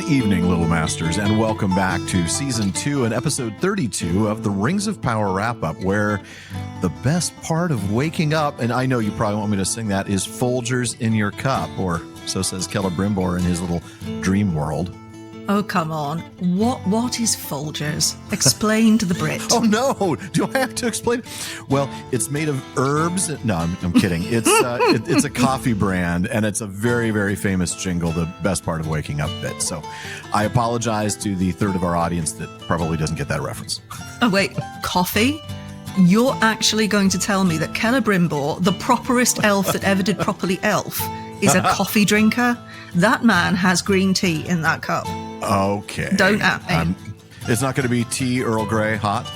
Good evening, Little Masters, and welcome back to Season 2 and Episode 32 of the Rings of Power Wrap-Up, where the best part of waking up, and I know you probably want me to sing that, is Folgers in your cup, or so says Celebrimbor in his little dream world. Oh, come on. What is Folgers? Explain to the Brit. Oh, no. Do I have to explain? Well, it's made of herbs. No, I'm kidding. It's a coffee brand, and it's a very, very famous jingle, the best part of waking up bit. So I apologize to the third of our audience that probably doesn't get that reference. Oh, wait. Coffee? You're actually going to tell me that Celebrimbor, the properest elf that ever did properly elf, is a coffee drinker? That man has green tea in that cup. Okay. Don't at me. It's not going to be tea Earl Grey hot?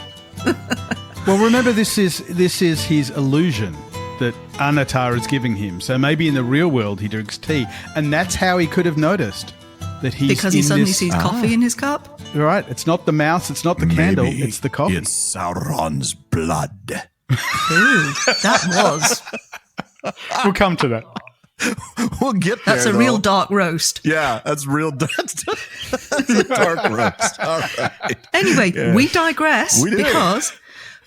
Well, remember, this is his illusion that Anatar is giving him. So maybe in the real world he drinks tea, and that's how he could have noticed that he's because he suddenly sees coffee in his cup? Right. It's not the mouse, it's not the candle, it's the coffee. It's Sauron's blood. Ooh, that was. We'll come to that. We'll get there. That's a real dark roast. Yeah, that's real. That's a dark roast. All right. Anyway, we digress We do. because,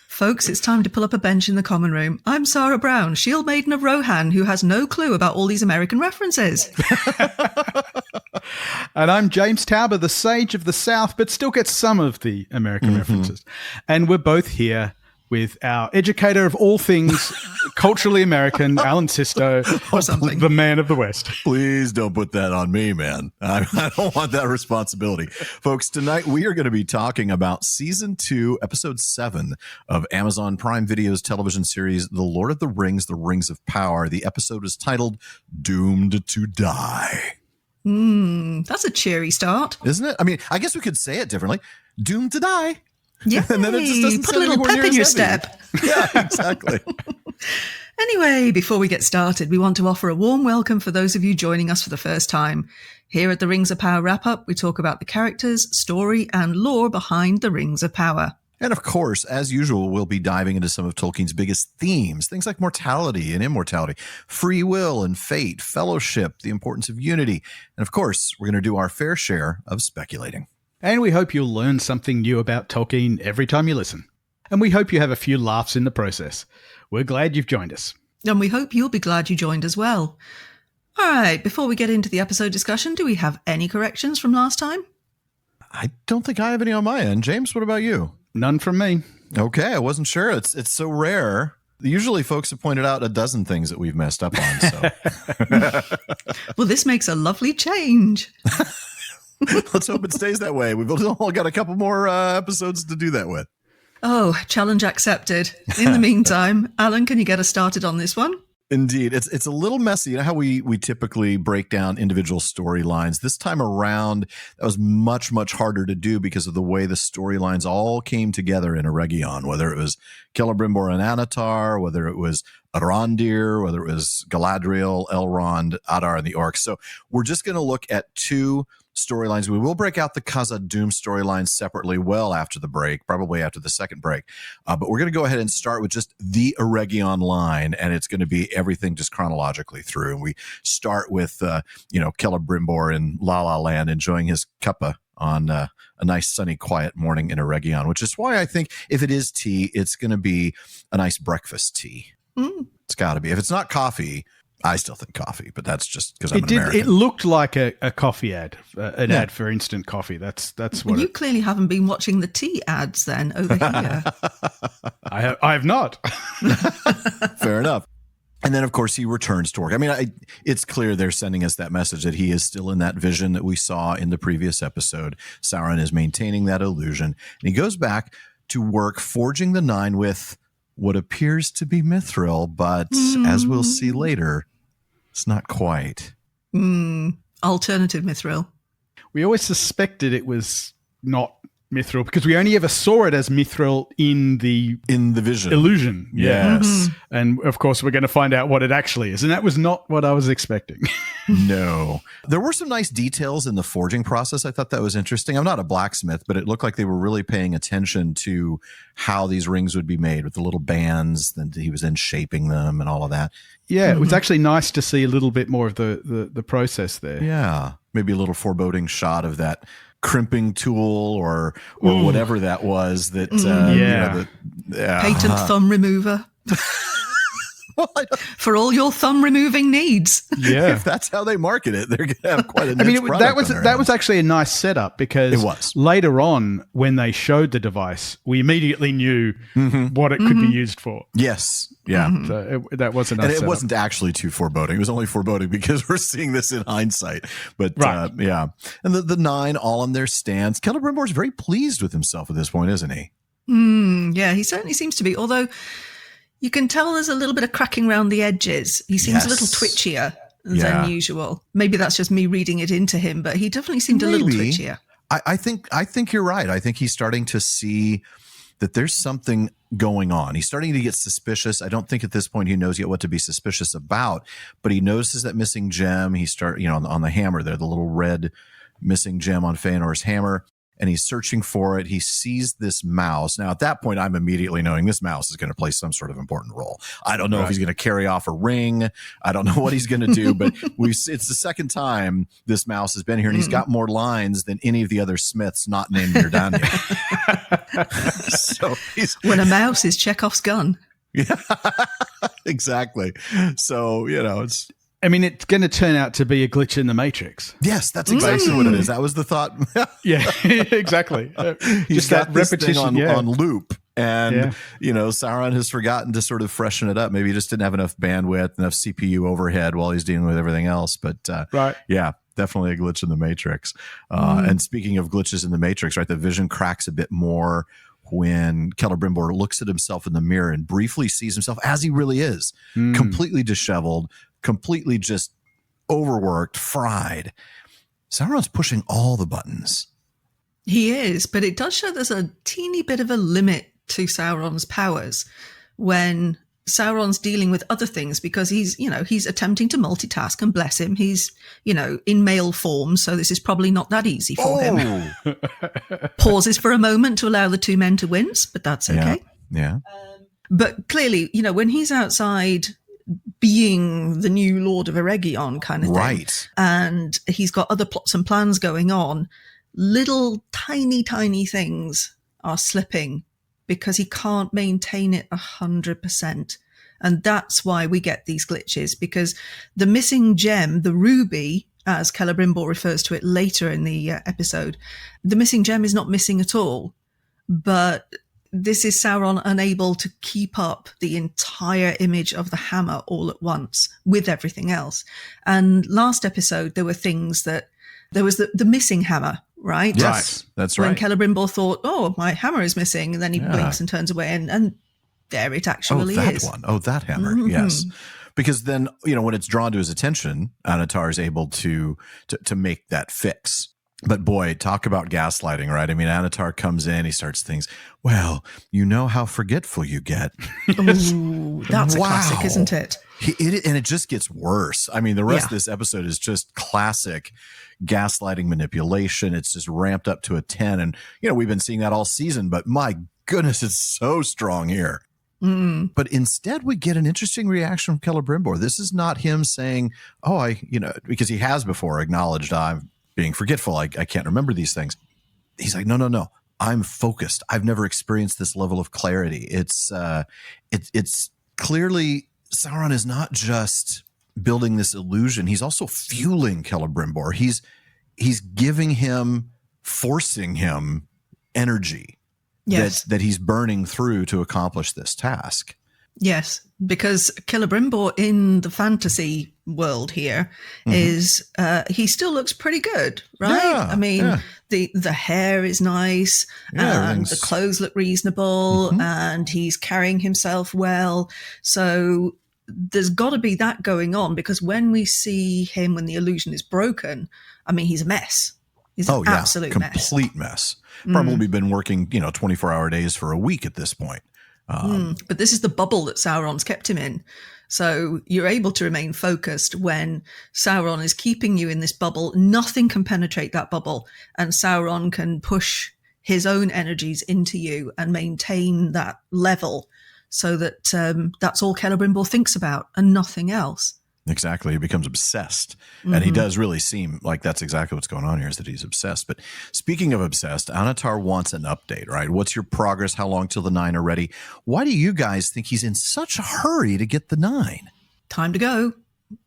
folks, it's time to pull up a bench in the common room. I'm Sara Brown, shield maiden of Rohan, who has no clue about all these American references. And I'm James Tauber, the sage of the South, but still gets some of the American references. And we're both here with our educator of all things culturally American, Alan Sisto, Or something. the man of the West. Please don't put that on me, man. I don't want that responsibility. Folks, tonight we are going to be talking about Season 2, Episode 7 of Amazon Prime Video's television series, The Lord of the Rings, The Rings of Power. The episode is titled Doomed to Die. That's a cheery start. Isn't it? I mean, I guess we could say it differently. Doomed to die. Yeah, And then it just doesn't put a sound little anywhere pep near in your as heavy. step. Yeah, exactly. Anyway, before we get started, we want to offer a warm welcome for those of you joining us for the first time. Here at the Rings of Power Wrap-Up, we talk about the characters, story, and lore behind the Rings of Power. And of course, as usual, we'll be diving into some of Tolkien's biggest themes, things like mortality and immortality, free will and fate, fellowship, the importance of unity. And of course, we're going to do our fair share of speculating. And we hope you'll learn something new about Tolkien every time you listen. And we hope you have a few laughs in the process. We're glad you've joined us. And we hope you'll be glad you joined as well. All right, before we get into the episode discussion, do we have any corrections from last time? I don't think I have any on my end. James, what about you? None from me. Okay, I wasn't sure. It's so rare. Usually folks have pointed out a dozen things that we've messed up on. So Well, this makes a lovely change. let's hope it stays that way. We've only got a couple more episodes to do that with. Oh, challenge accepted. In the meantime, Alan, can you get us started on this one? Indeed. It's a little messy. You know how we typically break down individual storylines? This time around, that was much, much harder to do because of the way the storylines all came together in Eregion, whether it was Celebrimbor and Anatar, whether it was Arondir, whether it was Galadriel, Elrond, Adar, and the Orcs. So we're just going to look at two storylines. We will break out the Khazad-dûm storyline separately well after the break, probably after the second break. But we're going to go ahead and start with just the Eregion line, and it's going to be everything just chronologically through. And we start with, Celebrimbor in La La Land enjoying his cuppa on a nice, sunny, quiet morning in Eregion, which is why I think if it is tea, it's going to be a nice breakfast tea. It's got to be. If it's not coffee, I still think coffee, but that's just because I'm an American. It looked like a coffee ad, ad for instant coffee. That's what You clearly haven't been watching the tea ads then over here. I have not. Fair enough. And then, of course, he returns to work. I mean, it's clear they're sending us that message that he is still in that vision that we saw in the previous episode. Sauron is maintaining that illusion. And he goes back to work forging the Nine with what appears to be mithril, but as we'll see later, it's not quite. Alternative mithril. We always suspected it was not mithril because we only ever saw it as mithril in the vision illusion. Yes. And of course we're going to find out what it actually is, and that was not what I was expecting. No. There were some nice details in the forging process. I thought that was interesting. I'm not a blacksmith, but it looked like they were really paying attention to how these rings would be made with the little bands, and he was then shaping them and all of that. Yeah, it was actually nice to see a little bit more of the process there. Yeah. maybe a little foreboding shot of that crimping tool or whatever that was that patent thumb remover. Well, for all your thumb removing needs. Yeah. If that's how they market it, they're going to have quite a niche that was actually a nice setup, because it was. Later on when they showed the device, we immediately knew what it could be used for. Yes. Yeah. So that was a nice And it setup. wasn't actually too foreboding. It was only foreboding because we're seeing this in hindsight. But Right. yeah. And the 9 all on their stands. Celebrimbor's very pleased with himself at this point, isn't he? Yeah, he certainly seems to be. Although you can tell there's a little bit of cracking around the edges. He seems a little twitchier than usual. Maybe that's just me reading it into him, but he definitely seemed a little twitchier. I think you're right. I think he's starting to see that there's something going on. He's starting to get suspicious. I don't think at this point he knows yet what to be suspicious about, but he notices that missing gem. He on the hammer there, the little red missing gem on Feanor's hammer. And he's searching for it. He sees this mouse. Now, at that point, I'm immediately knowing this mouse is going to play some sort of important role. I don't know if he's going to carry off a ring. I don't know what he's going to do, but it's the second time this mouse has been here, and he's got more lines than any of the other Smiths not named Mírdania. So when a mouse is Chekhov's gun. Yeah, exactly. So, it's... I mean, it's going to turn out to be a glitch in the Matrix. Yes, that's exactly what it is. That was the thought. Yeah, exactly. He's Just got that this repetition thing on loop. And, Yeah. Sauron has forgotten to sort of freshen it up. Maybe he just didn't have enough bandwidth, enough CPU overhead while he's dealing with everything else. But Right. yeah, definitely a glitch in the Matrix. And speaking of glitches in the Matrix, right, the vision cracks a bit more when Celebrimbor looks at himself in the mirror and briefly sees himself as he really is, completely disheveled, completely just overworked, fried. Sauron's pushing all the buttons. He is, but it does show there's a teeny bit of a limit to Sauron's powers when Sauron's dealing with other things, because he's attempting to multitask, and bless him, he's, in male form, so this is probably not that easy for him. Pauses for a moment to allow the two men to wince, but that's okay. Yeah. But clearly, when he's outside being the new Lord of Eregion kind of thing, Right. and he's got other plots and plans going on, little tiny things are slipping because he can't maintain it 100%. And that's why we get these glitches, because the missing gem, the ruby, as Celebrimbor refers to it later in the episode, the missing gem is not missing at all. But this is Sauron unable to keep up the entire image of the hammer all at once with everything else. And last episode, there were things that there was the missing hammer, right? Yes, that's right. When Celebrimbor thought, oh, my hammer is missing, and then he blinks and turns away, and there it actually is. That hammer. Yes. Because then, when it's drawn to his attention, Anatar is able to make that fix. But boy, talk about gaslighting, right? I mean, Anatar comes in, he starts things. Well, you know how forgetful you get. Ooh, that's a classic, isn't it? And it just gets worse. I mean, the rest of this episode is just classic gaslighting manipulation. It's just ramped up to a 10. And, we've been seeing that all season, but my goodness, it's so strong here. But instead, we get an interesting reaction from Celebrimbor. This is not him saying, because he has before acknowledged, I'm being forgetful. I can't remember these things. He's like, no. I'm focused. I've never experienced this level of clarity. It's clearly Sauron is not just building this illusion. He's also fueling Celebrimbor. He's giving him, forcing him energy. Yes. That he's burning through to accomplish this task. Yes, because Celebrimbor in the fantasy world here is, he still looks pretty good, right? Yeah, I mean, the hair is nice, and the clothes look reasonable, and he's carrying himself well. So there's got to be that going on, because when we see him when the illusion is broken, I mean, he's a mess. He's an absolute complete mess. Probably been working, 24-hour days for a week at this point. But this is the bubble that Sauron's kept him in. So you're able to remain focused when Sauron is keeping you in this bubble. Nothing can penetrate that bubble, and Sauron can push his own energies into you and maintain that level, so that that's all Celebrimbor thinks about and nothing else. Exactly. He becomes obsessed. And he does really seem like that's exactly what's going on here, is that he's obsessed. But speaking of obsessed, Anatar wants an update, right? What's your progress? How long till the 9 are ready? Why do you guys think he's in such a hurry to get the 9? Time to go.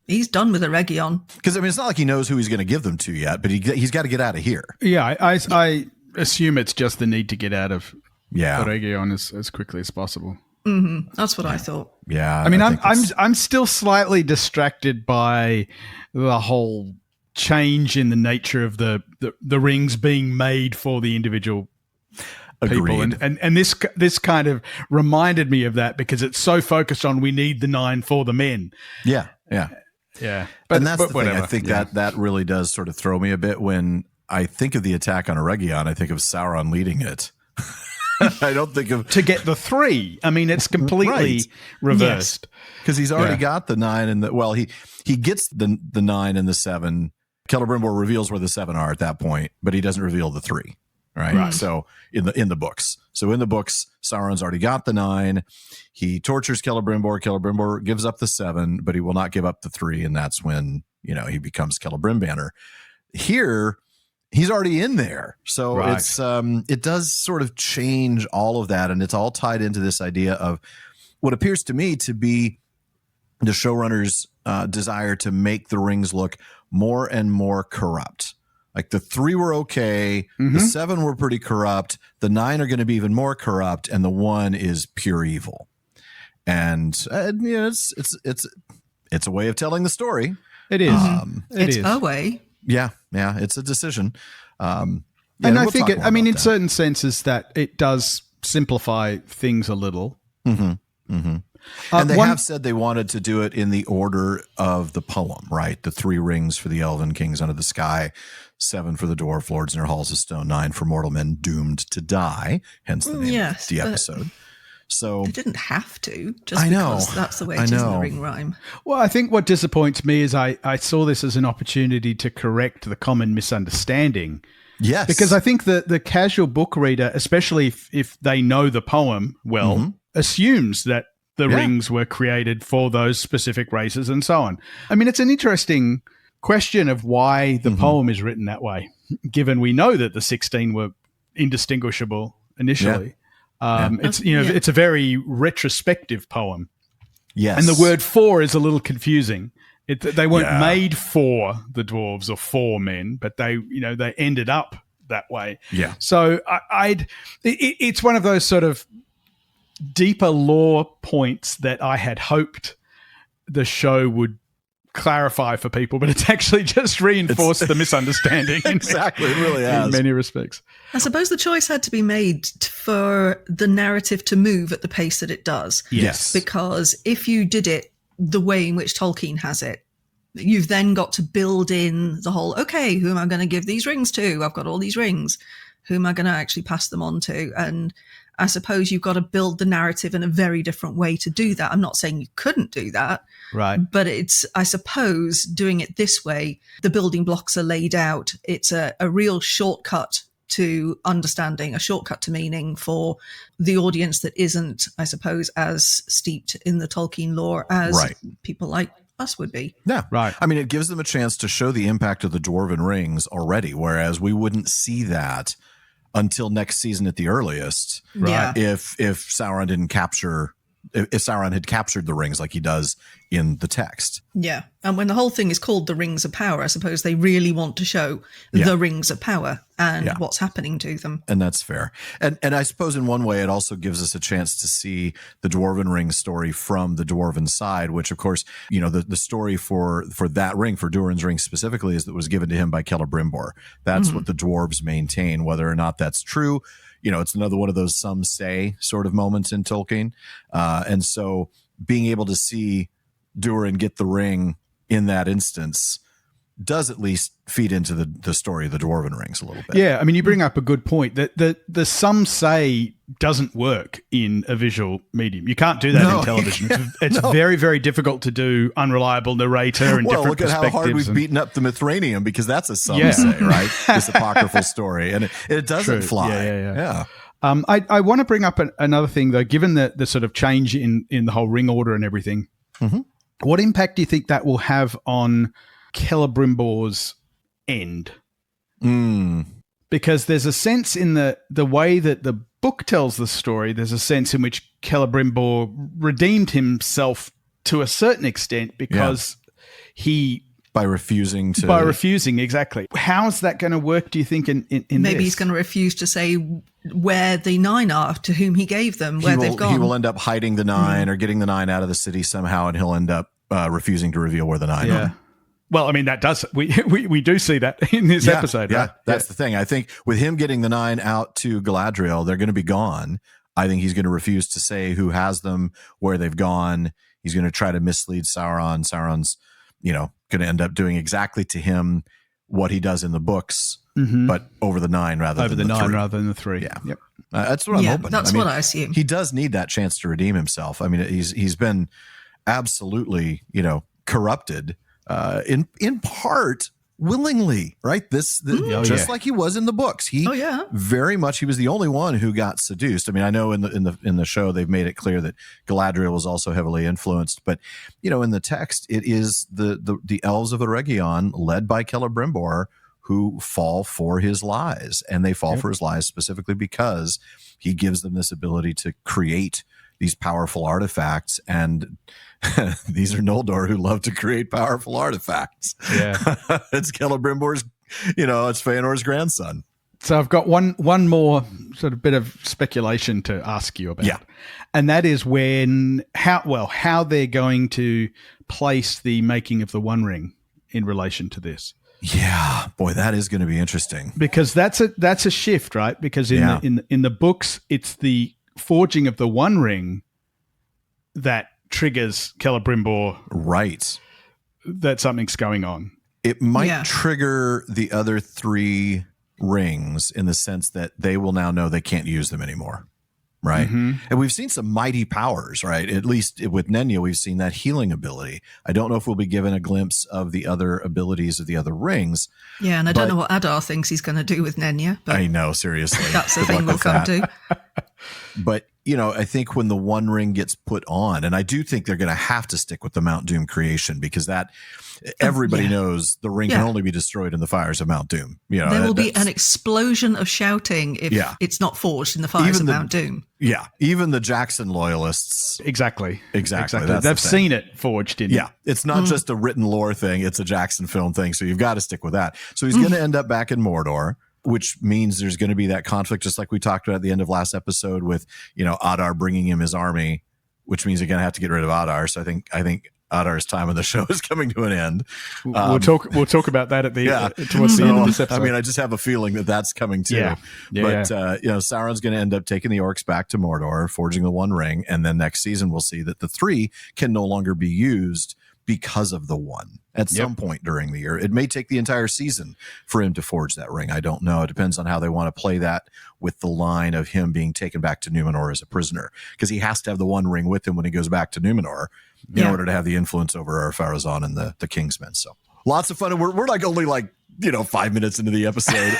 He's done with Eregion. Because, I mean, it's not like he knows who he's going to give them to yet, but he's got to get out of here. Yeah, I assume it's just the need to get out of Eregion as quickly as possible. Mm-hmm. That's what I thought. Yeah. I mean, I'm still slightly distracted by the whole change in the nature of the rings being made for the individual people. And this kind of reminded me of that because it's so focused on we need the 9 for the men. Yeah. But that's the thing. I think that really does sort of throw me a bit when I think of the attack on Eregion. I think of Sauron leading it. I don't think of to get the 3. I mean, it's completely reversed because he's already got the 9 and he gets the 9 and the 7. Celebrimbor reveals where the 7 are at that point, but he doesn't reveal the 3. Right. So in the books, Sauron's already got the 9. He tortures Celebrimbor. Celebrimbor gives up the 7, but he will not give up the 3, and that's when he becomes Celebrimbanner. Here, he's already in there. So it's it does sort of change all of that. And it's all tied into this idea of what appears to me to be the showrunner's desire to make the rings look more and more corrupt. Like the 3 were okay. The 7 were pretty corrupt. The 9 are going to be even more corrupt. And the 1 is pure evil. And it's a way of telling the story. It is. It's a way. Yeah, it's a decision. And I think in certain senses that it does simplify things a little. And they have said they wanted to do it in the order of the poem, right? The 3 rings for the elven kings under the sky, 7 for the dwarf lords in their halls of stone, 9 for mortal men doomed to die, hence the name of the episode. So they didn't have to, just because that's the way it is in the ring rhyme. Well, I think what disappoints me is I saw this as an opportunity to correct the common misunderstanding. Yes. Because I think that the casual book reader, especially if they know the poem well, assumes that the rings were created for those specific races and so on. I mean, it's an interesting question of why the poem is written that way, given we know that the 16 were indistinguishable initially. It's a very retrospective poem. Yes. And the word for is a little confusing. They weren't made for the dwarves or for men, but they ended up that way. Yeah. So it's one of those sort of deeper lore points that I had hoped the show would clarify for people, but it's actually just reinforced the misunderstanding. Exactly, it really has. In many respects. I suppose the choice had to be made for the narrative to move at the pace that it does. Yes. Because if you did it the way in which Tolkien has it, you've then got to build in the whole, okay, who am I going to give these rings to? I've got all these rings. Who am I going to actually pass them on to? And I suppose you've got to build the narrative in a very different way to do that. I'm not saying you couldn't do that. Right. But it's, I suppose, doing it this way, the building blocks are laid out. It's a real shortcut to understanding, a shortcut to meaning for the audience that isn't, I suppose, as steeped in the Tolkien lore as people like us would be. Yeah, right. I mean, it gives them a chance to show the impact of the Dwarven rings already, whereas we wouldn't see that until next season at the earliest. Right. If Sauron didn't capture, if Sauron had captured the rings like he does in the text. Yeah. And when the whole thing is called the Rings of Power, I suppose they really want to show the Rings of Power and what's happening to them. And that's fair. And I suppose in one way it also gives us a chance to see the Dwarven ring story from the Dwarven side, which of course, you know, the story for that ring, for Durin's ring specifically, is that was given to him by Celebrimbor. That's what the dwarves maintain. Whether or not that's true, you know, it's another one of those some say sort of moments in Tolkien. And so being able to see Durin get the ring in that instance does at least feed into the story of the Dwarven rings a little bit. Yeah, I mean, you bring up a good point that the some say doesn't work in a visual medium. You can't do that in television. It's very, very difficult to do unreliable narrator and different perspectives. Look at how hard we've beaten up the Mithranium, because that's a some say, right? This apocryphal story. And it doesn't fly. Yeah. I want to bring up another thing, though, given the sort of change in the whole ring order and everything. What impact do you think that will have on Celebrimbor's end? Because there's a sense in the way that the book tells the story, there's a sense in which Celebrimbor redeemed himself to a certain extent because he... By refusing, exactly. How is that going to work, do you think, in Maybe this? he's going to refuse to say where the 9 are, to whom he gave them, where they've gone. He will end up hiding the 9 or getting the 9 out of the city somehow, and he'll end up refusing to reveal where the 9 are. Well, I mean, that does we do see that in this episode, right? That's the thing. I think with him getting the 9 out to Galadriel, they're going to be gone. I think he's going to refuse to say who has them, where they've gone. He's going to try to mislead Sauron. Sauron's, going to end up doing exactly to him what he does in the books, but over the 9 rather than the 3. Rather than the 3. Yeah. Yep. That's what I'm hoping. That's what I assume. He does need that chance to redeem himself. I mean, he's been absolutely, corrupted, in part willingly, right? Like he was in the books. He very much, he was the only one who got seduced. I mean, I know in the show they've made it clear that Galadriel was also heavily influenced, but in the text it is the elves of Eregion led by Celebrimbor who fall for his lies, and they fall for his lies specifically because he gives them this ability to create these powerful artifacts, and these are Noldor who love to create powerful artifacts. Yeah. It's Celebrimbor's, it's Feanor's grandson. So I've got one more sort of bit of speculation to ask you about. Yeah. And that is how they're going to place the making of the One Ring in relation to this. Yeah, boy, that is going to be interesting. Because that's a shift, right? Because in the books, it's the forging of the One Ring that triggers Celebrimbor. Right. That something's going on. It might trigger the other 3 rings in the sense that they will now know they can't use them anymore. Right. And we've seen some mighty powers, right? At least with Nenya, we've seen that healing ability. I don't know if we'll be given a glimpse of the other abilities of the other rings. Yeah, and I don't know what Adar thinks he's going to do with Nenya. But I know, seriously. That's the thing we'll come to. But, I think when the One Ring gets put on, and I do think they're going to have to stick with the Mount Doom creation, because that everybody knows the ring can only be destroyed in the fires of Mount Doom. There will be an explosion of shouting if it's not forged in the fires of Mount Doom. Yeah, even the Jackson loyalists. Exactly. They've seen it forged in. Yeah, it's not just a written lore thing; it's a Jackson film thing. So you've got to stick with that. So he's going to end up back in Mordor, which means there's going to be that conflict, just like we talked about at the end of last episode with, Adar bringing him his army, which means you're going to have to get rid of Adar. So I think Adar's time on the show is coming to an end. We'll talk about that at towards the end of this episode. I mean, I just have a feeling that that's coming too. Sauron's going to end up taking the orcs back to Mordor, forging the One Ring, and then next season we'll see that the 3 can no longer be used because of the 1 at some point during the year. It may take the entire season for him to forge that ring. I don't know. It depends on how they want to play that with the line of him being taken back to Númenor as a prisoner, because he has to have the One Ring with him when he goes back to Númenor in order to have the influence over Ar-Pharazôn and the Kingsmen. So lots of fun. And we're like only 5 minutes into the episode.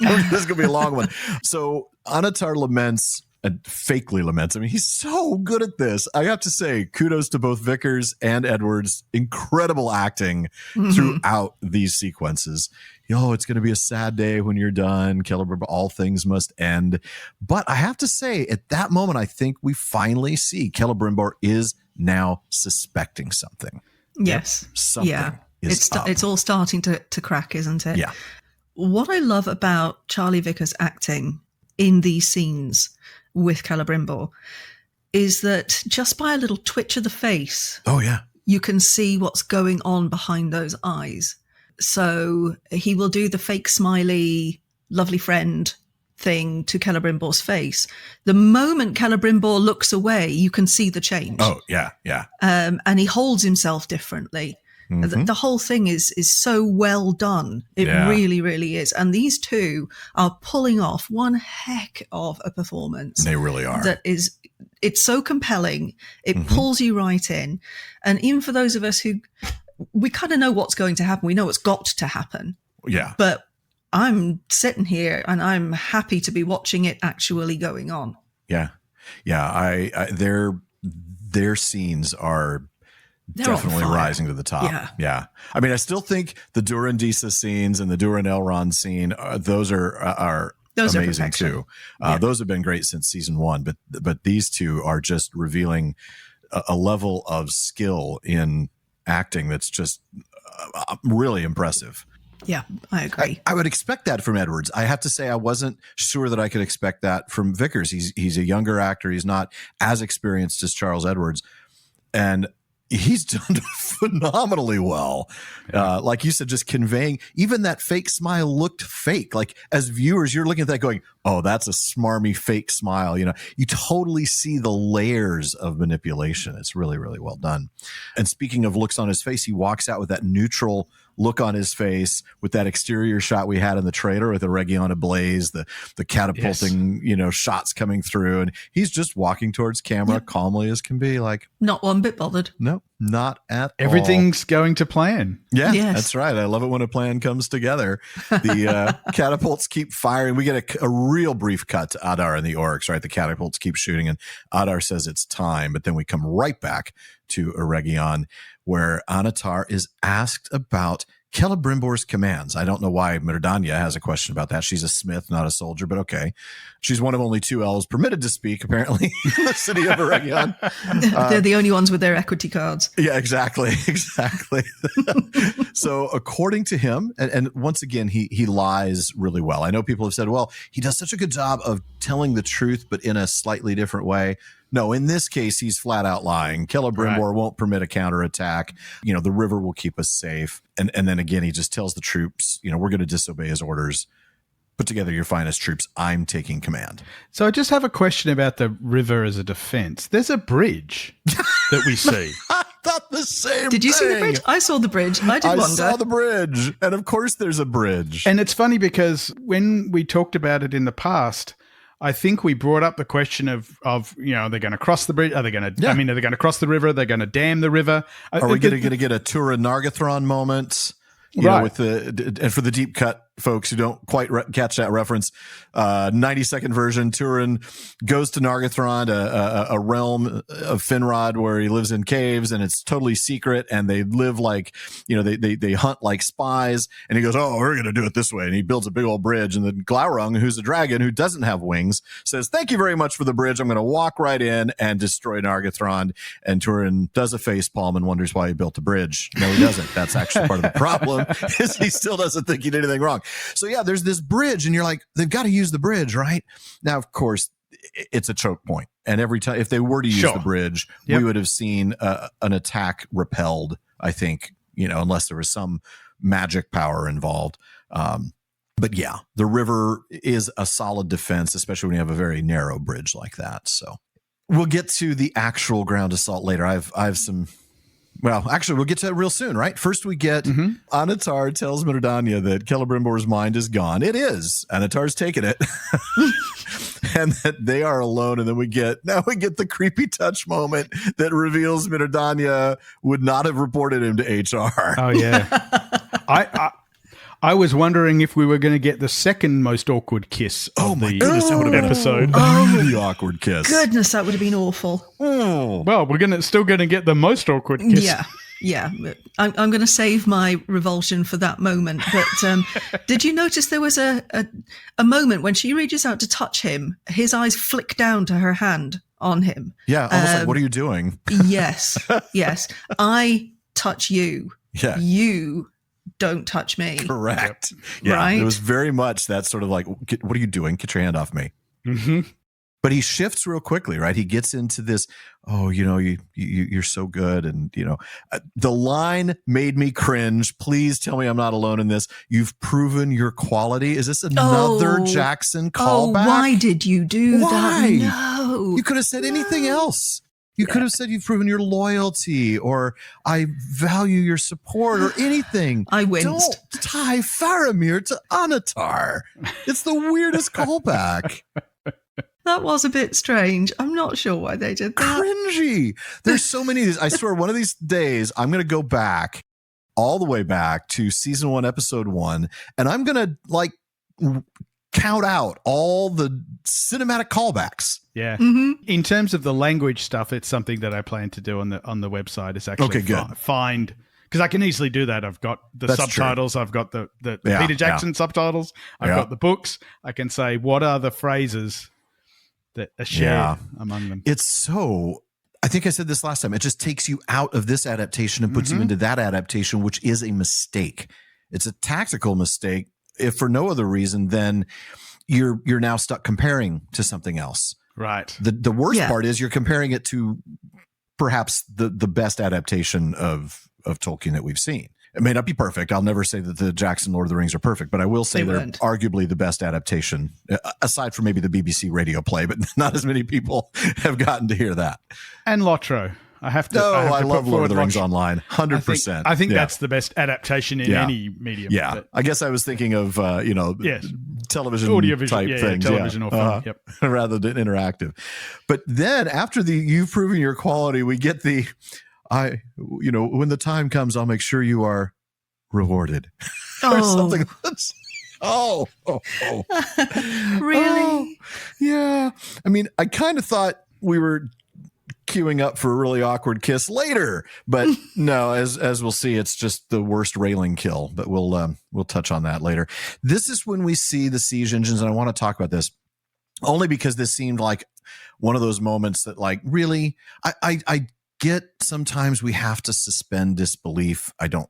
This is going to be a long one. So Anatar laments, fakely laments. I mean, he's so good at this. I have to say, kudos to both Vickers and Edwards. Incredible acting throughout these sequences. It's going to be a sad day when you're done. Celebrimbor, all things must end. But I have to say, at that moment, I think we finally see Celebrimbor is now suspecting something. Yes. Something is up. It's all starting to crack, isn't it? Yeah. What I love about Charlie Vickers' acting in these scenes with Celebrimbor is that just by a little twitch of the face, you can see what's going on behind those eyes. So he will do the fake smiley, lovely friend thing to Celebrimbor's face. The moment Celebrimbor looks away, you can see the change. Oh, yeah. And he holds himself differently. The whole thing is so well done. It really, really is. And these two are pulling off one heck of a performance. They really are. It's so compelling. It pulls you right in. And even for those of us who, we kind of know what's going to happen. We know it's got to happen. Yeah. But I'm sitting here and I'm happy to be watching it actually going on. Yeah. Yeah. Their scenes are definitely rising to the top. Yeah. I mean, I still think the Durandisa scenes and the Duran Elrond scene, those are amazing too. Those have been great since season 1, but these two are just revealing a level of skill in acting that's just really impressive. Yeah, I agree. I would expect that from Edwards. I have to say I wasn't sure that I could expect that from Vickers. He's a younger actor. He's not as experienced as Charles Edwards. And he's done phenomenally well. Like you said, just conveying, even that fake smile looked fake. Like as viewers, you're looking at that going, oh, that's a smarmy fake smile. You know, you totally see the layers of manipulation. It's really, really well done. And speaking of looks on his face, he walks out with that neutral look on his face with that exterior shot we had in the trailer with the Region ablaze, the catapulting, shots coming through. And he's just walking towards camera calmly as can be, like not one bit bothered. No, not at all. Everything's going to plan. Yeah, that's right. I love it when a plan comes together. The catapults keep firing. We get a real brief cut to Adar and the orcs, right? The catapults keep shooting and Adar says it's time. But then we come right back to Eregion, where Annatar is asked about Celebrimbor's commands. I don't know why Mírdania has a question about that. She's a smith, not a soldier, but okay. She's one of only 2 elves permitted to speak, apparently, in the city of Eregion. They're the only ones with their equity cards. Yeah, exactly. So according to him, and once again, he lies really well. I know people have said, well, he does such a good job of telling the truth, but in a slightly different way. No, in this case, he's flat out lying. Celebrimbor won't permit a counterattack. The river will keep us safe. And then again, he just tells the troops, we're going to disobey his orders. Put together your finest troops. I'm taking command. So I just have a question about the river as a defense. There's a bridge that we see. I thought the same Did you thing. see the bridge? I saw the bridge. I saw the bridge. And of course there's a bridge. And it's funny because when we talked about it in the past, I think we brought up the question of they're going to cross the bridge. Are they going to? I mean, are they going to cross the river? They're going to dam the river. Are we going to get a Turin Nargothrond moment? You know, with and for the deep cut folks who don't quite catch that reference, 90-second version, Turin goes to Nargothrond, a realm of Finrod where he lives in caves and it's totally secret and they live like, they hunt like spies, and he goes, oh, we're going to do it this way. And he builds a big old bridge, and then Glaurung, who's a dragon who doesn't have wings, says, thank you very much for the bridge. I'm going to walk right in and destroy Nargothrond. And Turin does a facepalm and wonders why he built a bridge. No, he doesn't. That's actually part of the problem, is he still doesn't think he did anything wrong. So yeah, there's this bridge and you're like, they've got to use the bridge, right? Now, of course, it's a choke point. And every time, if they were to use the bridge, we would have seen an attack repelled, I think, unless there was some magic power involved. But yeah, the river is a solid defense, especially when you have a very narrow bridge like that. So we'll get to the actual ground assault later. I have some... Well, actually, we'll get to that real soon, right? First, we get Annatar tells Mírdania that Celebrimbor's mind is gone. It is. Annatar's taken it. And that they are alone. And then we get the creepy touch moment that reveals Mírdania would not have reported him to HR. Oh, yeah. I was wondering if we were going to get the second most awkward kiss of the episode. Really awkward kiss. Goodness, that would have been awful. Oh. Well, we're still going to get the most awkward kiss. Yeah. I'm going to save my revulsion for that moment. But did you notice there was a moment when she reaches out to touch him, his eyes flick down to her hand on him? Yeah, almost like, what are you doing? Yes. I touch you. Yeah. You don't touch me. Correct. Yeah, right? It was very much that sort of like, what are you doing? Get your hand off me. Mm-hmm. But he shifts real quickly, right? He gets into this, you're so good. And, the line made me cringe. Please tell me I'm not alone in this. You've proven your quality. Is this another Jackson callback? Why did you do that? No. You could have said anything else. You could have said you've proven your loyalty, or I value your support, or anything. I winced. Don't tie Faramir to Annatar. It's the weirdest callback. That was a bit strange. I'm not sure why they did that. Cringy. There's so many of these. I swear one of these days I'm going to go back all the way back to season 1, episode 1, and I'm going to count out all the cinematic callbacks. Yeah. Mm-hmm. In terms of the language stuff, it's something that I plan to do on the website. Is actually find, because I can easily do that. I've got the subtitles. True. I've got the Peter Jackson subtitles. I've got the books. I can say what are the phrases that are shared among them. It's so. I think I said this last time. It just takes you out of this adaptation and puts you into that adaptation, which is a mistake. It's a tactical mistake. If for no other reason, then you're now stuck comparing to something else. Right. The worst part is you're comparing it to perhaps the best adaptation of Tolkien that we've seen. It may not be perfect. I'll never say that the Jackson Lord of the Rings are perfect, but I will say they're arguably the best adaptation, aside from maybe the BBC radio play, but not as many people have gotten to hear that. And Lotro. I love Lord of the Rings Online, 100%. I think that's the best adaptation in any medium. Yeah, I guess I was thinking of television audiovisual type things, television or film, rather than interactive. But then after you've proven your quality, we get when the time comes, I'll make sure you are rewarded or something. Really? Yeah. I mean, I kind of thought we were queuing up for a really awkward kiss later, but no, as we'll see, it's just the worst railing kill, but we'll touch on that later. This is when we see the siege engines, and I want to talk about this only because this seemed like one of those moments that, like, really, I get sometimes we have to suspend disbelief. I don't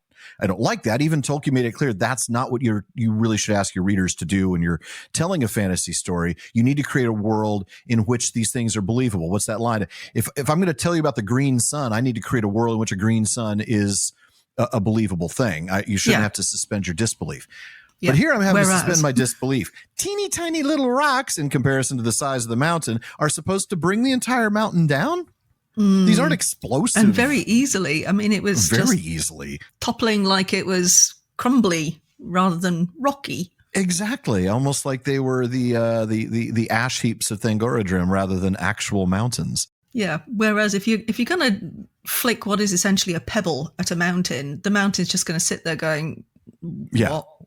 like that. Even Tolkien made it clear that's not what you really should ask your readers to do when you're telling a fantasy story. You need to create a world in which these things are believable. What's that line? If I'm going to tell you about the green sun, I need to create a world in which a green sun is a believable thing. You shouldn't have to suspend your disbelief. Yeah. But here I'm having to suspend my disbelief. Teeny tiny little rocks in comparison to the size of the mountain are supposed to bring the entire mountain down. These aren't explosive. And very easily. I mean, it was very easily toppling like it was crumbly rather than rocky. Exactly. Almost like they were the ash heaps of Thangorodrim rather than actual mountains. Yeah. Whereas if you're going to flick what is essentially a pebble at a mountain, the mountain's just going to sit there going,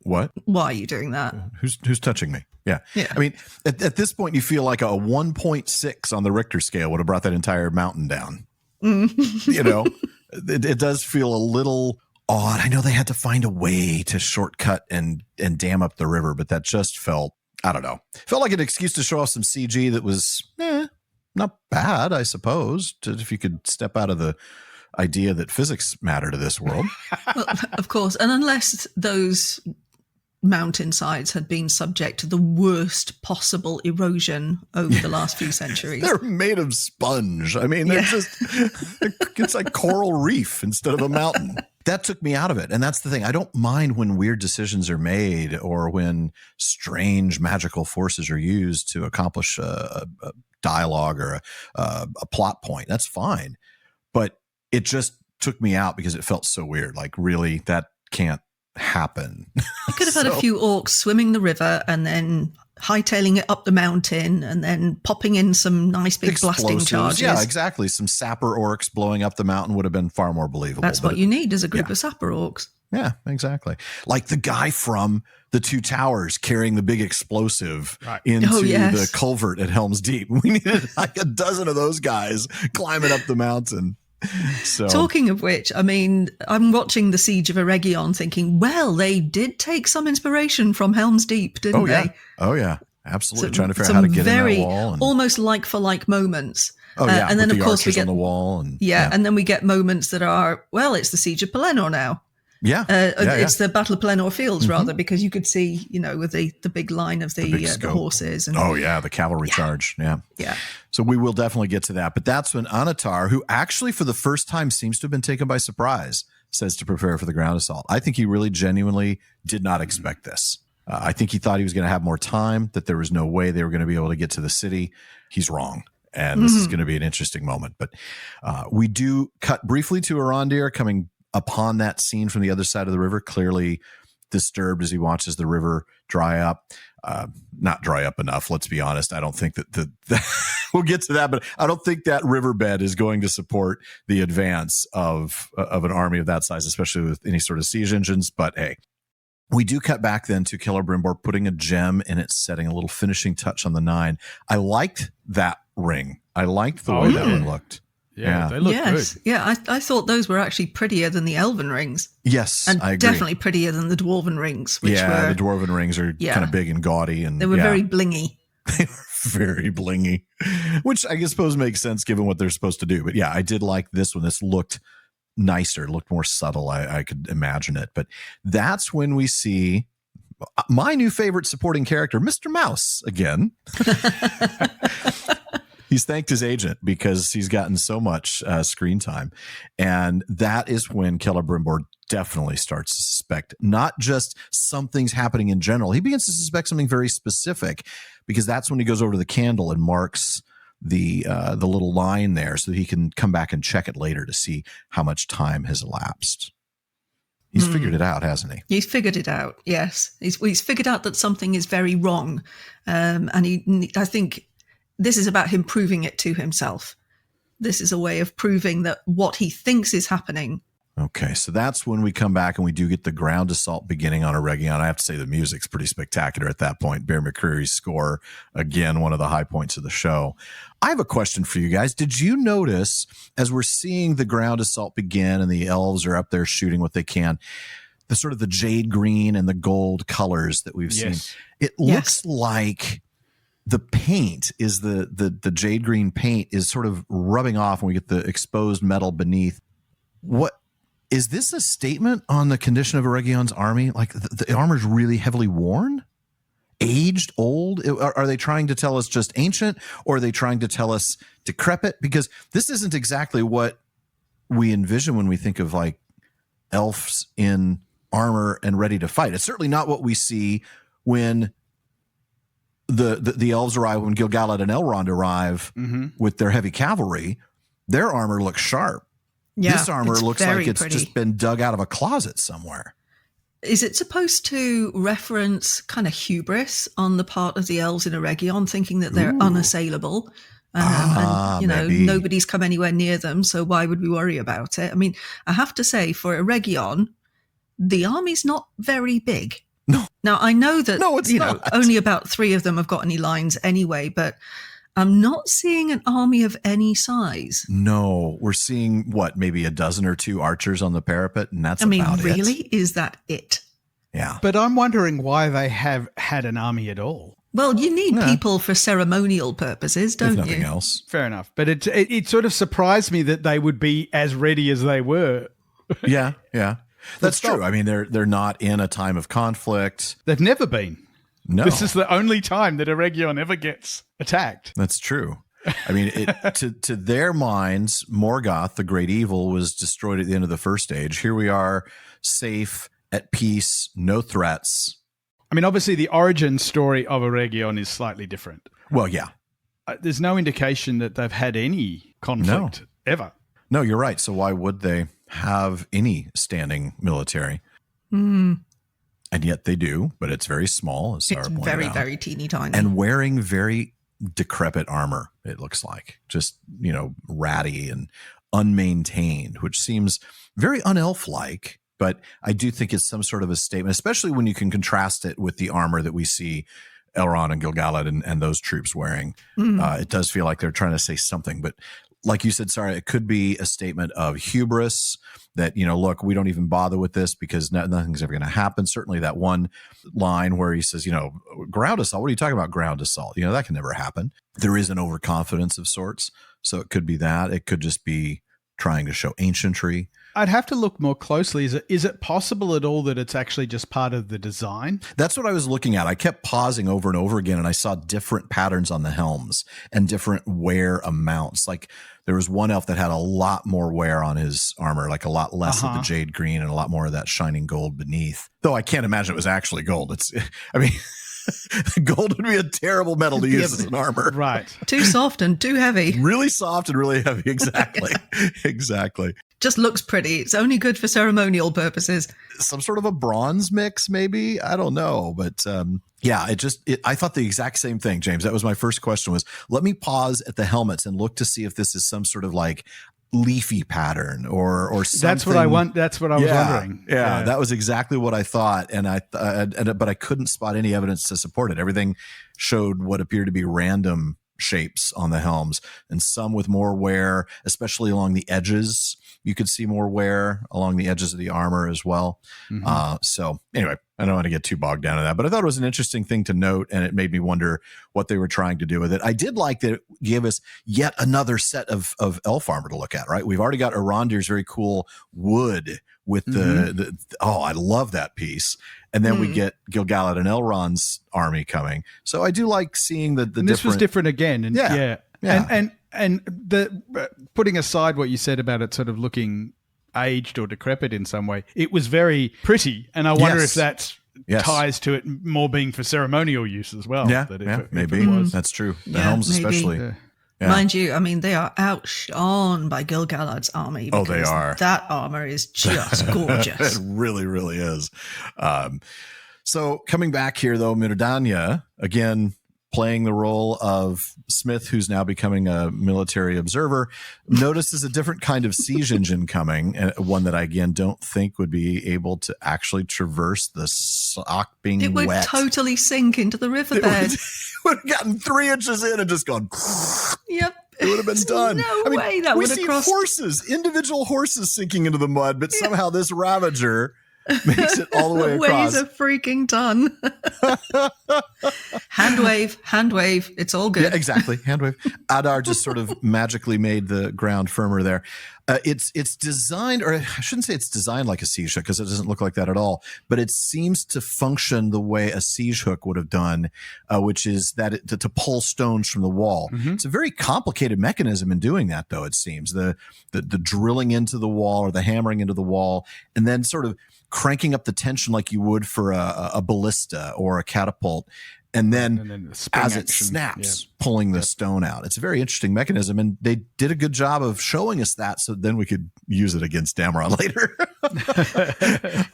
What? Why are you doing that? Who's touching me? Yeah. I mean, at this point, you feel like a 1.6 on the Richter scale would have brought that entire mountain down. It does feel a little odd. I know they had to find a way to shortcut and dam up the river, but that just felt, I don't know, felt like an excuse to show off some CG that was not bad, I suppose, if you could step out of the idea that physics matter to this world. Well, of course. And unless those mountainsides had been subject to the worst possible erosion over the last few centuries. They're made of sponge. I mean, they're just, it's like coral reef instead of a mountain. That took me out of it. And that's the thing. I don't mind when weird decisions are made or when strange magical forces are used to accomplish a dialogue or a plot point. That's fine. But it just took me out because it felt so weird. Like, really, that can't happen. You could have had a few orcs swimming the river and then hightailing it up the mountain and then popping in some nice big blasting charges. Yeah, exactly. Some sapper orcs blowing up the mountain would have been far more believable. That's what you need, is a group of sapper orcs. Yeah, exactly. Like the guy from the Two Towers carrying the big explosive into the culvert at Helm's Deep. We needed like a dozen of those guys climbing up the mountain. So. Talking of which, I mean, I'm watching the Siege of Eregion thinking, well, they did take some inspiration from Helm's Deep, didn't they? Oh, yeah. Absolutely. Trying to figure out how to get in that wall. And almost like-for-like moments. And then, of course, we get on the wall. And and then we get moments that are, well, it's the Siege of Pelennor now. It's the Battle of Pelennor Fields, rather, because you could see, with the big line of the horses. And, the cavalry charge. Yeah. So we will definitely get to that. But that's when Anatar, who actually for the first time seems to have been taken by surprise, says to prepare for the ground assault. I think he really genuinely did not expect this. I think he thought he was going to have more time, that there was no way they were going to be able to get to the city. He's wrong. And this is going to be an interesting moment. But we do cut briefly to Arondir coming upon that scene from the other side of the river, clearly disturbed as he watches the river dry up. Not dry up enough, let's be honest. I don't think that we'll get to that, but I don't think that riverbed is going to support the advance of an army of that size, especially with any sort of siege engines. But hey, We do cut back then to Celebrimbor putting a gem in its setting, a little finishing touch on the 9. I liked that ring. I liked the way that one looked. Yeah, they look good. Yeah, I thought those were actually prettier than the elven rings. Yes, and I agree. Definitely prettier than the dwarven rings. Which the were, dwarven rings are kind of big and gaudy. And they were very blingy. They were very blingy, which I suppose makes sense given what they're supposed to do. But yeah, I did like this one. This looked nicer, looked more subtle. I could imagine it. But that's when we see my new favorite supporting character, Mr. Mouse, again. He's thanked his agent because he's gotten so much screen time. And that is when Celebrimbor definitely starts to suspect not just something's happening in general. He begins to suspect something very specific, because that's when he goes over to the candle and marks the little line there so that he can come back and check it later to see how much time has elapsed. He's figured it out, hasn't he? He's figured it out, yes. He's figured out that something is very wrong. And I think this is about him proving it to himself. This is a way of proving that what he thinks is happening. Okay, so that's when we come back and we do get the ground assault beginning on Eregion. I have to say the music's pretty spectacular at that point. Bear McCreary's score, again, one of the high points of the show. I have a question for you guys. Did you notice, as we're seeing the ground assault begin and the elves are up there shooting what they can, the sort of the jade green and the gold colors that we've seen? It looks like the paint is the jade green paint is sort of rubbing off and we get the exposed metal beneath. What is this a statement on the condition of Eregion's army? Like the armor's really heavily worn, aged, old? Are they trying to tell us just ancient, or are they trying to tell us decrepit? Because this isn't exactly what we envision when we think of like elves in armor and ready to fight. It's certainly not what we see when the elves arrive, when Gil-galad and Elrond arrive with their heavy cavalry. Their armor looks sharp. Yeah, this armor looks like it's pretty. just been dug out of a closet somewhere. Is it supposed to reference kind of hubris on the part of the elves in Eregion, thinking that they're unassailable? And maybe. Nobody's come anywhere near them, so why would we worry about it? I mean, I have to say, for Eregion, the army's not very big. No. Now, I know that it's not. Only about 3 of them have got any lines anyway, but I'm not seeing an army of any size. No, we're seeing maybe a dozen or 2 archers on the parapet, and that's about it. Really? Is that it? Yeah. But I'm wondering why they have had an army at all. Well, you need people for ceremonial purposes, don't you? If nothing else. Fair enough. But it sort of surprised me that they would be as ready as they were. Yeah. That's true. I mean, they're not in a time of conflict. They've never been. No. This is the only time that Eregion ever gets attacked. That's true. I mean, to their minds, Morgoth, the great evil, was destroyed at the end of the first age. Here we are, safe, at peace, no threats. I mean, obviously, the origin story of Eregion is slightly different. Well, yeah. There's no indication that they've had any conflict ever. No, you're right. So why would they have any standing military? And yet they do, but it's very small, as Sara pointed out. It's very, very teeny tiny. And wearing very decrepit armor, it looks like. Just, ratty and unmaintained, which seems very un-elf-like. But I do think it's some sort of a statement, especially when you can contrast it with the armor that we see Elrond and Gil-galad and those troops wearing. It does feel like they're trying to say something. But like you said, Sara, it could be a statement of hubris that, look, we don't even bother with this because nothing's ever going to happen. Certainly that one line where he says, ground assault. What are you talking about, ground assault? That can never happen. There is an overconfidence of sorts. So it could be that. It could just be trying to show ancientry. I'd have to look more closely. Is it possible at all that it's actually just part of the design? That's what I was looking at. I kept pausing over and over again, and I saw different patterns on the helms and different wear amounts. Like there was one elf that had a lot more wear on his armor, like a lot less of the jade green and a lot more of that shining gold beneath. Though I can't imagine it was actually gold. Gold would be a terrible metal to use as an armor. Right. Too soft and too heavy. Really soft and really heavy. Exactly. Exactly. Just looks pretty. It's only good for ceremonial purposes. Some sort of a bronze mix, maybe. I don't know. But I thought the exact same thing, James. That was my first question was, let me pause at the helmets and look to see if this is some sort of like leafy pattern or something. That's what I want. That's what I was wondering. Yeah, that was exactly what I thought, and but I couldn't spot any evidence to support it. Everything showed what appeared to be random shapes on the helms, and some with more wear, especially along the edges. You could see more wear along the edges of the armor as well. So anyway, I don't want to get too bogged down in that, but I thought it was an interesting thing to note, and it made me wonder what they were trying to do with it. I did like that it gave us yet another set of elf armor to look at, right? We've already got Arondir's very cool wood with the I love that piece. And then we get Gil-galad and Elrond's army coming. So I do like seeing the different. This was different again. And And the putting aside what you said about it sort of looking aged or decrepit in some way, it was very pretty. And I wonder if that ties to it more being for ceremonial use as well. Yeah, maybe. That's true. The helms especially. Yeah. Mind you, I mean, they are outshone by Gil-galad's army. Oh, they are. That armor is just gorgeous. It really, really is. So coming back here, though, Mírdania, again, playing the role of Smith, who's now becoming a military observer, notices a different kind of siege engine coming, one that I, again, don't think would be able to actually traverse the sock being wet. It would totally sink into the riverbed. It would have gotten 3 inches in and just gone. Yep. It would have been done. No way that would have crossed. We see individual horses sinking into the mud, but somehow this Ravager makes it all the way across. Weighs a freaking ton. Hand wave. It's all good. Yeah, exactly. Hand wave. Adar just sort of magically made the ground firmer there. It's designed, or I shouldn't say it's designed like a siege hook because it doesn't look like that at all, but it seems to function the way a siege hook would have done, which is that to pull stones from the wall. It's a very complicated mechanism in doing that, though, it seems. The drilling into the wall or the hammering into the wall, and then sort of cranking up the tension like you would for a ballista or a catapult. And then as it snaps, pulling the stone out. It's a very interesting mechanism, and they did a good job of showing us that, so then we could use it against Dameron later.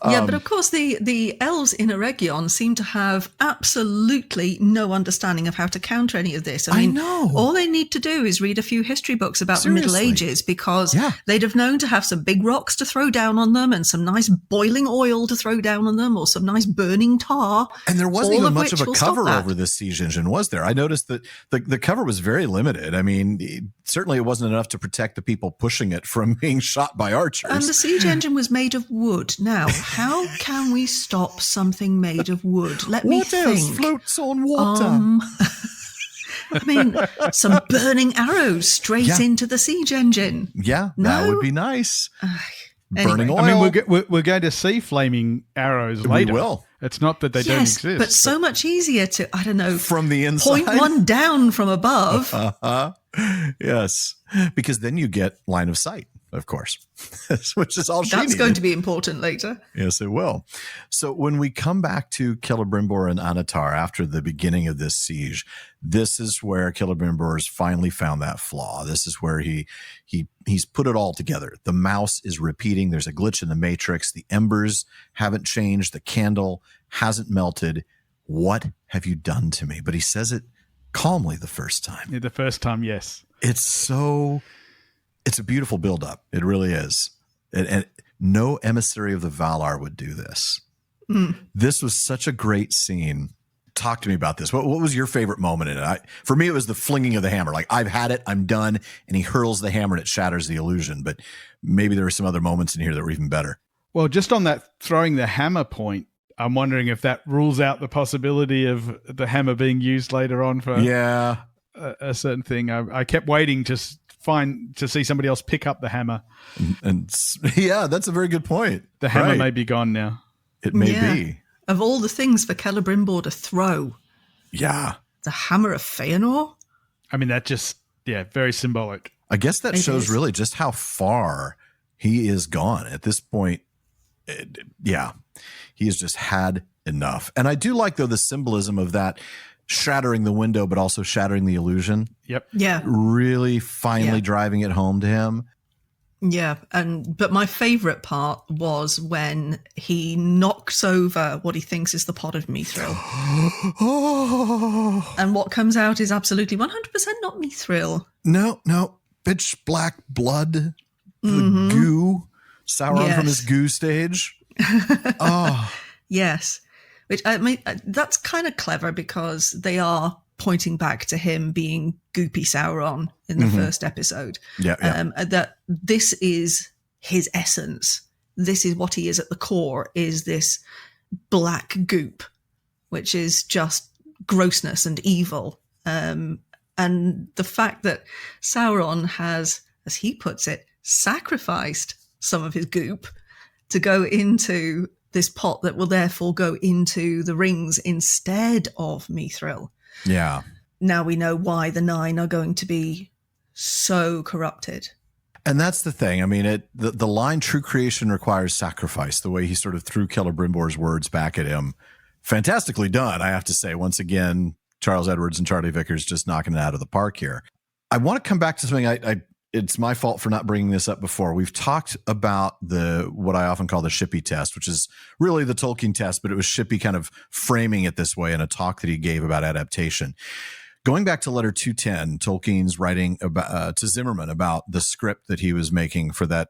But of course the elves in Eregion seem to have absolutely no understanding of how to counter any of this. I mean, all they need to do is read a few history books about the Middle Ages, because they'd have known to have some big rocks to throw down on them and some nice boiling oil to throw down on them, or some nice burning tar. And there wasn't even much of a cover over this siege engine, was there? I noticed that the cover was very limited. I mean, certainly it wasn't enough to protect the people pushing it from being shot by archers. And the siege engine was made of wood. Now, how can we stop something made of wood? Let me think. What else floats on water? I mean, some burning arrows straight into the siege engine. Yeah, that would be nice. Burning oil. I mean, we're going to see flaming arrows later. We will. It's not that they don't exist. But so much easier to, I don't know, from the inside. Point one down from above. Yes, because then you get line of sight, of course, which is all she needed. That's going to be important later. Yes, it will. So when we come back to Celebrimbor and Anatar after the beginning of this siege, this is where Celebrimbor has finally found that flaw. This is where he's put it all together. The mouse is repeating. There's a glitch in the matrix. The embers haven't changed. The candle hasn't melted. What have you done to me? But he says it calmly the first time. The first time, yes. It's a beautiful buildup. It really is. And no emissary of the Valar would do this. This was such a great scene. Talk to me about this. What was your favorite moment in it? For me, it was the flinging of the hammer. Like, I've had it, I'm done. And he hurls the hammer and it shatters the illusion. But maybe there were some other moments in here that were even better. Well, just on that throwing the hammer point, I'm wondering if that rules out the possibility of the hammer being used later on for a certain thing. I kept waiting to see somebody else pick up the hammer. And that's a very good point. The hammer may be gone now. It may be. Of all the things for Celebrimbor to throw. Yeah. The hammer of Feanor? I mean, that just, very symbolic. I guess that shows really just how far he is gone at this point. He has just had enough. And I do like, though, the symbolism of that shattering the window, but also shattering the illusion. Yep. Yeah. Really finally driving it home to him. Yeah. But my favorite part was when he knocks over what he thinks is the pot of mithril. And what comes out is absolutely 100% not mithril. No. pitch black blood, the goo, Sauron from his goo stage. Oh, yes. Which, I mean, that's kind of clever because they are pointing back to him being goopy Sauron in the first episode. Yeah. That this is his essence. This is what he is at the core, is this black goop, which is just grossness and evil. And the fact that Sauron has, as he puts it, sacrificed some of his goop to go into this pot that will therefore go into the rings instead of Mithril. Yeah. Now we know why the 9 are going to be so corrupted. And that's the thing. I mean, the line "true creation requires sacrifice," the way he sort of threw Celebrimbor's words back at him, fantastically done, I have to say. Once again, Charles Edwards and Charlie Vickers just knocking it out of the park here. I want to come back to something it's my fault for not bringing this up before. We've talked about what I often call the Shippy test, which is really the Tolkien test, but it was Shippy kind of framing it this way in a talk that he gave about adaptation. Going back to letter 210, Tolkien's writing about, to Zimmerman about the script that he was making for that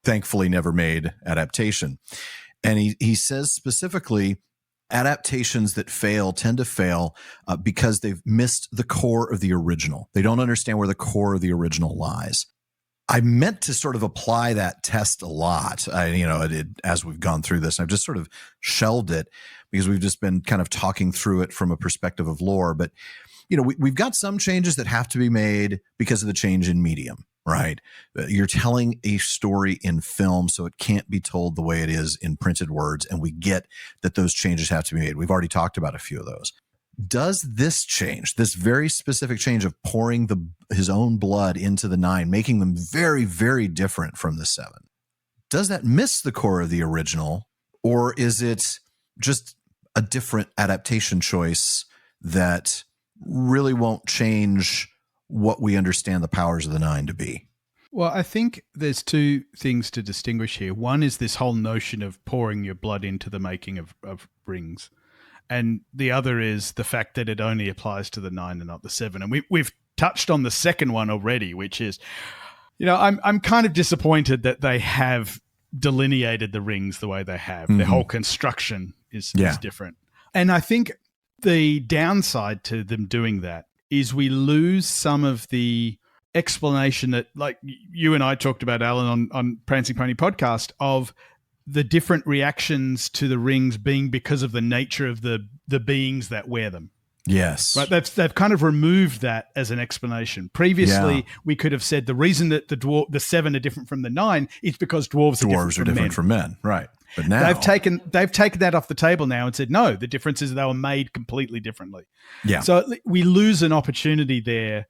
thankfully never made adaptation. And he says specifically, adaptations that fail tend to fail because they've missed the core of the original. They don't understand where the core of the original lies. I meant to sort of apply that test a lot, as we've gone through this. I've just sort of shelved it because we've just been kind of talking through it from a perspective of lore. But, we've got some changes that have to be made because of the change in medium, right? You're telling a story in film, so it can't be told the way it is in printed words. And we get that those changes have to be made. We've already talked about a few of those. Does this change, this very specific change of pouring his own blood into the 9, making them very, very different from the 7, does that miss the core of the original, or is it just a different adaptation choice that really won't change what we understand the powers of the 9 to be? Well, I think there's two things to distinguish here. One is this whole notion of pouring your blood into the making of rings. And the other is the fact that it only applies to the 9 and not the 7. And we've touched on the second one already, which is, I'm kind of disappointed that they have delineated the rings the way they have. The whole construction is different. And I think the downside to them doing that is we lose some of the explanation that, like you and I talked about, Alan, on Prancing Pony podcast, of the different reactions to the rings being because of the nature of the beings that wear them. Yes. Right. They've kind of removed that as an explanation. Previously, we could have said the reason that the 7 are different from the 9 is because dwarves are different from men. Right. But now they've taken that off the table now and said, no, the difference is they were made completely differently. Yeah. So we lose an opportunity there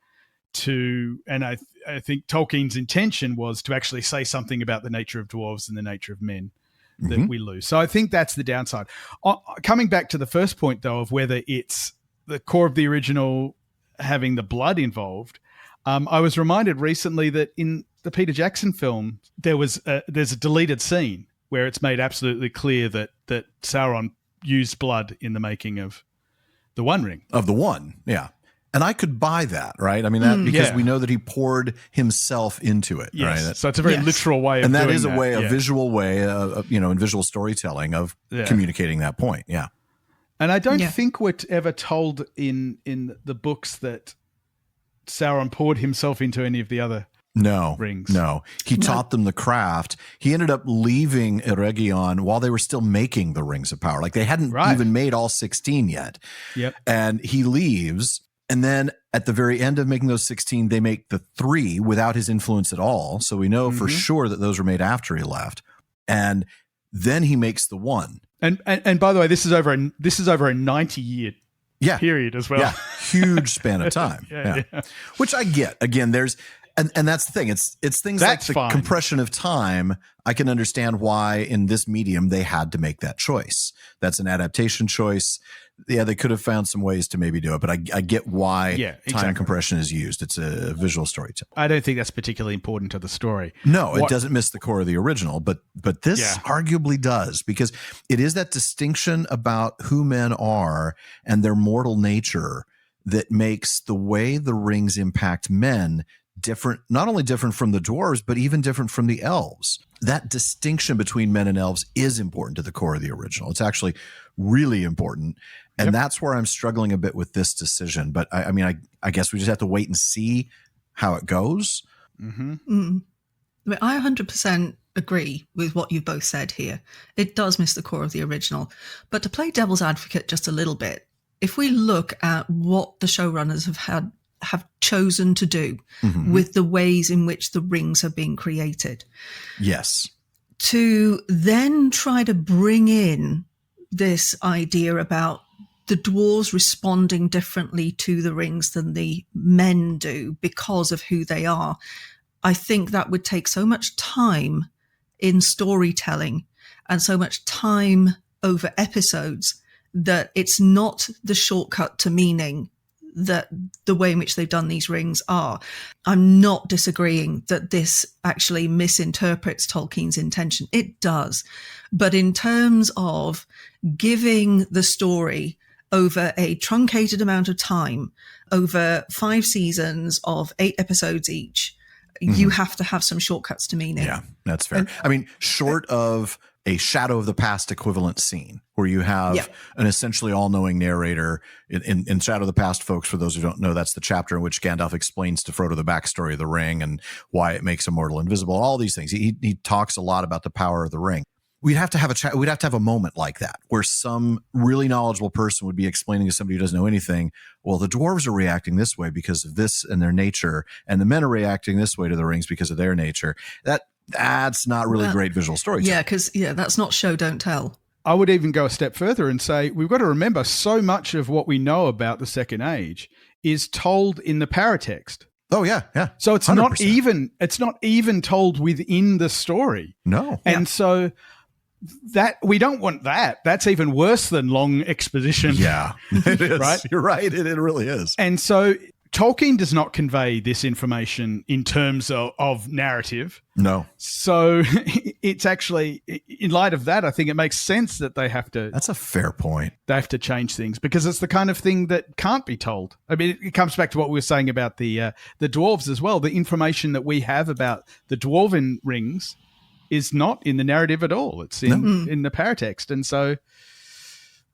and I think Tolkien's intention was to actually say something about the nature of dwarves and the nature of men that we lose. So I think that's the downside. Coming back to the first point, though, of whether it's the core of the original having the blood involved, I was reminded recently that in the Peter Jackson film, there's a deleted scene where it's made absolutely clear that Sauron used blood in the making of the One Ring. Of the One, yeah. And I could buy that, right? I mean, because we know that he poured himself into it, right? So it's a very literal way of doing that. And that is a visual way, in visual storytelling of communicating that point, yeah. And I don't think we're ever told in the books that Sauron poured himself into any of the other rings. No. He taught them the craft. He ended up leaving Eregion while they were still making the Rings of Power. Like they hadn't even made all 16 yet. Yep. And he leaves. And then at the very end of making those 16, they make the 3 without his influence at all. So we know for sure that those were made after he left. And then he makes the 1. And by the way, this is over a 90-year period as well. Yeah, huge span of time. Which I get. Again, there's and that's the thing. It's things like the compression of time. I can understand why in this medium they had to make that choice. That's an adaptation choice. Yeah, they could have found some ways to maybe do it, but I get why time compression is used. It's a visual storytelling. I don't think that's particularly important to the story. No, it doesn't miss the core of the original, but this arguably does, because it is that distinction about who men are and their mortal nature that makes the way the rings impact men different, not only different from the dwarves, but even different from the elves. That distinction between men and elves is important to the core of the original. It's actually really important. And that's where I'm struggling a bit with this decision. But I guess we just have to wait and see how it goes. I 100% agree with what you both said here. It does miss the core of the original. But to play devil's advocate just a little bit, if we look at what the showrunners have chosen to do with the ways in which the rings have been created. Yes. To then try to bring in this idea about the dwarves responding differently to the rings than the men do because of who they are, I think that would take so much time in storytelling and so much time over episodes that it's not the shortcut to meaning that the way in which they've done these rings are. I'm not disagreeing that this actually misinterprets Tolkien's intention. It does. But in terms of giving the story over a truncated amount of time, over 5 seasons of 8 episodes each, you have to have some shortcuts to meaning. Yeah, that's fair. Short of a Shadow of the Past equivalent scene where you have an essentially all-knowing narrator in Shadow of the Past, folks, for those who don't know, that's the chapter in which Gandalf explains to Frodo the backstory of the ring and why it makes a mortal invisible, all these things. He talks a lot about the power of the ring. We'd have to have we'd have to have a moment like that where some really knowledgeable person would be explaining to somebody who doesn't know anything, well, the dwarves are reacting this way because of this and their nature, and the men are reacting this way to the rings because of their nature. That's not really great visual storytelling. Yeah, because that's not show, don't tell. I would even go a step further and say we've got to remember so much of what we know about the Second Age is told in the paratext. Oh yeah. So it's 100%. not even told within the story. No. And so that we don't want that. That's even worse than long exposition. Yeah, it is. Right? You're right. It really is. And so Tolkien does not convey this information in terms of narrative. No. So it's actually, in light of that, I think it makes sense that they have to. That's a fair point. They have to change things because it's the kind of thing that can't be told. I mean, it comes back to what we were saying about the dwarves as well. The information that we have about the dwarven rings is not in the narrative at all. It's in the paratext. And so,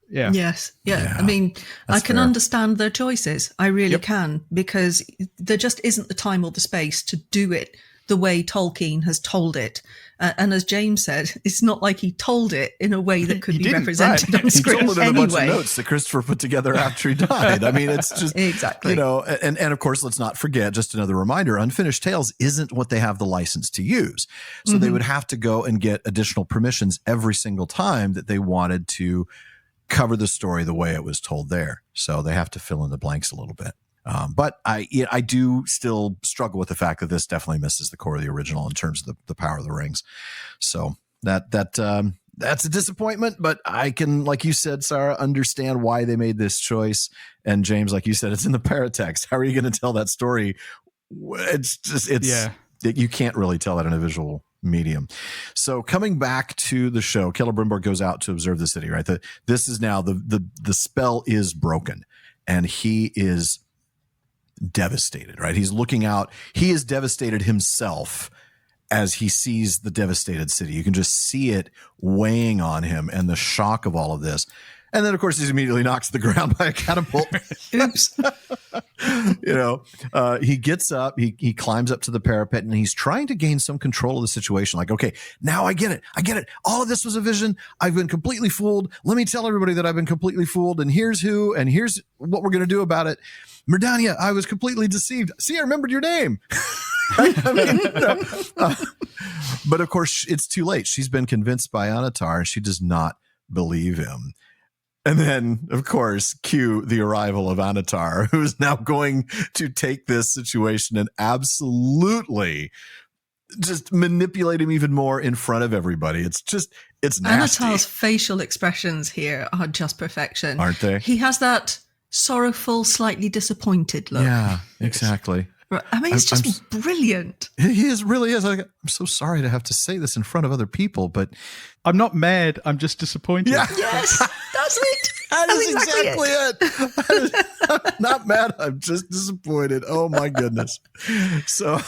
yeah. Yes. Yeah. I mean, I can understand their choices. I really can, because there just isn't the time or the space to do it the way Tolkien has told it. And as James said, it's not like he told it in a way that could be represented on screen He told it in anyway. a bunch of notes that Christopher put together after he died. I mean, it's just, exactly. And of course, let's not forget, just another reminder, Unfinished Tales isn't what they have the license to use. So they would have to go and get additional permissions every single time that they wanted to cover the story the way it was told there. So they have to fill in the blanks a little bit. But I do still struggle with the fact that this definitely misses the core of the original in terms of the power of the rings. So that's a disappointment, but I can, like you said, Sarah, understand why they made this choice. And James, like you said, it's in the paratext. How are you going to tell that story? You can't really tell that in a visual medium. So coming back to the show, Celebrimbor goes out to observe the city, right? This is now the spell is broken and he is devastated, right? He's looking out. He is devastated himself as he sees the devastated city. You can just see it weighing on him and the shock of all of this. And then, of course, he's immediately knocked to the ground by a catapult. Oops. He gets up, he climbs up to the parapet, and he's trying to gain some control of the situation. Like, okay, now I get it. All of this was a vision. I've been completely fooled. Let me tell everybody that I've been completely fooled, and here's who, and here's what we're going to do about it. Mirdania, I was completely deceived. See, I remembered your name. But of course, it's too late. She's been convinced by Anatar, and she does not believe him. And then, of course, cue the arrival of Anatar, who is now going to take this situation and absolutely just manipulate him even more in front of everybody. It's nasty. Anatar's facial expressions here are just perfection. Aren't they? He has that sorrowful, slightly disappointed look. Yeah, exactly. I mean, it's just brilliant. He really is. I'm so sorry to have to say this in front of other people, but I'm not mad. I'm just disappointed. Yeah. Yes, that's it. That is exactly it. I'm not mad. I'm just disappointed. Oh, my goodness. So,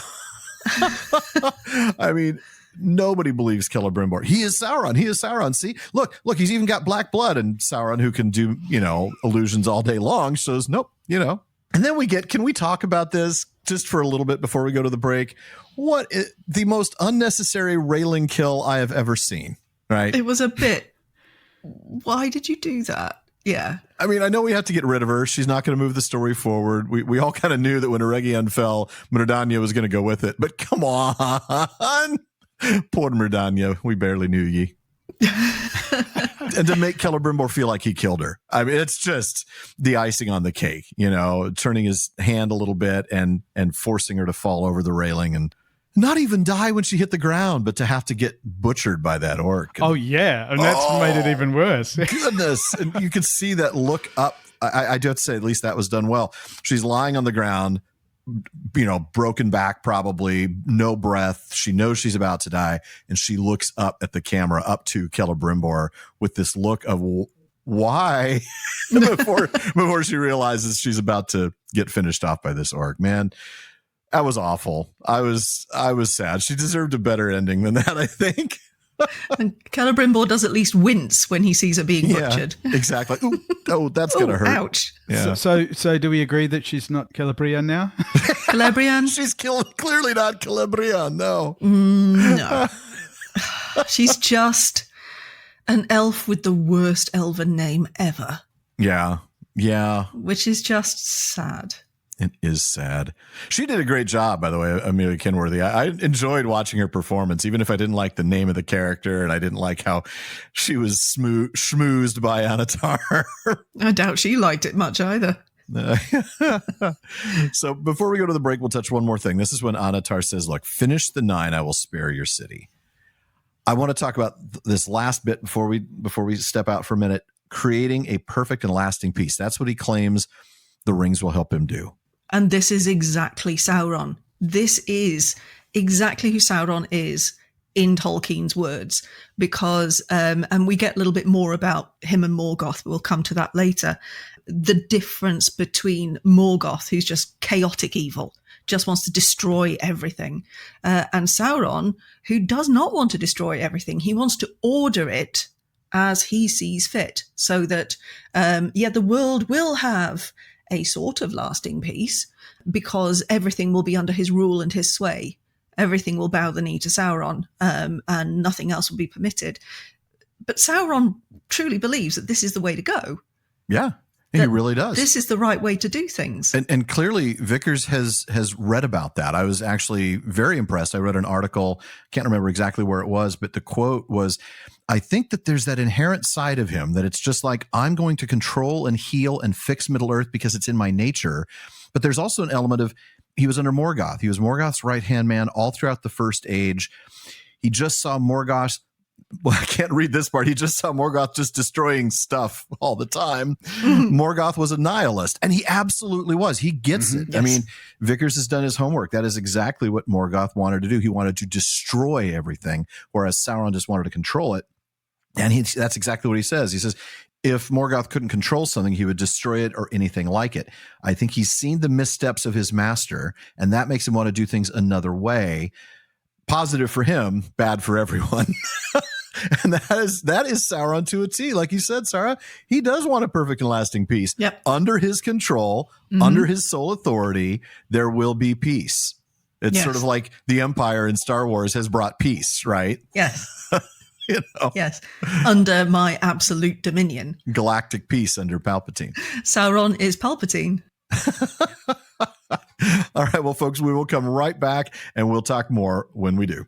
I mean, nobody believes Celebrimbor. He is Sauron. He is Sauron. See, look, he's even got black blood, and Sauron, who can do, illusions all day long, says, nope, And then can we talk about this just for a little bit before we go to the break? What is the most unnecessary railing kill I have ever seen, right? It was a bit, why did you do that? Yeah. I mean, I know we have to get rid of her. She's not going to move the story forward. We all kind of knew that when Eregion fell, Mírdania was going to go with it. But come on. Poor Mírdania. We barely knew ye. And to make Celebrimbor feel like he killed her. I mean, it's just the icing on the cake, turning his hand a little bit and forcing her to fall over the railing and not even die when she hit the ground, but to have to get butchered by that orc. Oh, yeah. And that's made it even worse. Goodness. And you can see that look up. I do have to say, at least that was done well. She's lying on the ground, broken back, probably no breath. She knows she's about to die. And she looks up at the camera, up to Celebrimbor with this look of why before she realizes she's about to get finished off by this orc. Man, that was awful. I was sad. She deserved a better ending than that, I think. And Celebrimbor does at least wince when he sees her being butchered. Exactly. Ooh, oh, that's going to hurt. Ouch. Yeah. So do we agree that she's not Celebrimbor now? Celebrimbor? She's clearly not Celebrimbor, no. No. She's just an elf with the worst elven name ever. Yeah. Which is just sad. It is sad. She did a great job, by the way, Amelia Kenworthy. I enjoyed watching her performance, even if I didn't like the name of the character and I didn't like how she was schmoozed by Anatar. I doubt she liked it much either. So before we go to the break, we'll touch one more thing. This is when Anatar says, look, finish the 9, I will spare your city. I want to talk about this last bit before we step out for a minute, creating a perfect and lasting peace. That's what he claims the rings will help him do. And this is exactly Sauron. This is exactly who Sauron is in Tolkien's words, because, and we get a little bit more about him and Morgoth, but we'll come to that later. The difference between Morgoth, who's just chaotic evil, just wants to destroy everything, and Sauron, who does not want to destroy everything. He wants to order it as he sees fit, so that, the world will have a sort of lasting peace, because everything will be under his rule and his sway. Everything will bow the knee to Sauron, and nothing else will be permitted. But Sauron truly believes that this is the way to go. Yeah, he really does. This is the right way to do things. And clearly Vickers has read about that. I was actually very impressed. I read an article, can't remember exactly where it was, but the quote was, I think that there's that inherent side of him that it's just like, I'm going to control and heal and fix Middle-earth because it's in my nature. But there's also an element of, he was under Morgoth. He was Morgoth's right-hand man all throughout the First Age. He just saw Morgoth. Well, I can't read this part. He just saw Morgoth just destroying stuff all the time. Morgoth was a nihilist, and he absolutely was. He gets it. Yes. I mean, Vickers has done his homework. That is exactly what Morgoth wanted to do. He wanted to destroy everything, whereas Sauron just wanted to control it. And that's exactly what he says. He says, if Morgoth couldn't control something, he would destroy it or anything like it. I think he's seen the missteps of his master, and that makes him want to do things another way. Positive for him, bad for everyone. And that is Sauron to a T. Like you said, Sara, he does want a perfect and lasting peace. Yep. Under his control, under his sole authority, there will be peace. It's sort of like the Empire in Star Wars has brought peace, right? Yes. Yes. Under my absolute dominion. Galactic peace under Palpatine. Sauron is Palpatine. All right, well, folks, we will come right back and we'll talk more when we do.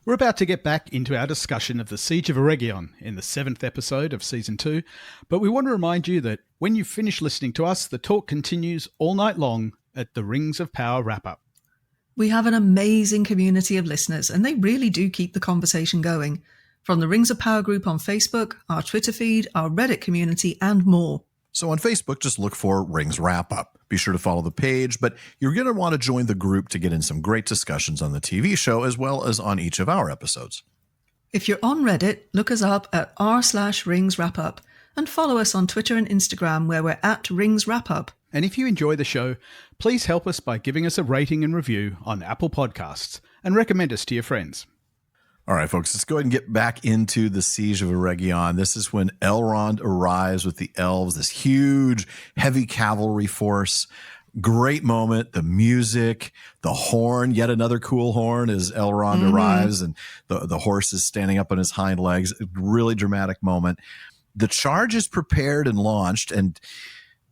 We're about to get back into our discussion of the Siege of Eregion in the 7th episode of Season 2, but we want to remind you that when you finish listening to us, the talk continues all night long at the Rings of Power wrap-up. We have an amazing community of listeners, and they really do keep the conversation going. from the Rings of Power group on Facebook, our Twitter feed, our Reddit community, and more. So on Facebook, just look for Rings Wrap Up. Be sure to follow the page, but you're going to want to join the group to get in some great discussions on the TV show as well as on each of our episodes. If you're on Reddit, look us up at r/ringswrapup and follow us on Twitter and Instagram where we're at ringswrapup. And if you enjoy the show, please help us by giving us a rating and review on Apple Podcasts and recommend us to your friends. All right, folks, let's go ahead and get back into the Siege of Eregion. This is when Elrond arrives with the elves, this huge, heavy cavalry force. Great moment. The music, the horn, yet another cool horn as Elrond arrives and the horse is standing up on his hind legs. Really dramatic moment. The charge is prepared and launched, and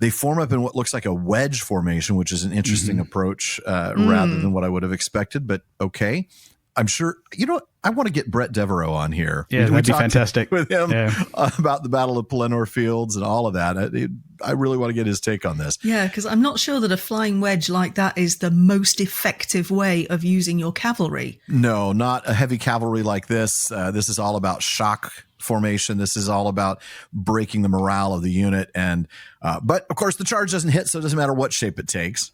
they form up in what looks like a wedge formation, which is an interesting approach rather than what I would have expected, but okay. I'm sure, I want to get Brett Devereaux on here. Yeah, that'd be fantastic. With him about the Battle of Pelennor Fields and all of that. I really want to get his take on this. Yeah, because I'm not sure that a flying wedge like that is the most effective way of using your cavalry. No, not a heavy cavalry like this. This is all about shock formation. This is all about breaking the morale of the unit. But of course, the charge doesn't hit, so it doesn't matter what shape it takes.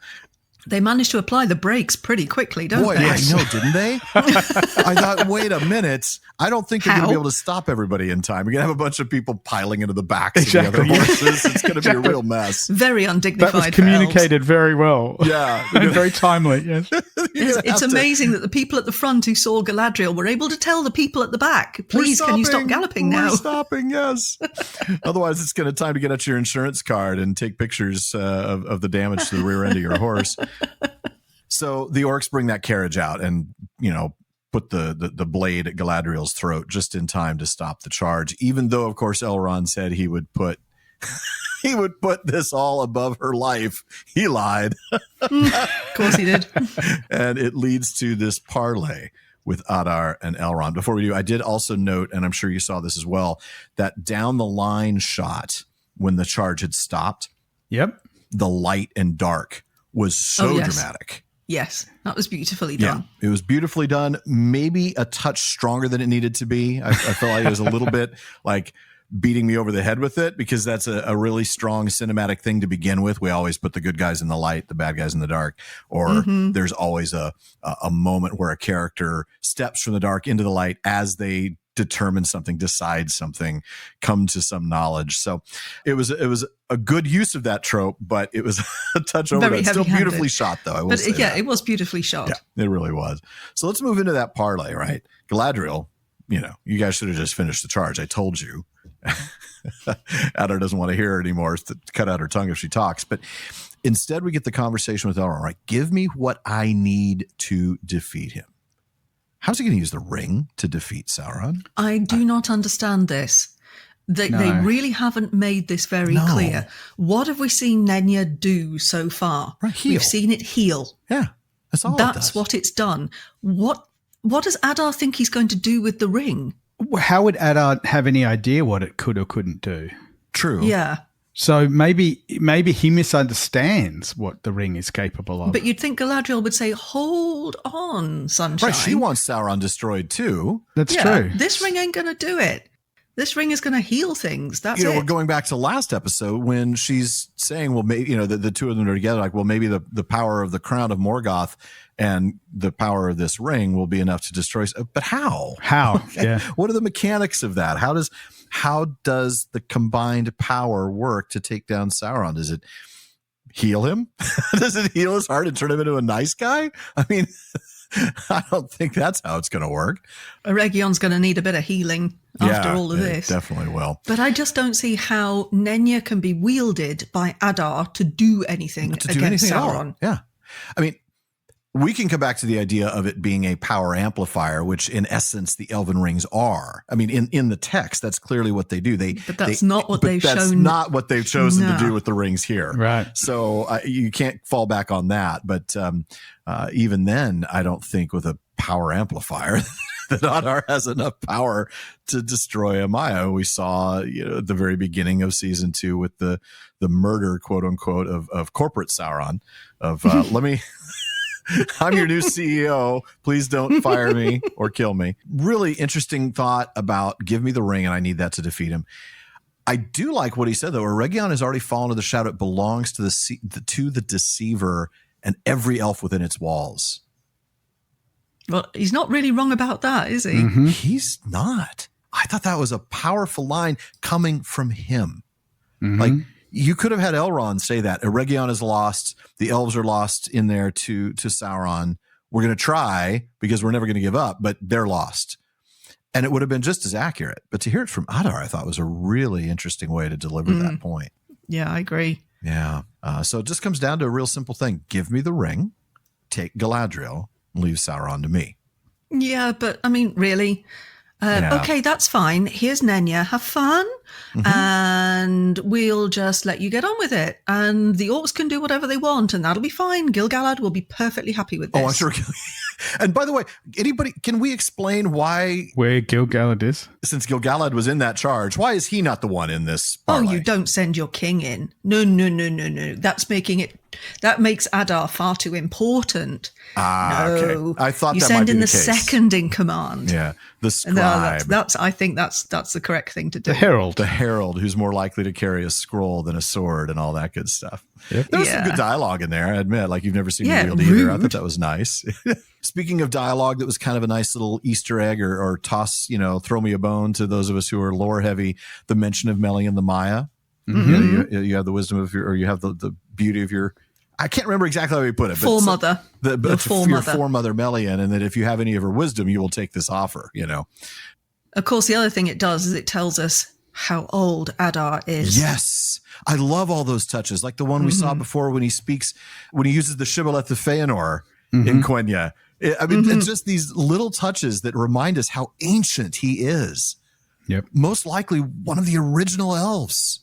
They managed to apply the brakes pretty quickly, don't they? I know, didn't they? I thought, wait a minute. I don't think they're going to be able to stop everybody in time. You're going to have a bunch of people piling into the backs of the other horses. It's going to be a real mess. Very undignified. That was communicated very well. Yeah. And very timely, yes. It's amazing that the people at the front who saw Galadriel were able to tell the people at the back, please, can you stop galloping now? We're stopping, yes. Otherwise, it's going to time to get out your insurance card and take pictures of the damage to the rear end of your horse. So the orcs bring that carriage out and, put the blade at Galadriel's throat just in time to stop the charge, even though, of course, Elrond said he would put this all above her life. He lied. Of course he did. And it leads to this parley with Adar and Elrond. Before we do, I did also note, and I'm sure you saw this as well, that down the line shot when the charge had stopped. Yep. The light and dark was so dramatic. Yes, that was beautifully done. Yeah, it was beautifully done. Maybe a touch stronger than it needed to be. I felt like it was a little bit like beating me over the head with it, because that's a really strong cinematic thing to begin with. We always put the good guys in the light, the bad guys in the dark, or there's always a moment where a character steps from the dark into the light as they determine something, decide something, come to some knowledge. So it was a good use of that trope, but it was a touch over that. Still beautifully shot, though. I will say that. It was beautifully shot. Yeah, it really was. So let's move into that parlay, right? Galadriel, you guys should have just finished the charge. I told you. Adar doesn't want to hear her anymore. To cut out her tongue if she talks. But instead, we get the conversation with Elrond, right? Give me what I need to defeat him. How's he going to use the ring to defeat Sauron? I do not understand this. They really haven't made this very clear. What have we seen Nenya do so far? Right, heal. We've seen it heal. Yeah, that's all. That's what it's done. What does Adar think he's going to do with the ring? How would Adar have any idea what it could or couldn't do? True. Yeah. So maybe he misunderstands what the ring is capable of. But you'd think Galadriel would say, hold on, sunshine. Right, she wants Sauron destroyed too. That's true. This ring ain't going to do it. This ring is going to heal things. That's it. We're going back to last episode when she's saying, well, maybe, the two of them are together, like, well, maybe the power of the crown of Morgoth and the power of this ring will be enough to destroy. But how? Yeah. What are the mechanics of that? How does the combined power work to take down Sauron? Does it heal him? Does it heal his heart and turn him into a nice guy? I mean, I don't think that's how it's going to work. Eregion's going to need a bit of healing after all of this. Definitely will. But I just don't see how Nenya can be wielded by Adar to do anything against Sauron. Yeah. I mean, we can come back to the idea of it being a power amplifier, which in essence the Elven rings are. I mean, in the text, that's clearly what they do. But that's not what they've shown. That's not what they've chosen to do with the rings here. Right. So you can't fall back on that. But even then, I don't think with a power amplifier that Adar has enough power to destroy Amaya. We saw, at the very beginning of season 2 with the murder, quote unquote, of corporate Sauron. I'm your new CEO. Please don't fire me or kill me. Really interesting thought about give me the ring and I need that to defeat him. I do like what he said, though. Eregion has already fallen to the shadow. It belongs to the deceiver and every elf within its walls. Well, he's not really wrong about that, is he? Mm-hmm. He's not. I thought that was a powerful line coming from him. Mm-hmm. Like, you could have had Elrond say that. Eregion is lost. The elves are lost in there to Sauron. We're going to try because we're never going to give up, but they're lost. And it would have been just as accurate. But to hear it from Adar, I thought was a really interesting way to deliver that point. Yeah, I agree. Yeah. So it just comes down to a real simple thing. Give me the ring, take Galadriel, and leave Sauron to me. Yeah, but I mean, really? Okay, that's fine. Here's Nenya. Have fun. And we'll just let you get on with it. And the orcs can do whatever they want, and that'll be fine. Gil-galad will be perfectly happy with this. Oh, I'm sure. And by the way, can we explain why... Where Gil-galad is? Since Gil-galad was in that charge, why is he not the one in this parlay? Oh, you don't send your king in. No. That makes Adar far too important. Okay. I thought you that send might be in the the case. second in command. Yeah, the scribe. No, I think that's the correct thing to do. The herald, who's more likely to carry a scroll than a sword and all that good stuff. Yep. There was some good dialogue in there, I admit. Like, you've never seen me wield either. I thought that was nice. Speaking of dialogue, that was kind of a nice little Easter egg or toss, throw me a bone to those of us who are lore heavy. The mention of Melian the Maya. Mm-hmm. You have the wisdom of you have the beauty of your. I can't remember exactly how you put it. Foremother. Your foremother Melian, and that if you have any of her wisdom, you will take this offer, Of course, the other thing it does is it tells us how old Adar is. Yes. I love all those touches, like the one we saw before when he uses the Shibboleth of Feanor in Quenya. It's just these little touches that remind us how ancient he is. Yep. Most likely one of the original elves.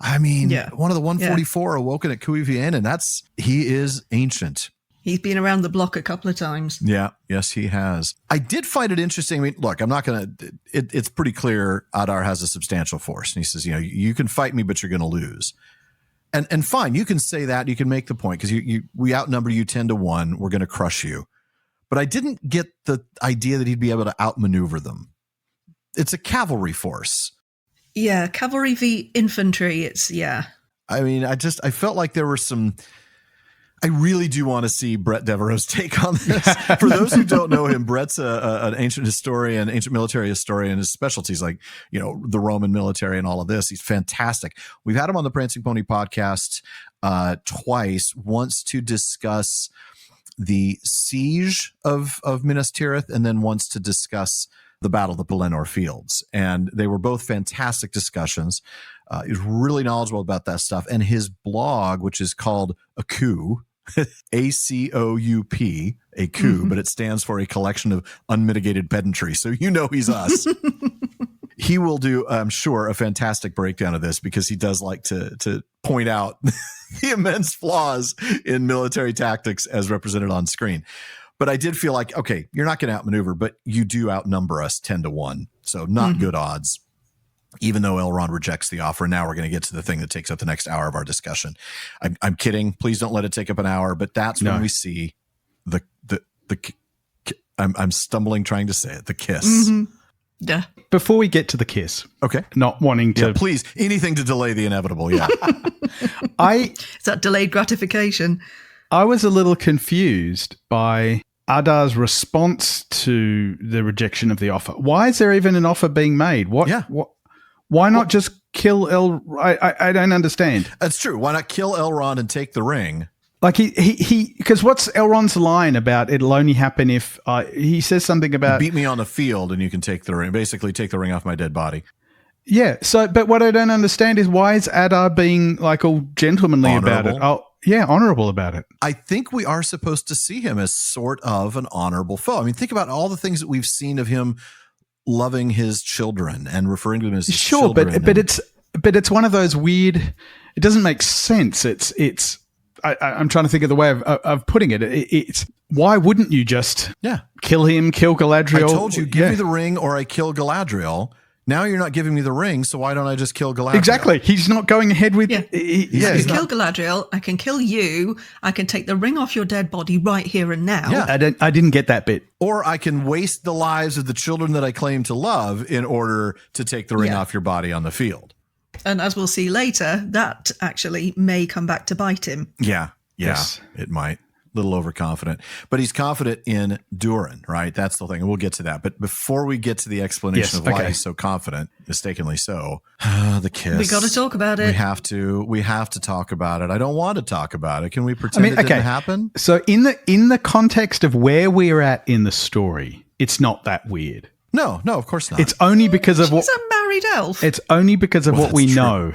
I mean, one of the 144 awoken at Cuivian, and he is ancient. He's been around the block a couple of times. Yeah. Yes, he has. I did find it interesting. I mean, look, I'm not going to, it's pretty clear Adar has a substantial force. And he says, you can fight me, but you're going to lose. And fine, you can say that. You can make the point because we outnumber you 10-1. We're going to crush you. But I didn't get the idea that he'd be able to outmaneuver them. It's a cavalry force. Yeah, cavalry v infantry. I mean, I felt like there were some. I really do want to see Brett Devereaux's take on this. For those who don't know him, Brett's an ancient historian, ancient military historian. His specialties like, the Roman military and all of this. He's fantastic. We've had him on the Prancing Pony podcast twice, once to discuss the siege of Minas Tirith, and then once to discuss the Battle of the Pelennor Fields. And they were both fantastic discussions. He's really knowledgeable about that stuff. And his blog, which is called A Coup, ACOUP, a coup, but it stands for a collection of unmitigated pedantry. So he's us. He will do, I'm sure, a fantastic breakdown of this because he does like to point out the immense flaws in military tactics as represented on screen. But I did feel like, okay, you're not going to outmaneuver, but you do outnumber us 10-1. So not good odds, even though Elrond rejects the offer. And now we're going to get to the thing that takes up the next hour of our discussion. I'm kidding. Please don't let it take up an hour. But that's when we see the I'm stumbling trying to say it, the kiss. Mm-hmm. Yeah. Before we get to the kiss. Okay. Not wanting to. Yeah, please, anything to delay the inevitable. Yeah. It's that delayed gratification. I was a little confused by Adar's response to the rejection of the offer. Why is there even an offer being made? Why not just kill I don't understand. That's true. Why not kill Elrond and take the ring? Like he because what's Elrond's line about it'll only happen if he says something about beat me on the field and you can take the ring. Basically take the ring off my dead body. Yeah. So, but what I don't understand is why is Adar being like all gentlemanly about it? Oh, yeah, honorable about it. I think we are supposed to see him as sort of an honorable foe. I mean, think about all the things that we've seen of him loving his children and referring to them as his children. But it's one of those weird. It doesn't make sense. I'm trying to think of the way of putting it. It's why wouldn't you just kill him, kill Galadriel? I told you, give me the ring or I kill Galadriel. Now you're not giving me the ring, so why don't I just kill Galadriel? Exactly. He's not going ahead with... Yeah. Yeah. I can kill Galadriel. I can kill you. I can take the ring off your dead body right here and now. Yeah. I didn't get that bit. Or I can waste the lives of the children that I claim to love in order to take the ring off your body on the field. And as we'll see later, that actually may come back to bite him. Yeah. Yes. It might. Little overconfident, but he's confident in Durin, right? That's the thing. And we'll get to that. But before we get to the explanation of why he's so confident, mistakenly so, the kiss. We got to talk about it. We have to talk about it. I don't want to talk about it. Can we pretend it didn't happen? So in the context of where we're at in the story, it's not that weird. No, of course not. It's only because of what... She's a married elf. It's only because of what we know.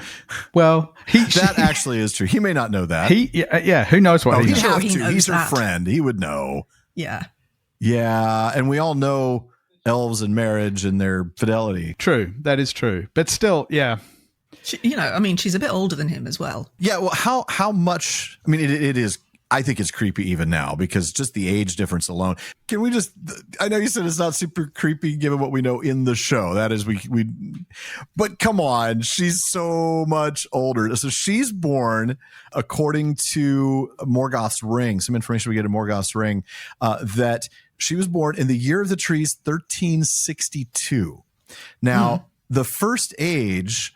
Well, that actually is true. He may not know that. Who knows what he knows? He's her friend. He would know. Yeah. Yeah, and we all know elves and marriage and their fidelity. True. That is true. But still, yeah. She's a bit older than him as well. Yeah, well, how much... I mean, it is... I think it's creepy even now because just the age difference alone. Can we just, I know you said it's not super creepy given what we know in the show. That is, but come on, she's so much older. So she's born, according to Morgoth's ring, some information we get in Morgoth's ring, that she was born in the year of the trees, 1362. Now, the first age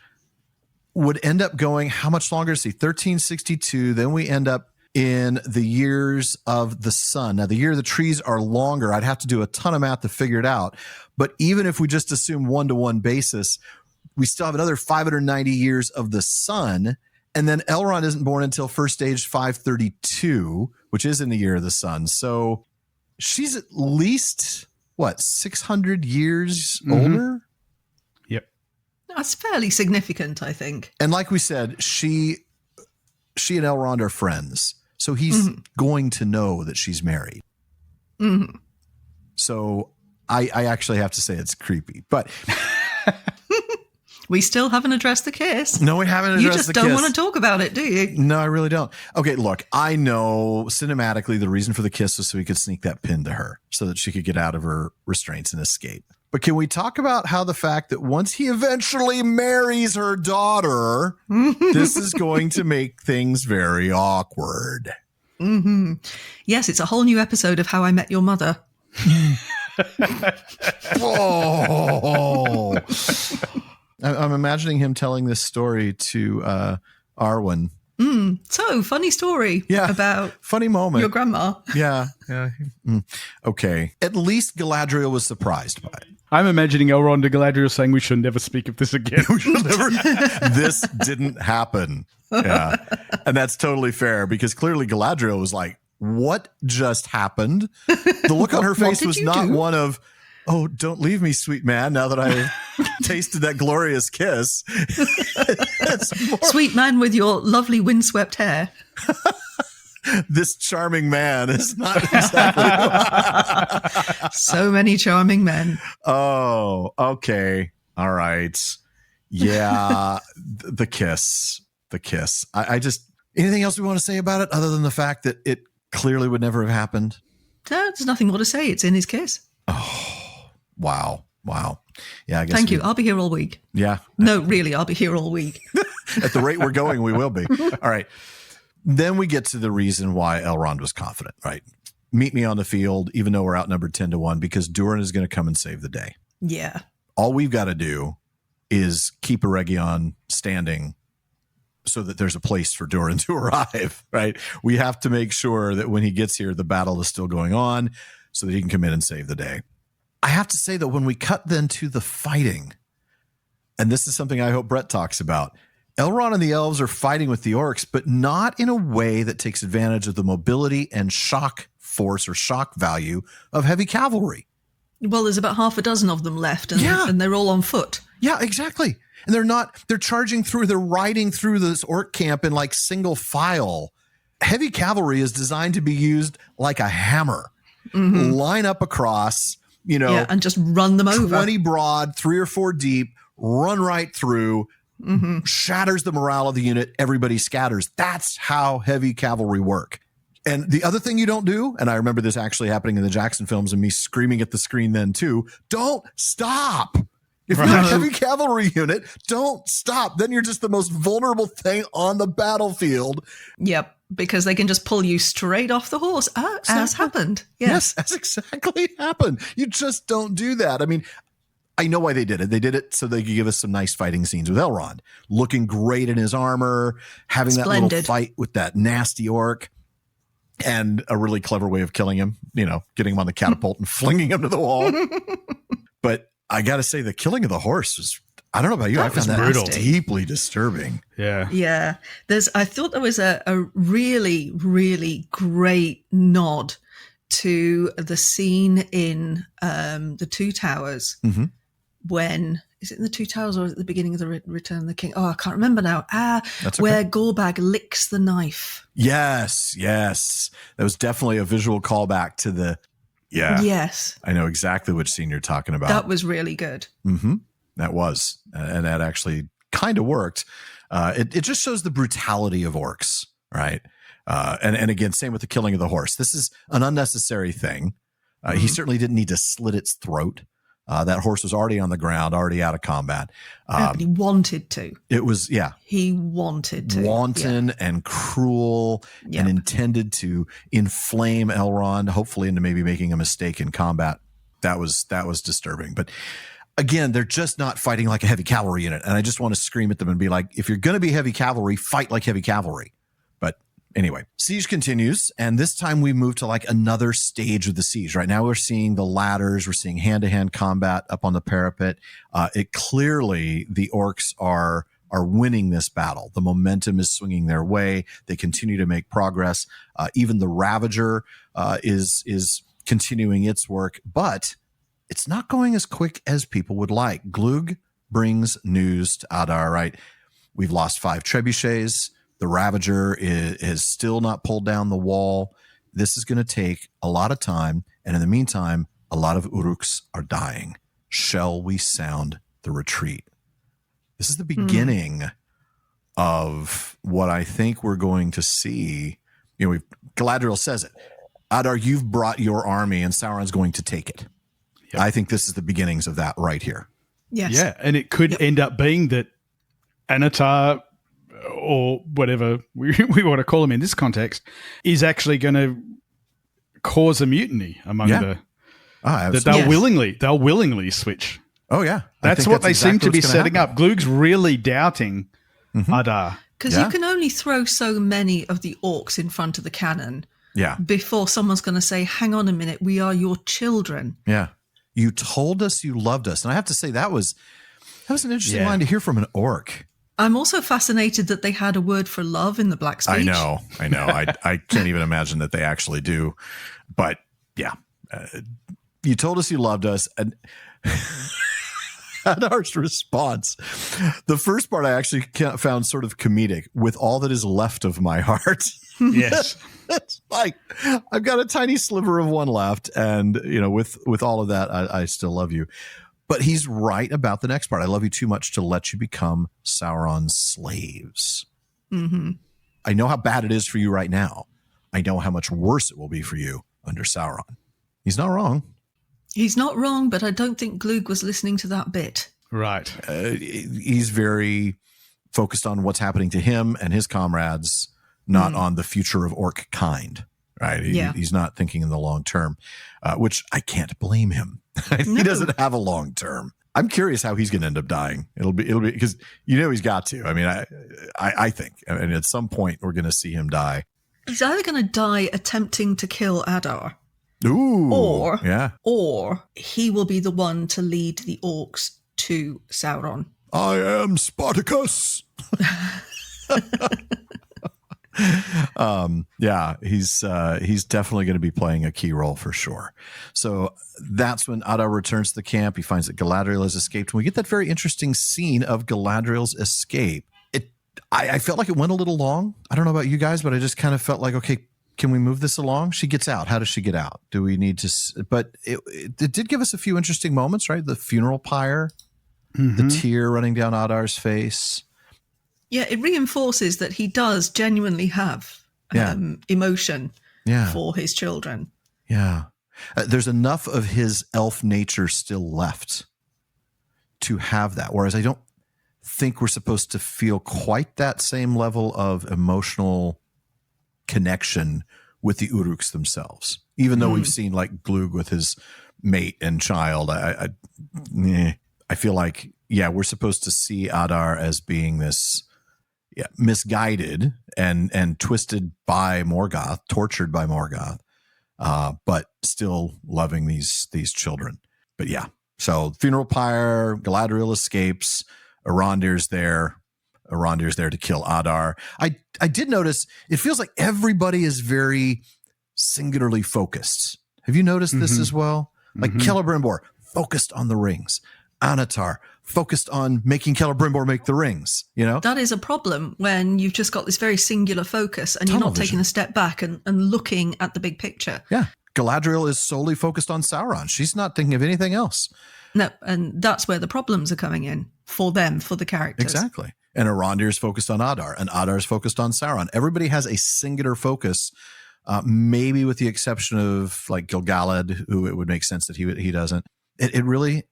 would end up going, how much longer? See, 1362, then we end up in the years of the sun. Now, the year of the trees are longer. I'd have to do a ton of math to figure it out. But even if we just assume 1-to-1 basis, we still have another 590 years of the sun. And then Elrond isn't born until first age 532, which is in the year of the sun. So she's at least, 600 years older? Yep. That's fairly significant, I think. And like we said, she and Elrond are friends. So he's going to know that she's married. Mm-hmm. So I actually have to say it's creepy. But we still haven't addressed the kiss. No, we haven't addressed the kiss. You just don't want to talk about it, do you? No, I really don't. Okay, look, I know cinematically the reason for the kiss was so he could sneak that pin to her so that she could get out of her restraints and escape. But can we talk about how the fact that once he eventually marries her daughter, this is going to make things very awkward? Mm-hmm. Yes, it's a whole new episode of How I Met Your Mother. Oh, I'm imagining him telling this story to Arwen. So, funny story about funny moment. Your grandma. Yeah. Okay. At least Galadriel was surprised by it. I'm imagining Elrond to Galadriel saying we should never speak of this again. This didn't happen. Yeah. And that's totally fair because clearly Galadriel was like, what just happened? The look on her face was not one of, oh, don't leave me, sweet man, now that I've tasted that glorious kiss. Sweet man with your lovely windswept hair. This charming man is not exactly. So many charming men. Oh, okay. All right. Yeah. The kiss. I just, anything else we want to say about it other than the fact that it clearly would never have happened? There's nothing more to say. It's in his kiss. Oh, wow. Yeah, I guess. Thank you. I'll be here all week. Yeah. No, really, I'll be here all week. At the rate we're going, we will be. All right. Then we get to the reason why Elrond was confident, right? Meet me on the field, even though we're outnumbered 10-1, because Durin is going to come and save the day. Yeah. All we've got to do is keep Eregion standing so that there's a place for Durin to arrive, right? We have to make sure that when he gets here, the battle is still going on so that he can come in and save the day. I have to say that when we cut then to the fighting, and this is something I hope Brett talks about, Elrond and the elves are fighting with the orcs, but not in a way that takes advantage of the mobility and shock force or shock value of heavy cavalry. Well, there's about half a dozen of them left, and they're all on foot. Yeah, exactly. And they're charging through, they're riding through this orc camp in like single file. Heavy cavalry is designed to be used like a hammer. Mm-hmm. Line up across, and just run them over. 20 broad, 3 or 4 deep, run right through, shatters the morale of the unit, everybody scatters. That's how heavy cavalry work. And the other thing you don't do, and I remember this actually happening in the Jackson films and me screaming at the screen then too, don't stop. If you're a heavy cavalry unit, don't stop. Then you're just the most vulnerable thing on the battlefield. Yep, because they can just pull you straight off the horse, as happened. Yes, as exactly happened. You just don't do that. I mean, I know why they did it. They did it so they could give us some nice fighting scenes with Elrond, looking great in his armor, having that little fight with that nasty orc, and a really clever way of killing him, getting him on the catapult and flinging him to the wall. But I got to say, the killing of the horse was, I don't know about you, I found that brutal, deeply disturbing. Yeah. Yeah. I thought there was a really, really great nod to the scene in the Two Towers when, is it in the Two Towers or at the beginning of the Return of the King? Oh, I can't remember now. Where Gorbag licks the knife. Yes. That was definitely a visual callback to the, Yes. I know exactly which scene you're talking about. That was really good. That was. And that actually kind of worked. It just shows the brutality of orcs, right? And again, same with the killing of the horse. This is an unnecessary thing. He certainly didn't need to slit its throat. That horse was already on the ground, already out of combat. But he wanted to. It was, He wanted to. Wanton and cruel and intended to inflame Elrond, hopefully into maybe making a mistake in combat. That was disturbing. But again, they're just not fighting like a heavy cavalry unit. And I just want to scream at them and be like, if you're going to be heavy cavalry, fight like heavy cavalry. But anyway, siege continues, and this time we move to like another stage of the siege. Right now we're seeing the ladders, we're seeing hand-to-hand combat up on the parapet. It clearly, the orcs are winning this battle. The momentum is swinging their way. They continue to make progress. Even the Ravager is continuing its work, but it's not going as quick as people would like. Glüg brings news to Adar, right? We've lost 5 trebuchets. The Ravager is still not pulled down the wall. This is going to take a lot of time. And in the meantime, a lot of Uruks are dying. Shall we sound the retreat? This is the beginning of what I think we're going to see. Galadriel says it. Adar, you've brought your army and Sauron's going to take it. Yep. I think this is the beginnings of that right here. Yes. Yeah, and it could end up being that Anatar, or whatever we want to call him in this context, is actually going to cause a mutiny among that they'll willingly switch. Oh yeah, that's what they seem to be setting up. Glug's really doubting Adar because you can only throw so many of the orcs in front of the cannon. Before someone's going to say, "Hang on a minute, we are your children." Yeah, you told us you loved us, and I have to say that was an interesting line to hear from an orc. I'm also fascinated that they had a word for love in the Black speech. I know. I can't even imagine that they actually do. But yeah, you told us you loved us. And Adar's response, the first part I actually found sort of comedic. With all that is left of my heart. Yes. It's like, I've got a tiny sliver of one left. And, with all of that, I still love you. But he's right about the next part. I love you too much to let you become Sauron's slaves. I know how bad it is for you right now. I know how much worse it will be for you under Sauron. He's not wrong. He's not wrong, but I don't think Glüg was listening to that bit. Right. He's very focused on what's happening to him and his comrades, not on the future of orc kind. Right. He's not thinking in the long term, which I can't blame him. He doesn't have a long term. I'm curious how he's going to end up dying. It'll be because he's got to. I mean, I think, and at some point we're going to see him die. He's either going to die attempting to kill Adar, or he will be the one to lead the orcs to Sauron. I am Spartacus. He's definitely going to be playing a key role for sure. So that's when Adar returns to the camp. He finds that Galadriel has escaped. And we get that very interesting scene of Galadriel's escape. I felt like it went a little long. I don't know about you guys, but I just kind of felt like, okay, can we move this along? She gets out. How does she get out? Do we need to? But it did give us a few interesting moments, right? The funeral pyre, the tear running down Adar's face. Yeah, it reinforces that he does genuinely have emotion for his children. Yeah. There's enough of his elf nature still left to have that. Whereas I don't think we're supposed to feel quite that same level of emotional connection with the Uruks themselves. Even though we've seen like Glüg with his mate and child, I feel like, we're supposed to see Adar as being this misguided and twisted by Morgoth, tortured by Morgoth, but still loving these children. But so funeral pyre, Galadriel escapes, Arondir's there to kill Adar. I did notice it feels like everybody is very singularly focused. Have you noticed this as well? Like Celebrimbor focused on the rings, Anatar focused on making Celebrimbor make the rings. That is a problem when you've just got this very singular focus and you're not taking a step back and looking at the big picture. Yeah. Galadriel is solely focused on Sauron. She's not thinking of anything else. No, and that's where the problems are coming in for them, for the characters. Exactly. And Arondir is focused on Adar, and Adar is focused on Sauron. Everybody has a singular focus, maybe with the exception of like Gil-galad, who it would make sense that he doesn't. It really,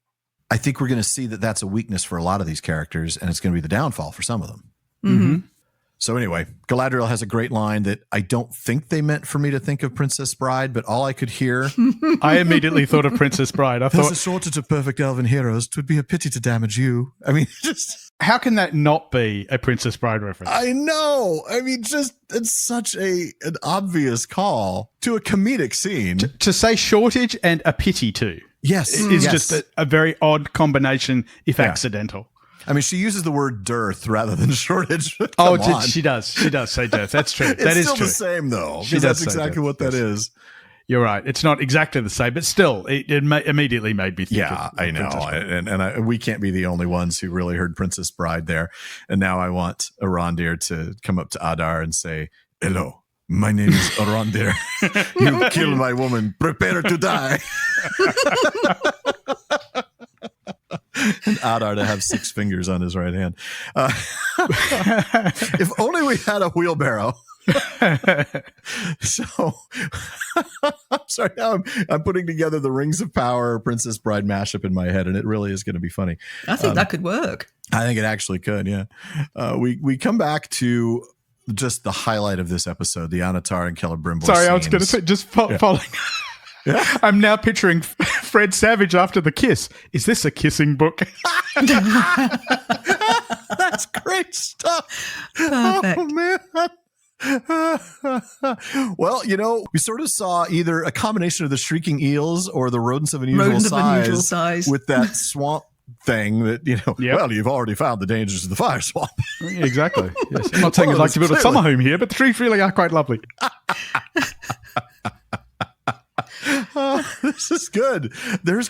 I think we're going to see that that's a weakness for a lot of these characters, and it's going to be the downfall for some of them. Mm-hmm. So anyway, Galadriel has a great line that I don't think they meant for me to think of Princess Bride, but all I could hear. I immediately thought of Princess Bride. There's a shortage of perfect elven heroes. 'Twould be a pity to damage you. I mean, just... How can that not be a Princess Bride reference? I know. I mean, it's such an obvious call to a comedic scene. To say shortage and a pity too. Yes. Is just a very odd combination, if accidental. I mean, she uses the word dearth rather than shortage. She does say dearth. That's true. It's that is still true. the same, though. She does that's say exactly dearth. what that is. You're right. It's not exactly the same, but still, it immediately made me think. Yeah, I know. And we can't be the only ones who really heard Princess Bride there. And now I want Arondir to come up to Adar and say, "Hello, my name is Arondir. You killed my woman. Prepare to die." And Adar to have 6 fingers on his right hand. If only we had a wheelbarrow. So I'm sorry. Now I'm putting together the Rings of Power Princess Bride mashup in my head, and it really is going to be funny. I think that could work. I think it actually could. Yeah. We come back to just the highlight of this episode, the Anatar and Celebrimbor. Sorry, scenes. I was going to say just following. Yeah. I'm now picturing Fred Savage after the kiss. Is this a kissing book? That's great stuff. Perfect. Oh, man. Well, we sort of saw either a combination of the shrieking eels or the rodents of unusual size with that swamp thing that, well, you've already found the dangers of the fire swamp. Exactly. Yes. I'm not saying I'd like to build a summer home here, but the trees really are quite lovely. This is good. There's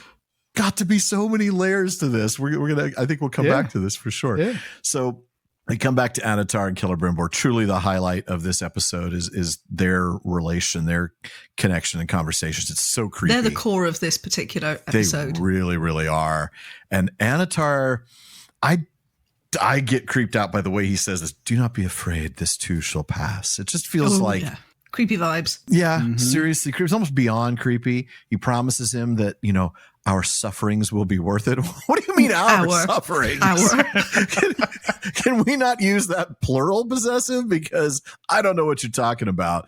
got to be so many layers to this. I think we'll come back to this for sure. Yeah. So we come back to Anatar and Celebrimbor. Truly the highlight of this episode is their relation, their connection and conversations. It's so creepy. They're the core of this particular episode. They really, really are. And Anatar, I get creeped out by the way he says this. Do not be afraid. This too shall pass. It just feels like... Yeah. Creepy vibes. Yeah, seriously. It's almost beyond creepy. He promises him that, our sufferings will be worth it. What do you mean our sufferings? Can we not use that plural possessive? Because I don't know what you're talking about.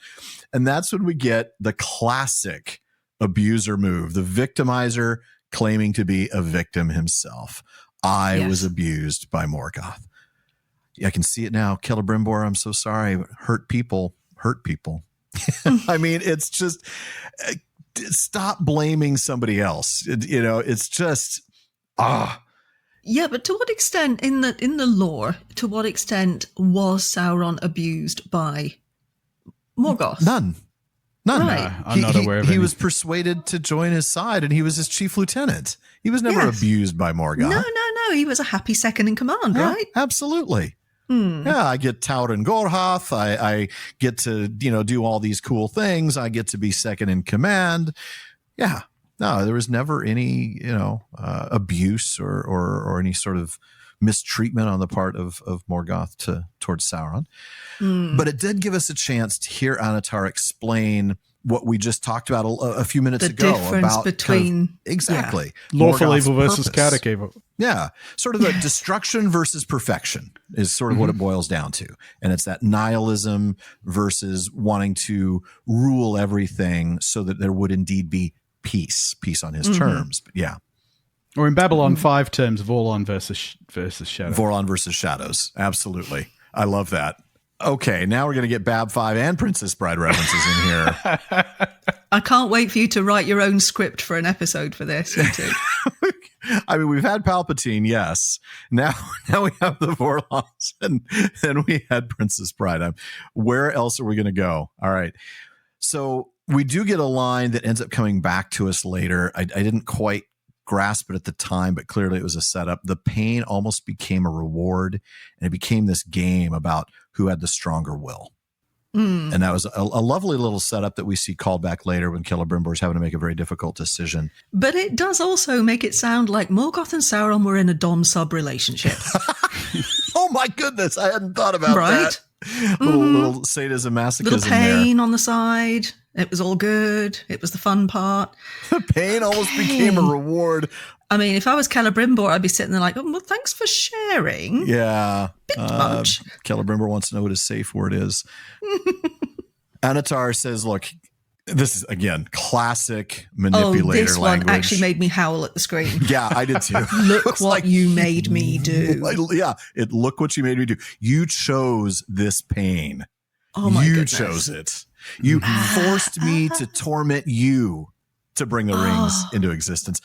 And that's when we get the classic abuser move, the victimizer claiming to be a victim himself. I was abused by Morgoth. I can see it now. Celebrimbor, I'm so sorry. Hurt people. I mean, it's just stop blaming somebody else. It's just Yeah, but to what extent in the lore? To what extent was Sauron abused by Morgoth? None. Right. I'm not aware of it. He was persuaded to join his side, and he was his chief lieutenant. He was never abused by Morgoth. No. He was a happy second in command, right? Absolutely. Yeah, I get Tauren Gorhath. I get to, do all these cool things. I get to be second in command. Yeah. No, there was never any, abuse or any sort of mistreatment on the part of Morgoth towards Sauron. But it did give us a chance to hear Anatar explain what we just talked about a few minutes ago. The difference between... exactly. Lawful Morgoth's evil versus purpose. chaotic evil. Yeah. Sort of the destruction versus perfection is sort of what it boils down to. And it's that nihilism versus wanting to rule everything so that there would indeed be peace on his terms. But yeah. Or in Babylon 5 terms, Vorlon versus Shadow. Vorlon versus Shadows. Absolutely. I love that. Okay, now we're going to get Bab 5 and Princess Bride references in here. I can't wait for you to write your own script for an episode for this. I mean, we've had Palpatine, yes. Now we have the Vorlons, and then we had Princess Bride. Where else are we going to go? All right. So we do get a line that ends up coming back to us later. I didn't quite grasp it at the time, but clearly it was a setup. The pain almost became a reward, and it became this game about who had the stronger will. And that was a lovely little setup that we see called back later when Celebrimbor is having to make a very difficult decision. But it does also make it sound like Morgoth and Sauron were in a dom-sub relationship. Oh my goodness, I hadn't thought about that. Little sadism, masochism, little pain on the side. It was all good. It was the fun part. The pain almost became a reward. I mean, if I was Celebrimbor, I'd be sitting there like, oh, well, thanks for sharing. Yeah. Bit much. Celebrimbor wants to know what his safe word is. Anatar says, look, this is, again, classic manipulator this language. one actually made me howl at the screen. Yeah, I did too. Look what you made me do. Look what you made me do. You chose this pain. Oh my goodness. You chose it. You forced me to torment you to bring the rings into existence.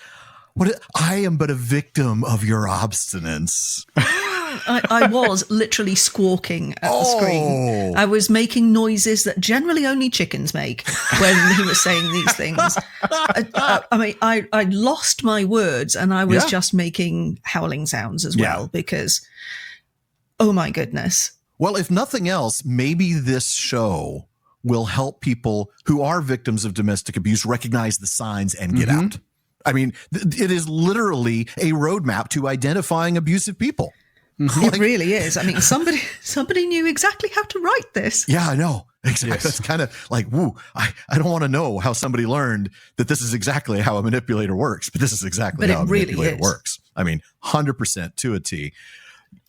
I am but a victim of your obstinance. I was literally squawking at the screen. I was making noises that generally only chickens make when he was saying these things. I lost my words, and I was just making howling sounds as well because, oh my goodness. Well, if nothing else, maybe this show will help people who are victims of domestic abuse recognize the signs and get out. I mean, it is literally a roadmap to identifying abusive people. It really is. I mean, somebody knew exactly how to write this. Yeah, I know. Exactly. Yes. That's kind of like, woo, I don't want to know how somebody learned that this is exactly how a manipulator works, but this is exactly how a manipulator works. I mean, 100% to a T.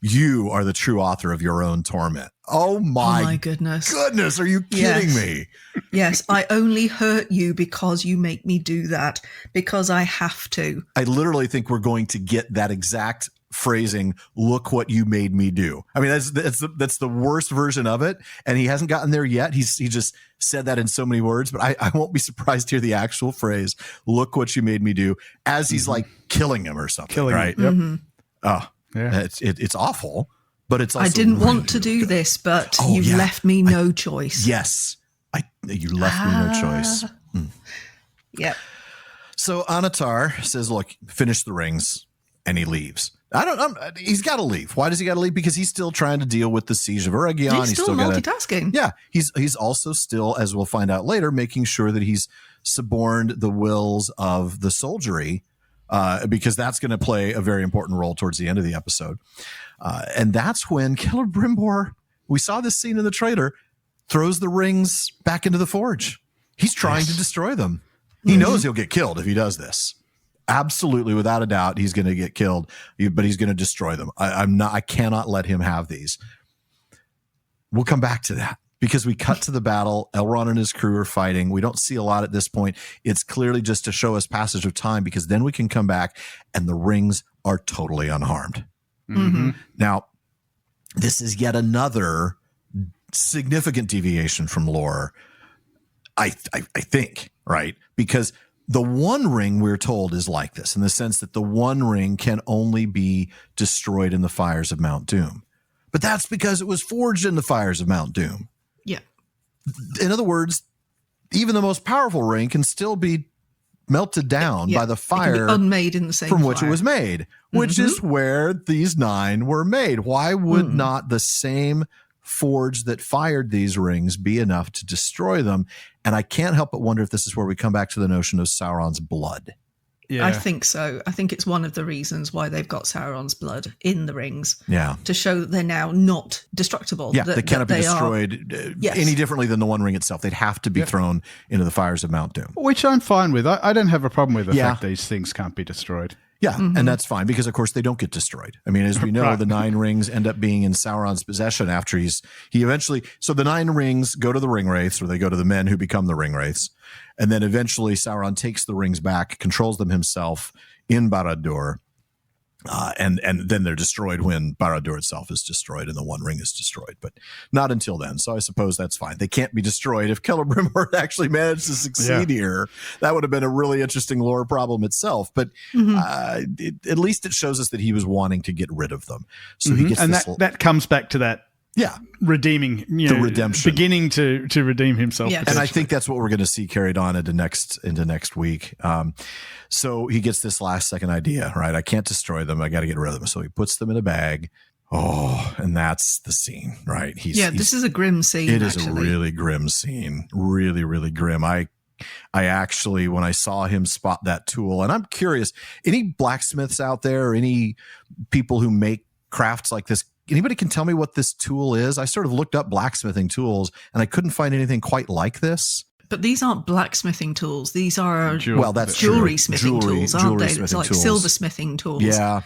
You are the true author of your own torment. Oh my goodness. Are you kidding me? Yes, I only hurt you because you make me do that, because I have to. I literally think we're going to get that exact phrasing, look what you made me do. I mean, that's the worst version of it, and he hasn't gotten there yet. He just said that in so many words, but I won't be surprised to hear the actual phrase, look what you made me do, as he's like killing him or something, right? Yep. Oh, yeah. It's awful, but it's also I didn't want to do this, but you've left me no choice. Yes. You left me no choice. Yep. So Anatar says, look, finish the rings, and he leaves. He's got to leave. Why does he got to leave? Because he's still trying to deal with the siege of Eregion. He's still multitasking. Yeah. He's also still, as we'll find out later, making sure that he's suborned the wills of the soldiery, because that's going to play a very important role towards the end of the episode. And that's when Celebrimbor, we saw this scene in the trailer, throws the rings back into the forge. He's trying to destroy them. He knows he'll get killed if he does this. Absolutely, without a doubt, he's going to get killed, but he's going to destroy them. I cannot let him have these. We'll come back to that because we cut to the battle. Elrond and his crew are fighting. We don't see a lot at this point. It's clearly just to show us passage of time, because then we can come back and the rings are totally unharmed. Now, this is yet another significant deviation from lore, I think, right? Because the One Ring, we're told, is like this in the sense that the One Ring can only be destroyed in the fires of Mount Doom. But that's because it was forged in the fires of Mount Doom. Yeah. In other words, even the most powerful ring can still be melted down by the fire unmade in the same from which it was made, which is where these 9 were made. Why would not the same forge that fired these rings be enough to destroy them? And I can't help but wonder if this is where we come back to the notion of Sauron's blood. Yeah. I think so. I think it's one of the reasons why they've got Sauron's blood in the rings. Yeah. To show that they're now not destructible. Yeah, they cannot be destroyed any differently than the One Ring itself. They'd have to be thrown into the fires of Mount Doom. Which I'm fine with. I don't have a problem with the fact these things can't be destroyed. Yeah, and that's fine because, of course, they don't get destroyed. I mean, as we know, the 9 rings end up being in Sauron's possession after he eventually. So the 9 rings go to the ring wraiths, or they go to the men who become the ring wraiths, and then eventually Sauron takes the rings back, controls them himself in Barad-dûr, and then they're destroyed when Barad-dûr itself is destroyed and the One Ring is destroyed, but not until then. So I suppose that's fine. They can't be destroyed. If Celebrimbor actually managed to succeed here, that would have been a really interesting lore problem itself. But at least it shows us that he was wanting to get rid of them. So he gets and that comes back to that. Yeah, redeeming, the redemption, beginning to redeem himself. Yes. And I think that's what we're going to see carried on into next week. So he gets this last second idea, right? I can't destroy them. I got to get rid of them. So he puts them in a bag. Oh, and that's the scene, right? This is a grim scene. It is a really grim scene. Really, really grim. I actually, when I saw him spot that tool, and I'm curious, any blacksmiths out there, or any people who make crafts like this, anybody can tell me what this tool is? I sort of looked up blacksmithing tools and I couldn't find anything quite like this. But these aren't blacksmithing tools. These are jewelry smithing tools, aren't they? It's like silversmithing tools. Yeah.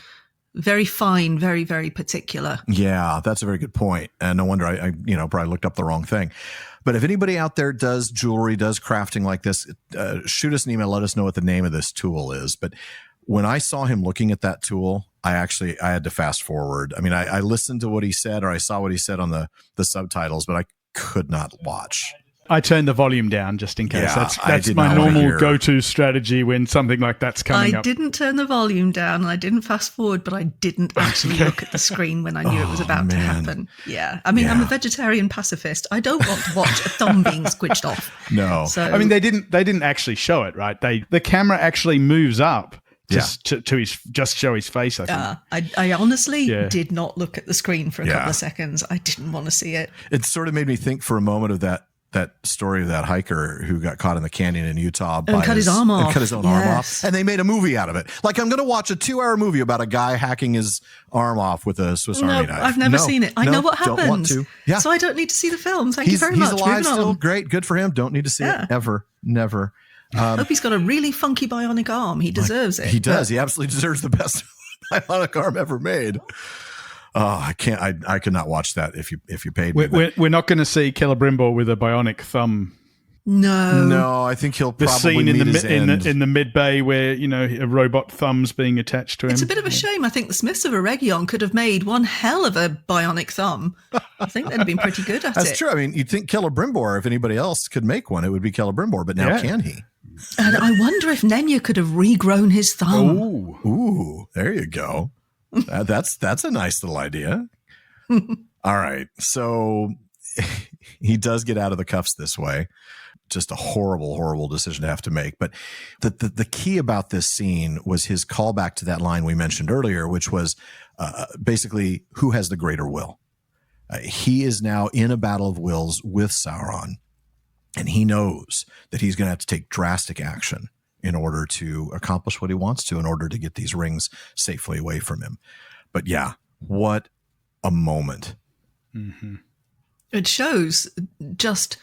Very fine, very, very particular. Yeah, that's a very good point. And no wonder I probably looked up the wrong thing. But if anybody out there does jewelry, does crafting like this, shoot us an email, let us know what the name of this tool is. But when I saw him looking at that tool, I had to fast forward. I mean, I listened to what he said, or I saw what he said on the subtitles, but I could not watch. I turned the volume down just in case. That's my normal go-to strategy when something like that's coming up. I didn't turn the volume down and I didn't fast forward, but I didn't actually look at the screen when I knew it was about to happen. Yeah. I mean, I'm a vegetarian pacifist. I don't want to watch a thumb being squished off. No. So, I mean, they didn't actually show it, right? The camera actually moves up to show his face, I think. I honestly did not look at the screen for a couple of seconds. I didn't want to see it. It sort of made me think for a moment of that story of that hiker who got caught in the canyon in Utah and cut his arm off. And cut his own arm off. And they made a movie out of it. Like, I'm going to watch a 2-hour movie about a guy hacking his arm off with a Swiss Army knife. I've never seen it. I know what happens. Don't want to. Yeah. So I don't need to see the film. Thank you very much. He's alive still. Great. Good for him. Don't need to see it ever. Never. I hope he's got a really funky bionic arm. He deserves it. He does. He absolutely deserves the best bionic arm ever made. Oh, I can't. I could not watch that if you paid me. We're not going to see Celebrimbor with a bionic thumb. No. I think he'll probably scene meet his end. in the mid bay where a robot thumb's being attached to him. It's a bit of a shame. I think the Smiths of Eregion could have made one hell of a bionic thumb. I think they'd have been pretty good at it. That's true. I mean, you'd think Celebrimbor, if anybody else could make one, it would be Celebrimbor. But now can he? And I wonder if Nenya could have regrown his thumb. Ooh, there you go. That's a nice little idea. All right. So he does get out of the cuffs this way. Just a horrible, horrible decision to have to make. But the key about this scene was his callback to that line we mentioned earlier, which was basically, who has the greater will? He is now in a battle of wills with Sauron, and he knows that he's going to have to take drastic action in order to accomplish what he wants to, in order to get these rings safely away from him. But yeah, what a moment. Mm-hmm. It shows just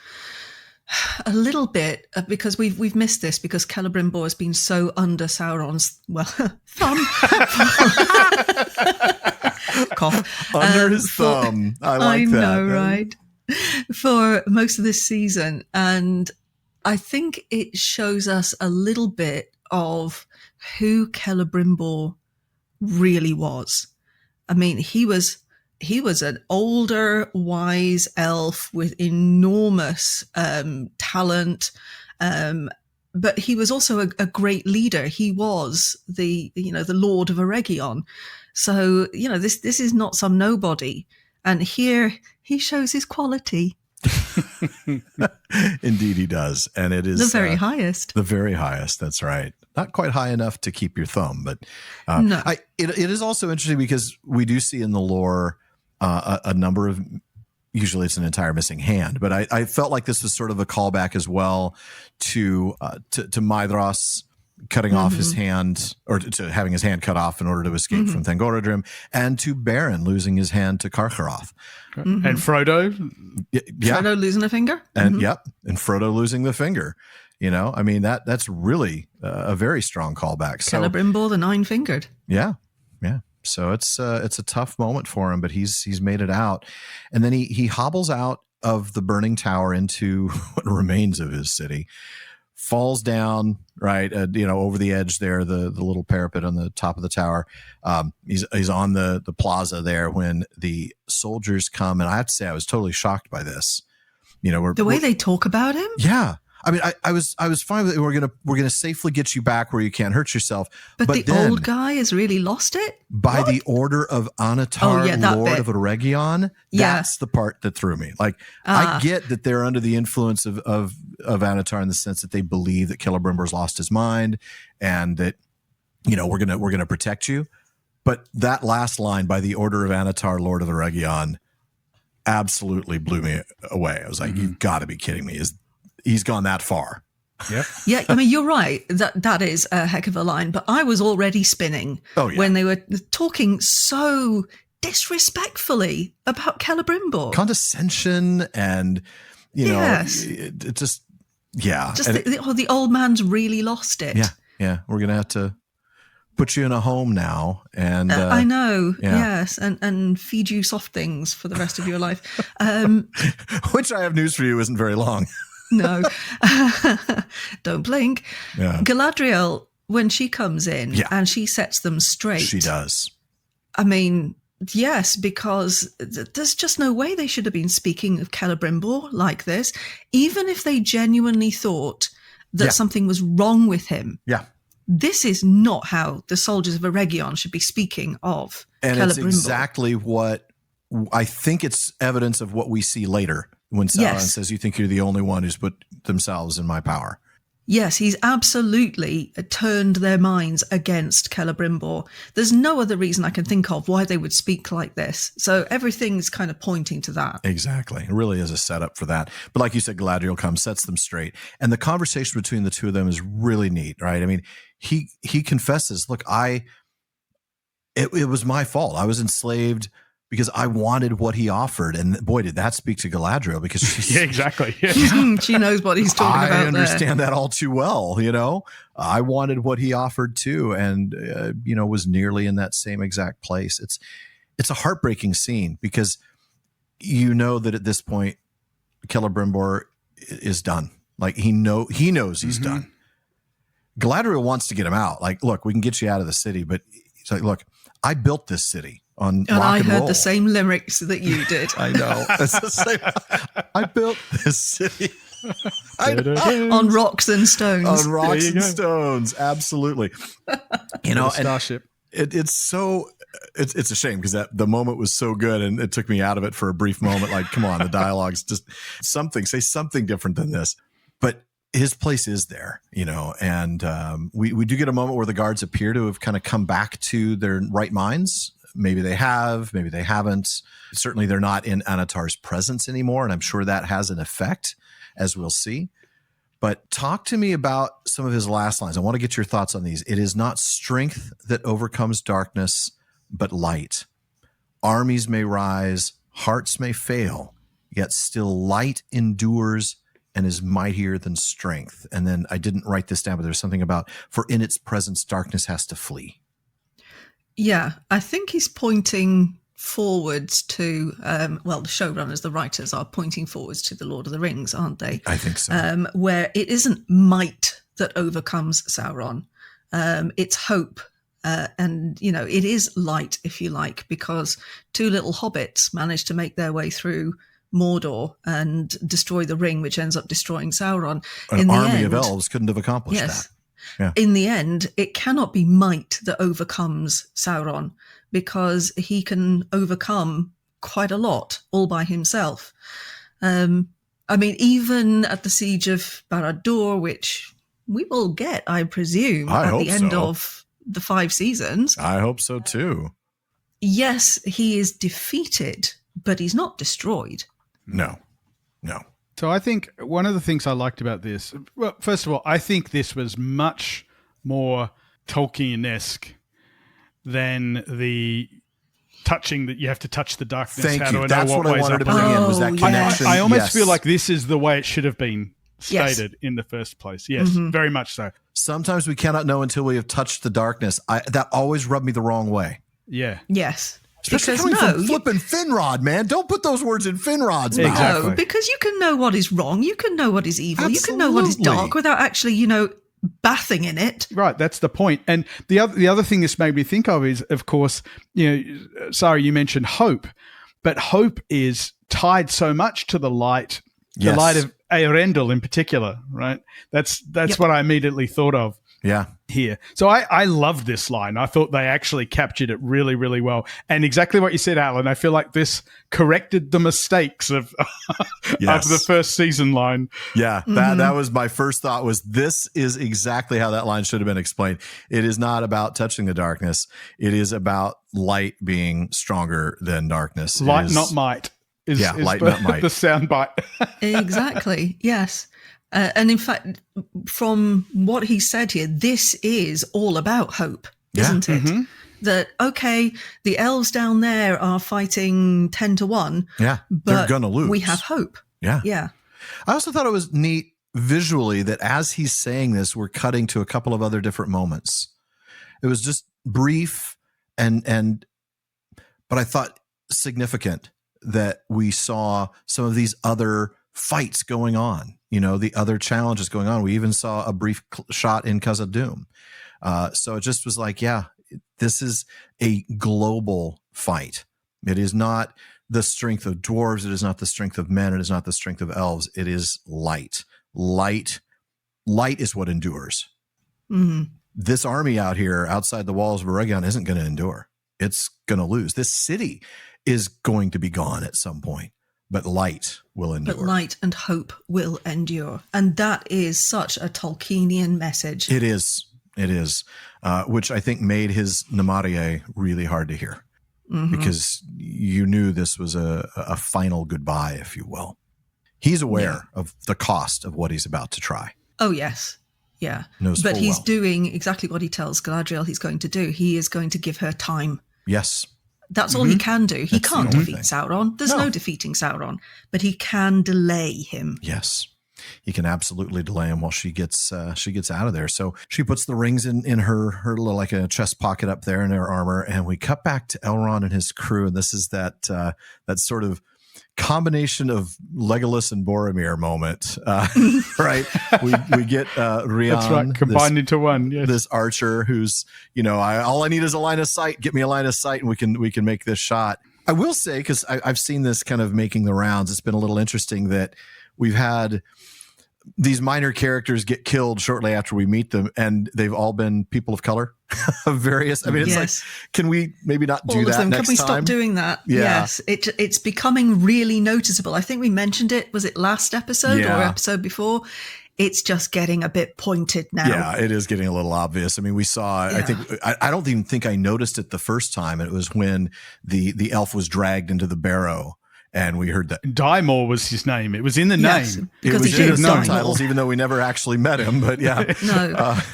a little bit, because we've missed this because Celebrimbor has been so under Sauron's thumb. Cough. Under his thumb. I like that. I know, right? For most of this season. And I think it shows us a little bit of who Celebrimbor really was. I mean, he was an older, wise elf with enormous talent, but he was also a great leader. He was the Lord of Eregion. So, this is not some nobody. And here he shows his quality. Indeed he does. And it is the very highest. The very highest. That's right. Not quite high enough to keep your thumb, but no. It is also interesting because we do see in the lore a number of, usually it's an entire missing hand, but I felt like this was sort of a callback as well to Maedhros cutting off his hand, or to having his hand cut off in order to escape from Thangorodrim, and to Beren losing his hand to Carcharoth. And Frodo? Frodo losing a finger? And and Frodo losing the finger. You know, I mean, that's really a very strong callback. So, Celebrimbor, the nine-fingered. Yeah. So it's a tough moment for him, but he's made it out. And then he hobbles out of the burning tower into what remains of his city, falls down, right, over the edge there, the little parapet on the top of the tower. He's on the plaza there when the soldiers come, and I have to say I was totally shocked by this. You know, the way they talk about him. Yeah. I mean, I was fine with it. We're gonna safely get you back where you can't hurt yourself. But the old guy has really lost it. By the order of Anatar, Lord of Eregion, that's the part that threw me. Like, I get that they're under the influence of Anatar in the sense that they believe that Celebrimbor's lost his mind and that, you know, we're gonna protect you. But that last line, by the order of Anatar, Lord of Eregion, absolutely blew me away. I was like, you've got to be kidding me. He's gone that far. Yep. Yeah, I mean, you're right. That is a heck of a line. But I was already spinning when they were talking so disrespectfully about Celebrimbor. Condescension and, you know, it just, yeah. Just the old man's really lost it. Yeah. We're going to have to put you in a home now. And I know, yes, and feed you soft things for the rest of your life. Which I have news for you isn't very long. No, don't blink. Yeah. Galadriel, when she comes in and she sets them straight. She does. I mean, yes, because there's just no way they should have been speaking of Celebrimbor like this, even if they genuinely thought that something was wrong with him. Yeah. This is not how the soldiers of Eregion should be speaking of and Celebrimbor. It's exactly what I think it's evidence of what we see later when Sauron says, you think you're the only one who's put themselves in my power. Yes, he's absolutely turned their minds against Celebrimbor. There's no other reason I can think of why they would speak like this. So everything's kind of pointing to that. Exactly. It really is a setup for that. But like you said, Galadriel comes, sets them straight. And the conversation between the two of them is really neat, right? I mean, he confesses, look, it was my fault. I was enslaved because I wanted what he offered. And boy, did that speak to Galadriel, because she's exactly. She knows what he's talking about. I understand that all too well. You know, I wanted what he offered too. And, was nearly in that same exact place. It's a heartbreaking scene because you know that at this point, Celebrimbor is done. Like he knows he's done. Galadriel wants to get him out. Like, look, we can get you out of the city, but he's like, look, I built this city on and rock I and heard roll. the same lyrics that you did. I know. It's the same. I built this city on rocks and stones. On rocks and stones, absolutely. Starship. It's a shame because the moment was so good and it took me out of it for a brief moment. Like, come on, the dialogue's just say something different than this. But his place is there, and we do get a moment where the guards appear to have kind of come back to their right minds. Maybe they have, maybe they haven't. Certainly they're not in Anatar's presence anymore, and I'm sure that has an effect, as we'll see. But talk to me about some of his last lines. I want to get your thoughts on these. It is not strength that overcomes darkness, but light. Armies may rise, hearts may fail, yet still light endures and is mightier than strength. And then I didn't write this down, but there's something about, for in its presence, darkness has to flee. Yeah, I think he's pointing forwards to, the showrunners, the writers are pointing forwards to the Lord of the Rings, aren't they? I think so. Where it isn't might that overcomes Sauron. It's hope. And, it is light, if you like, because two little hobbits managed to make their way through Mordor and destroy the ring, which ends up destroying Sauron. An army of elves couldn't have accomplished that. Yeah. In the end, it cannot be might that overcomes Sauron, because he can overcome quite a lot all by himself. Even at the siege of Barad-dûr, which we will get, I presume, at the end of the 5 seasons. I hope so too. Yes, he is defeated, but he's not destroyed. No. So I think one of the things I liked about this, well, first of all, I think this was much more Tolkien-esque than the touching that you have to touch the darkness. Thank you. That's what I wanted to bring in, was that connection. I almost feel like this is the way it should have been stated in the first place. Yes, very much so. Sometimes we cannot know until we have touched the darkness. That always rubbed me the wrong way. Yeah. Yes. Especially coming from flipping Finrod, man. Don't put those words in Finrod's mouth. Exactly. No, because you can know what is wrong. You can know what is evil. Absolutely. You can know what is dark without actually, bathing in it. Right, that's the point. And the other thing this made me think of is, of course, Sara, you mentioned hope, but hope is tied so much to the light, the light of Arondir in particular, right? That's what I immediately thought of. Yeah. Here. So I love this line. I thought they actually captured it really, really well. And exactly what you said, Alan, I feel like this corrected the mistakes of the first season line. Yeah, that was my first thought, was this is exactly how that line should have been explained. It is not about touching the darkness. It is about light being stronger than darkness. Light, not might. Is light, not might. The sound bite. Exactly. Yes. And in fact, from what he said here, this is all about hope, isn't it? Mm-hmm. That, okay, the elves down there are fighting 10-1. Yeah, they're going to lose. We have hope. Yeah. Yeah. I also thought it was neat visually that as he's saying this, we're cutting to a couple of other different moments. It was just brief but I thought significant that we saw some of these other fights going on, the other challenges going on. We even saw a brief shot in Khazad-dûm. So it just was like, this is a global fight. It is not the strength of dwarves. It is not the strength of men. It is not the strength of elves. It is light. Light is what endures. Mm-hmm. This army out here outside the walls of Eregion isn't going to endure. It's going to lose. This city is going to be gone at some point. But light will endure. But light and hope will endure. And that is such a Tolkienian message. It is. Which I think made his Namarie really hard to hear. Mm-hmm. Because you knew this was a final goodbye, if you will. He's aware of the cost of what he's about to try. Oh, yes. Yeah. But he's doing exactly what he tells Galadriel he's going to do. He is going to give her time. Yes. That's all he can do. He can't defeat Sauron. There's no defeating Sauron, but he can delay him. Yes, he can absolutely delay him while she gets out of there. So she puts the rings in her little, like a chest pocket up there in her armor, and we cut back to Elrond and his crew. And this is that sort of combination of Legolas and Boromir moment, right? We get Rían. That's right, combined into one. Yes. This archer who's, all I need is a line of sight. Get me a line of sight, and we can make this shot. I will say, because I've seen this kind of making the rounds, it's been a little interesting that we've had these minor characters get killed shortly after we meet them, and they've all been people of color of various. I mean, it's like, can we maybe not do that next time? Can we stop doing that? Yeah. Yes, it's becoming really noticeable. I think we mentioned it. Was it last episode or episode before? It's just getting a bit pointed now. Yeah, it is getting a little obvious. I mean, we saw, I think, I don't even think I noticed it the first time. It was when the elf was dragged into the barrow. And we heard that Dymor was his name. It was in the name. Because it was in the subtitles, even though we never actually met him. But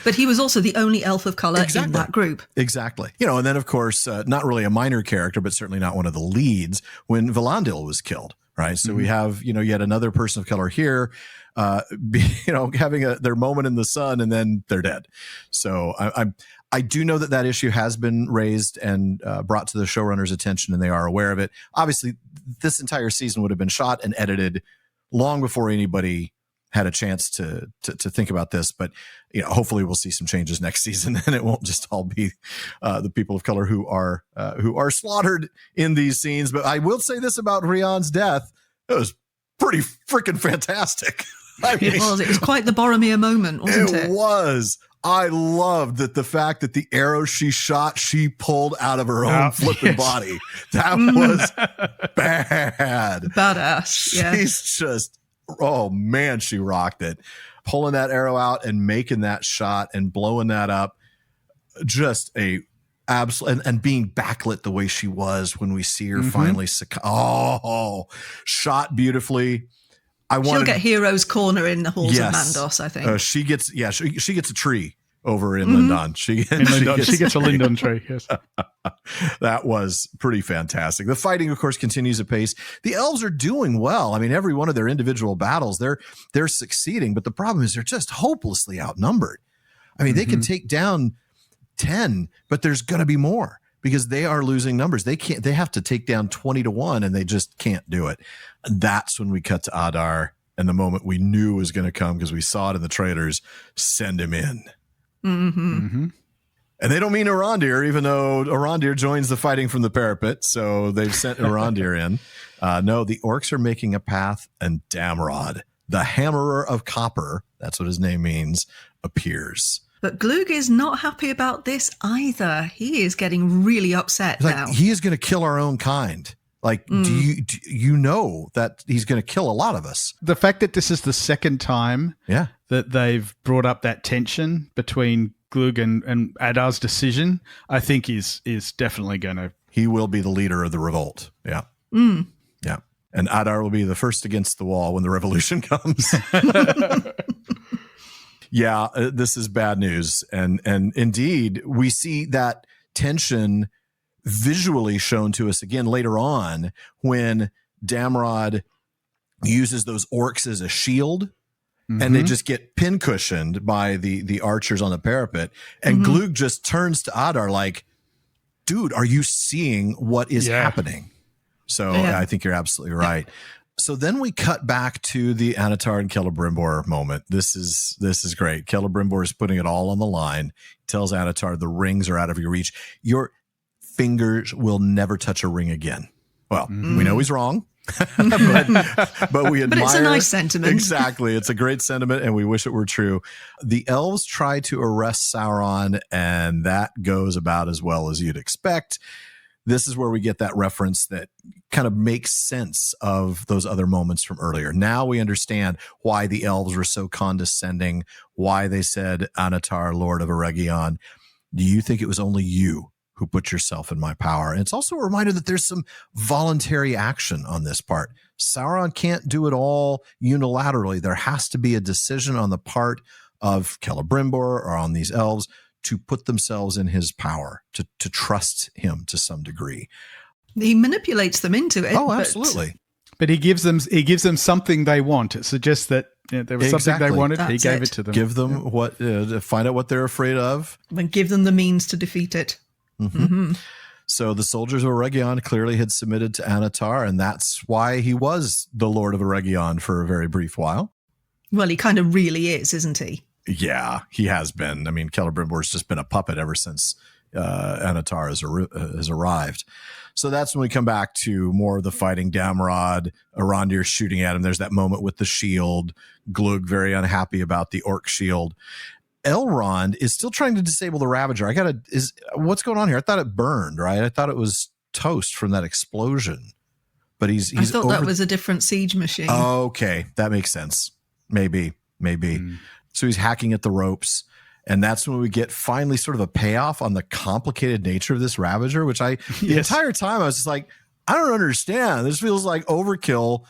but he was also the only elf of color in that group. Exactly. And then of course, not really a minor character, but certainly not one of the leads when Valandil was killed. Right. So we have, yet another person of color here, having their moment in the sun, and then they're dead. So I do know that issue has been raised and brought to the showrunner's attention, and they are aware of it. Obviously, this entire season would have been shot and edited long before anybody had a chance to think about this. But hopefully, we'll see some changes next season, and it won't just all be the people of color who are slaughtered in these scenes. But I will say this about Rian's death: it was pretty freaking fantastic. It was quite the Boromir moment, wasn't it? It was. I loved the fact that the arrow she shot, she pulled out of her own flipping body. That was bad. Badass. Yeah. She's just, oh man, she rocked it. Pulling that arrow out and making that shot and blowing that up. Just a absolute, and being backlit the way she was when we see her finally shot beautifully. She'll get Hero's Corner in the Halls of Mandos, I think. She gets a tree over in Lindon. She gets a Lindon tree. Yes. That was pretty fantastic. The fighting, of course, continues apace. The elves are doing well. I mean, every one of their individual battles, they're succeeding. But the problem is they're just hopelessly outnumbered. I mean, they can take down 10, but there's going to be more because they are losing numbers. They have to take down 20-1, and they just can't do it. And that's when we cut to Adar, and the moment we knew was going to come because we saw it in the trailers. Send him in. And they don't mean Arondir, even though Arondir joins the fighting from the parapet. So they've sent Arondir in. No, the orcs are making a path, and Damrod, the hammerer of copper, that's what his name means, appears. But Glüg is not happy about this either. He is getting really upset now. He is going to kill our own kind. Like, do you know that he's going to kill a lot of us? The fact that this is the second time that they've brought up that tension between Glüg and Adar's decision, I think is definitely going to... He will be the leader of the revolt. Yeah. Yeah. And Adar will be the first against the wall when the revolution comes. Yeah, this is bad news. And indeed, we see that tension visually shown to us again later on when Damrod uses those orcs as a shield, and they just get pincushioned by the archers on the parapet. And Glüg just turns to Adar like, dude, are you seeing what is happening? So I think you're absolutely right. So then we cut back to the Annatar and Celebrimbor moment. This is great. Celebrimbor is putting it all on the line. He tells Annatar, the rings are out of your reach. Your fingers will never touch a ring again. Well, we know he's wrong, but we admire. But it's a nice sentiment. Exactly. It's a great sentiment, and we wish it were true. The elves try to arrest Sauron, and that goes about as well as you'd expect. This is where we get that reference that kind of makes sense of those other moments from earlier. Now we understand why the elves were so condescending, why they said, Annatar, Lord of Eregion, do you think it was only you who put yourself in my power? And it's also a reminder that there's some voluntary action on this part. Sauron can't do it all unilaterally. There has to be a decision on the part of Celebrimbor or on these elves to put themselves in his power, to trust him to some degree. He manipulates them into it. Oh, absolutely. But he gives them something they want. It suggests that there was something they wanted. He gave it to them. Give them what, find out what they're afraid of. And give them the means to defeat it. So the soldiers of Eregion clearly had submitted to Annatar, and that's why he was the Lord of Eregion for a very brief while. Well, he kind of really is, isn't he? Yeah, he has been. I mean, Celebrimbor's just been a puppet ever since Annatar has arrived. So that's when we come back to more of the fighting. Damrod, Arondir shooting at him. There's that moment with the shield. Glüg very unhappy about the orc shield. Elrond is still trying to disable the Ravager. What's going on here? I thought it burned, right? I thought it was toast from that explosion. But he's I thought that was a different siege machine. Oh, okay, that makes sense. Maybe. So he's hacking at the ropes. And that's when we get finally sort of a payoff on the complicated nature of this Ravager, which the entire time I was just like, I don't understand. This feels like overkill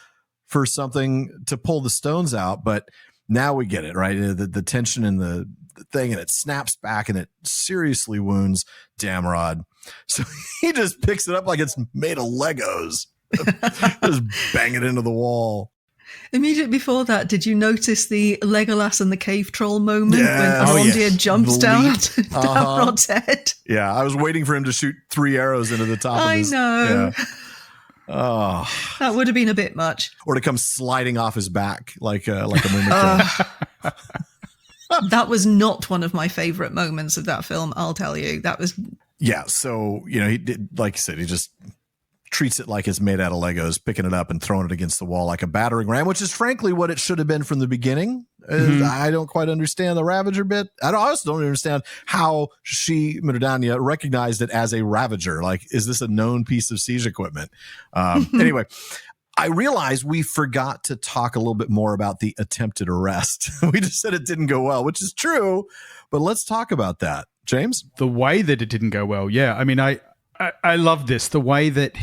for something to pull the stones out. But now we get it, right? The tension in the thing, and it snaps back and it seriously wounds Damrod. So he just picks it up like it's made of Legos. Just bang it into the wall. Immediately before that, did you notice the Legolas and the cave troll moment when Arondir jumps down onto Damrod's head? Yeah, I was waiting for him to shoot 3 arrows into the top of his... I know. Yeah. Oh. That would have been a bit much. Or to come sliding off his back like a mimic. That was not one of my favorite moments of that film, I'll tell you. That was... Yeah, so, he did, like you said, he just treats it like it's made out of Legos, picking it up and throwing it against the wall like a battering ram, which is frankly what it should have been from the beginning. I don't quite understand the Ravager bit. I also don't understand how Mírdania recognized it as a Ravager. Like, is this a known piece of siege equipment? Anyway, I realize we forgot to talk a little bit more about the attempted arrest. We just said it didn't go well, which is true, but let's talk about that. James? The way that it didn't go well, yeah. I mean, I love this. The way that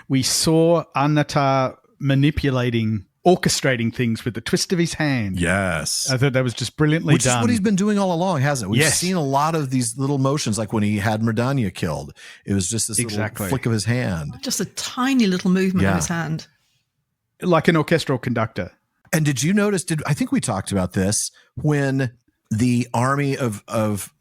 we saw Annatar manipulating orchestrating things with the twist of his hand. Yes. I thought that was just brilliantly Which done. is what he's been doing all along, hasn't it? We've Yes. seen a lot of these little motions, like when he had Mírdania killed. It was just this little flick of his hand. Just a tiny little movement of his hand. Like an orchestral conductor. And did you notice, I think we talked about this, when the army of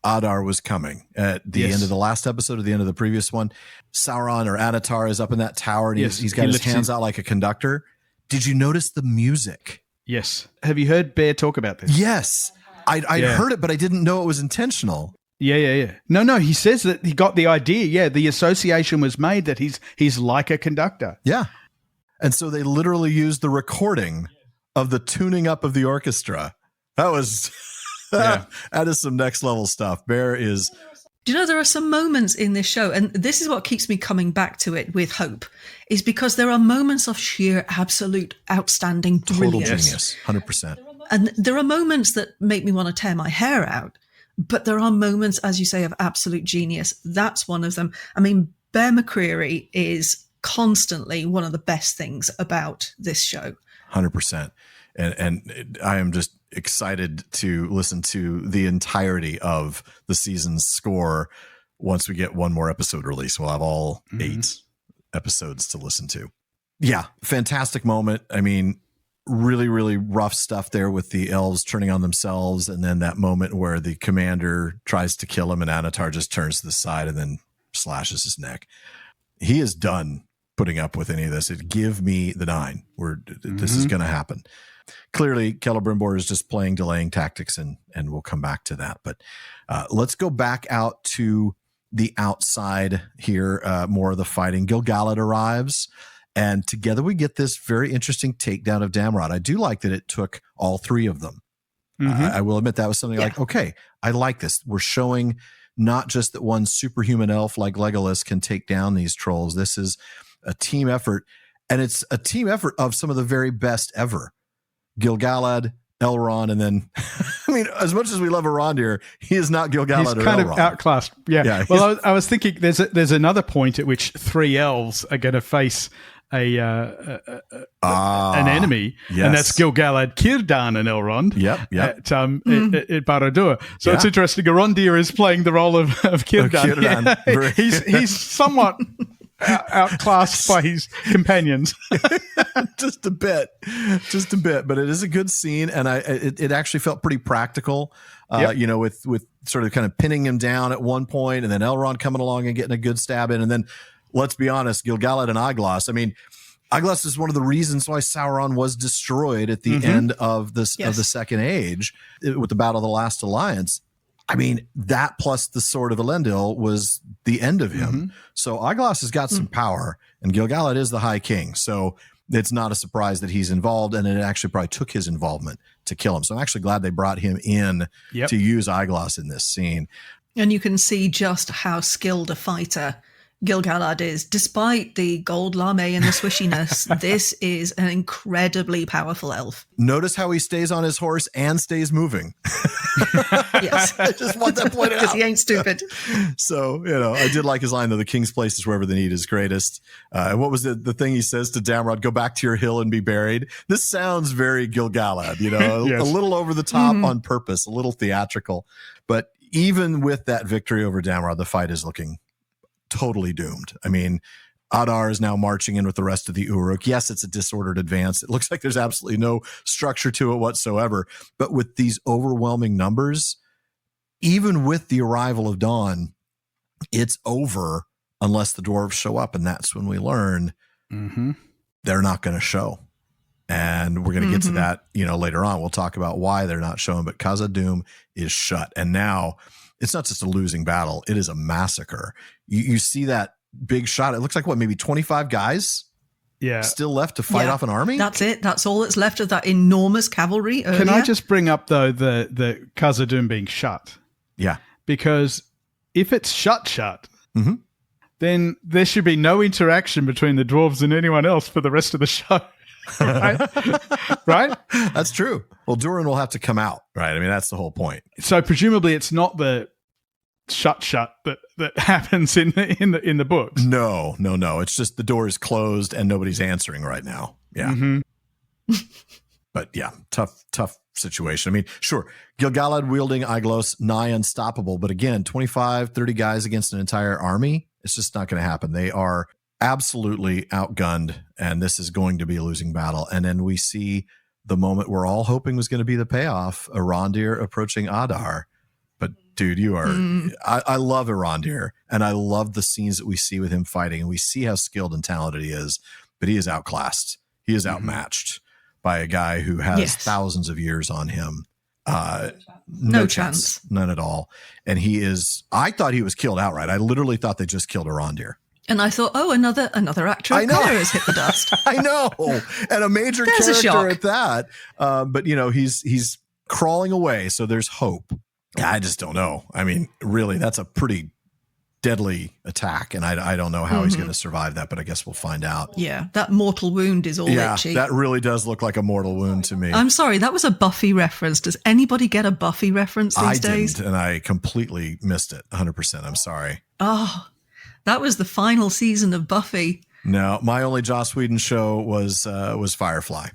Adar was coming at the end of the last episode or the end of the previous one, Sauron or Anatar is up in that tower and he's got his hands out like a conductor. Did you notice the music? Yes. Have you heard Bear talk about this? Yes. I'd heard it, but I didn't know it was intentional. Yeah. No, he says that he got the idea. Yeah, the association was made that he's like a conductor. Yeah. And so they literally used the recording of the tuning up of the orchestra. That was... that is some next level stuff. Bear is... Do you know, there are some moments in this show, and this is what keeps me coming back to it with hope, is because there are moments of sheer, absolute, outstanding brilliance. Total genius, 100%. And there are moments that make me want to tear my hair out, but there are moments, as you say, of absolute genius. That's one of them. I mean, Bear McCreary is constantly one of the best things about this show. 100%. And I am just excited to listen to the entirety of the season's score once we get one more episode release. We'll have all 8 episodes to listen to. Yeah, fantastic moment. I mean, really, really rough stuff there with the elves turning on themselves, and then that moment where the commander tries to kill him and Anatar just turns to the side and then slashes his neck. He is done putting up with any of this. Give me the 9. This is going to happen. Clearly, Celebrimbor is just playing delaying tactics, and we'll come back to that. But let's go back out to the outside here. More of the fighting. Gil-galad arrives, and together we get this very interesting takedown of Damrod. I do like that it took all 3 of them. I will admit that was something like, okay, I like this. We're showing not just that one superhuman elf like Legolas can take down these trolls. This is a team effort, and it's a team effort of some of the very best ever. Gil-galad, Elrond, and then, I mean, as much as we love Arondir, he is not Gil-galad or Elrond. He's kind of outclassed. Yeah. Well, I was thinking there's another point at which 3 elves are going to face an enemy, and that's Gil-galad, Círdan, and Elrond. At Barad-dûr. So it's interesting. Arondir is playing the role of Círdan. Yeah. He's somewhat outclassed by his companions. just a bit, but it is a good scene, and it actually felt pretty practical. With sort of kind of pinning him down at one point, and then Elrond coming along and getting a good stab in, and then let's be honest, Gil-galad and Aiglas. I mean, Aiglas is one of the reasons why Sauron was destroyed at the end of this of the Second Age with the Battle of the Last Alliance. I mean, that plus the Sword of Elendil was the end of him. So Aiglas has got some power, and Gil-galad is the High King. So it's not a surprise that he's involved, and it actually probably took his involvement to kill him. So I'm actually glad they brought him in to use Aiglas in this scene. And you can see just how skilled a fighter Gil-galad is. Despite the gold lame and the swishiness, this is an incredibly powerful elf. Notice how he stays on his horse and stays moving. Yes. I just want that pointed out. Because he ain't stupid. So, I did like his line, though, the king's place is wherever the need is greatest. And what was the thing he says to Damrod? Go back to your hill and be buried. This sounds very Gil-galad, a little over the top on purpose, a little theatrical. But even with that victory over Damrod, the fight is looking totally doomed. I mean, Adar is now marching in with the rest of the Uruk. Yes, it's a disordered advance. It looks like there's absolutely no structure to it whatsoever. But with these overwhelming numbers, even with the arrival of dawn, it's over unless the dwarves show up. And that's when we learn they're not going to show. And we're going to get to that, later on. We'll talk about why they're not showing. But Khazad-dûm is shut. And now it's not just a losing battle. It is a massacre. You see that big shot. It looks like maybe 25 guys still left to fight off an army? That's it. That's all that's left of that enormous cavalry earlier. Can I just bring up, though, the Khazad-dûm being shut? Yeah. Because if it's shut, then there should be no interaction between the dwarves and anyone else for the rest of the show. Right? That's true. Well, Durin will have to come out, right? I mean, that's the whole point. So presumably it's not the shut that happens in the books. No. It's just the door is closed and nobody's answering right now. Yeah. But yeah, tough situation. I mean, sure, Gil-galad wielding Aeglos, nigh unstoppable. But again, 25, 30 guys against an entire army, it's just not going to happen. They are absolutely outgunned, and this is going to be a losing battle. And then we see the moment we're all hoping was going to be the payoff, Arondir approaching Adar. But dude, you are, I love Arondir, and I love the scenes that we see with him fighting, and we see how skilled and talented he is, but he is outclassed. He is outmatched by a guy who has thousands of years on him. No chance. None at all. And I thought he was killed outright. I literally thought they just killed Arondir. And I thought, another actor of color has hit the dust. I know. And a major character at that. But, he's crawling away, so there's hope. I just don't know. I mean, really, that's a pretty deadly attack, and I don't know how he's going to survive that, but I guess we'll find out. Yeah, that mortal wound is all itchy. That really does look like a mortal wound to me. I'm sorry, that was a Buffy reference. Does anybody get a Buffy reference these days? I didn't, and I completely missed it. 100%. I'm sorry. Oh, that was the final season of Buffy. No, my only Joss Whedon show was Firefly.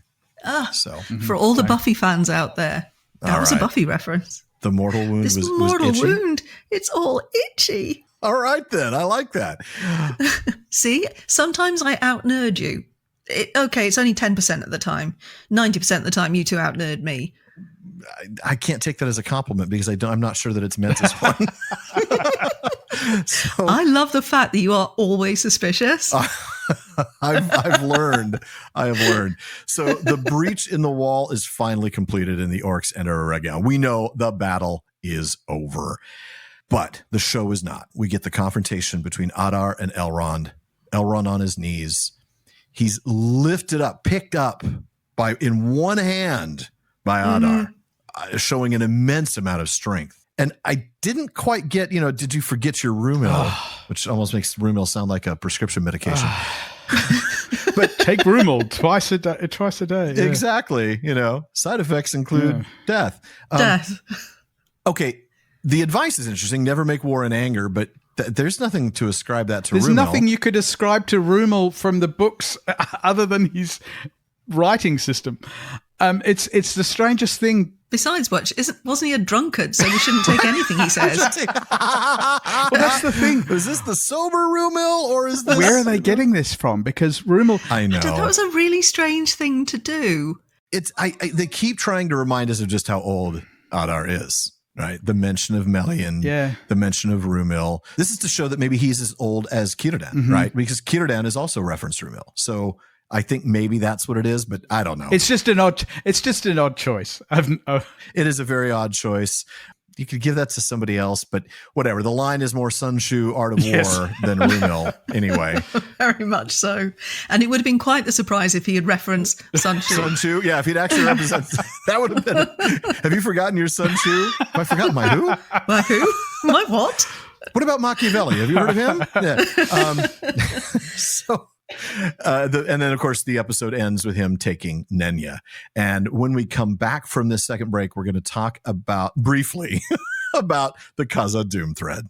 For all the Buffy fans out there, that was a Buffy reference. The mortal wound was itchy. This mortal wound, it's all itchy. All right, then. I like that. See, sometimes I out-nerd you. It's only 10% of the time. 90% of the time, you two out-nerd me. I can't take that as a compliment because I'm not sure that it's meant as one. So, I love the fact that you are always suspicious. I've learned. I have learned. So the breach in the wall is finally completed and the orcs enter Eregion. We know the battle is over. But the show is not. We get the confrontation between Adar and Elrond. Elrond on his knees. He's lifted up, picked up in one hand by Adar, showing an immense amount of strength. And I didn't quite get, did you forget your Rumil? Which almost makes Rumil sound like a prescription medication. But take Rumil twice a day. Yeah. Exactly. Side effects include death. Death. Okay. The advice is interesting. Never make war in anger, but there's nothing to ascribe that to Rumil. There's nothing you could ascribe to Rumil from the books other than his writing system. It's the strangest thing. Besides, wasn't he a drunkard? So we shouldn't take anything he says. Well, that's the thing. Is this the sober Rumil, or is this? Where are they getting this from? Because Rumil, I know that was a really strange thing to do. They keep trying to remind us of just how old Adar is. Right, the mention of Melian, the mention of Rumil. This is to show that maybe he's as old as Círdan, right? Because Círdan is also referenced Rumil. So I think maybe that's what it is, but I don't know. It's just an odd choice. It is a very odd choice. You could give that to somebody else, but whatever. The line is more Sun Tzu, Art of War than Rumil anyway. Very much so. And it would have been quite the surprise if he had referenced Sun Tzu. Sun Tzu? Yeah, if he'd actually represented, that would have been. Have you forgotten your Sun Tzu? Have I forgotten my who? My who? My what? What about Machiavelli? Have you heard of him? Yeah. And then, of course, the episode ends with him taking Nenya. And when we come back from this second break, we're going to talk briefly about the Khazad-dûm thread.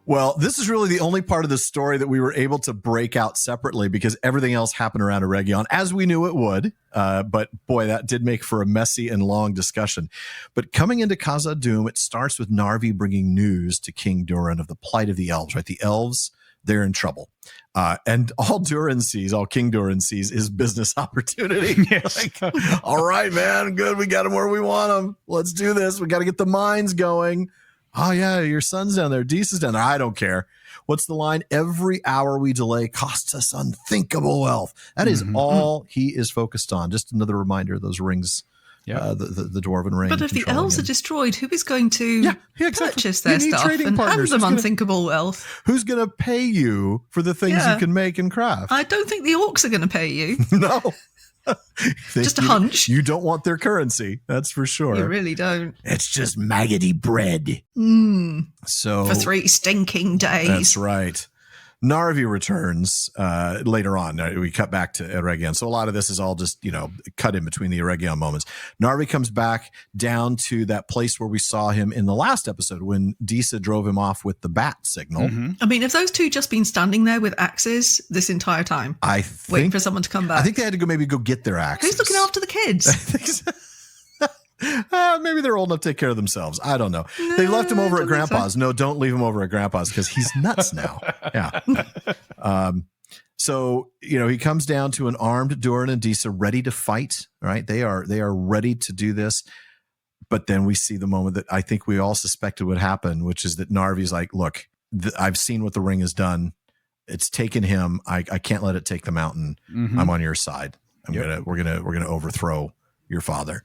Well, this is really the only part of the story that we were able to break out separately because everything else happened around Eregion, as we knew it would. But boy, that did make for a messy and long discussion. But coming into Khazad-dûm, it starts with Narvi bringing news to King Durin of the plight of the elves, right? The elves, they're in trouble. And all King Durin sees is business opportunity. Yes. All right, man, good. We got them where we want them. Let's do this. We got to get the mines going. Oh, yeah, your son's down there. Dees is down there. I don't care. What's the line? Every hour we delay costs us unthinkable wealth. That is all he is focused on. Just another reminder of those rings, the Dwarven ring. But if the elves are destroyed, who is going to purchase their stuff and hand them unthinkable wealth? Who's going to pay you for the things you can make and craft? I don't think the orcs are going to pay you. No. Just a hunch. You don't want their currency. That's for sure. You really don't. It's just maggoty bread. So for 3 stinking days. That's right. Narvi returns later on. We cut back to Eregion. So a lot of this is all just, cut in between the Eregion moments. Narvi comes back down to that place where we saw him in the last episode when Disa drove him off with the bat signal. Mm-hmm. I mean, have those two just been standing there with axes this entire time? Waiting for someone to come back? I think they had to maybe go get their axes. Who's looking after the kids? I think so. Maybe they're old enough to take care of themselves. I don't know. No, they left him over at Grandpa's. So. No, don't leave him over at Grandpa's because he's nuts now. Yeah. So, he comes down to an armed Durin and Disa ready to fight, right? They are ready to do this. But then we see the moment that I think we all suspected would happen, which is that Narvi's like, look, I've seen what the ring has done. It's taken him. I can't let it take the mountain. Mm-hmm. I'm on your side. We're gonna overthrow your father.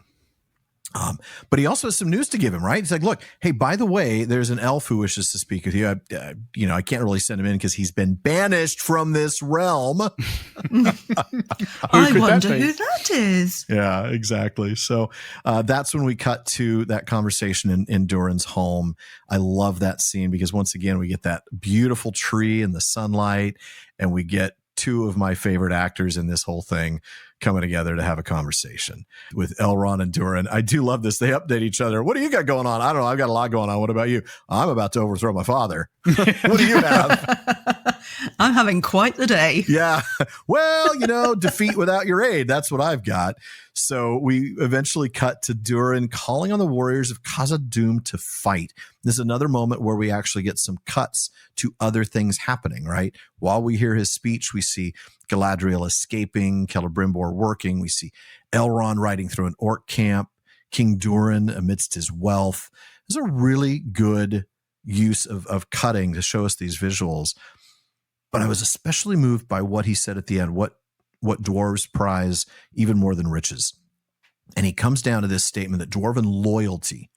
But he also has some news to give him, right? He's like, look, hey, by the way, there's an elf who wishes to speak with you. I can't really send him in because he's been banished from this realm. I wonder who that is. Yeah, exactly. So that's when we cut to that conversation in Durin's home. I love that scene because once again, we get that beautiful tree in the sunlight and we get two of my favorite actors in this whole thing coming together to have a conversation with Elrond and Durin. I do love this. They update each other. What do you got going on? I don't know. I've got a lot going on. What about you? I'm about to overthrow my father. What do you have? I'm having quite the day. Yeah. Well, defeat without your aid. That's what I've got. So we eventually cut to Durin calling on the warriors of Khazad-dûm to fight. This is another moment where we actually get some cuts to other things happening, right? While we hear his speech, we see Galadriel escaping, Celebrimbor working. We see Elrond riding through an orc camp, King Durin amidst his wealth. This is a really good use of cutting to show us these visuals. But I was especially moved by what he said at the end, what dwarves prize even more than riches. And he comes down to this statement that dwarven loyalty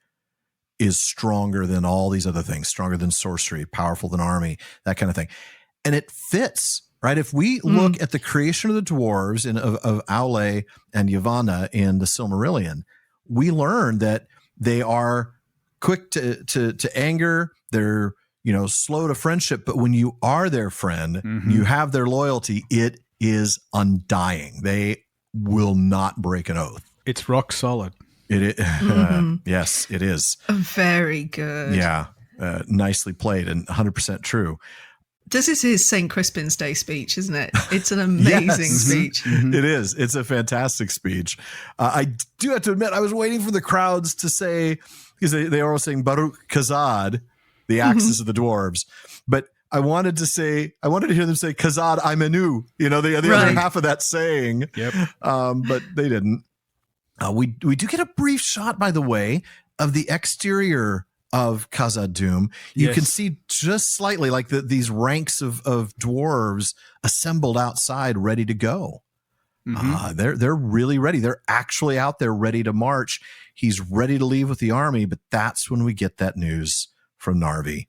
is stronger than all these other things, stronger than sorcery, powerful than army, that kind of thing. And it fits, right? If we look at the creation of the dwarves of Aule and Yavanna in the Silmarillion, we learn that they are quick to anger. They're, slow to friendship. But when you are their friend, you have their loyalty. It is undying. They will not break an oath. It's rock solid. Yes, it is. Very good. Yeah. Nicely played and 100% true. This is his St. Crispin's Day speech, isn't it? It's an amazing speech. Mm-hmm. It is. It's a fantastic speech. I do have to admit, I was waiting for the crowds to say, because they are all saying Baruch Khazad, the axes of the dwarves. But I wanted to hear them say Khazad Imenu, the other half of that saying. Yep. But they didn't. We do get a brief shot, by the way, of the exterior of Khazad-dûm. You can see just slightly like these ranks of dwarves assembled outside, ready to go. They're really ready. They're actually out there ready to march. He's ready to leave with the army, but that's when we get that news from Narvi.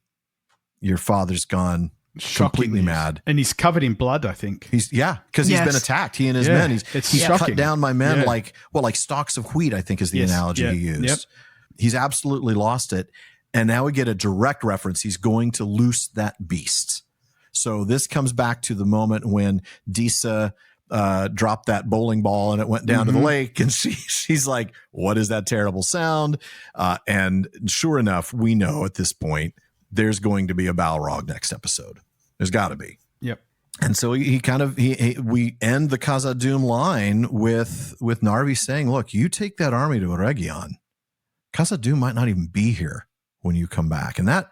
Your father's gone. Completely mad. And he's covered in blood, I think. Because he's been attacked. He and his men. He's shocking. Cut down my men like stalks of wheat, I think is the analogy he used. Yep. He's absolutely lost it. And now we get a direct reference. He's going to loose that beast. So this comes back to the moment when Disa dropped that bowling ball and it went down to the lake. And she's like, what is that terrible sound? And sure enough, we know at this point, there's going to be a Balrog next episode. There's got to be. Yep. And so we end the Khazad-dûm line with Narvi saying, look, you take that army to Eregion. Khazad-dûm might not even be here when you come back. And that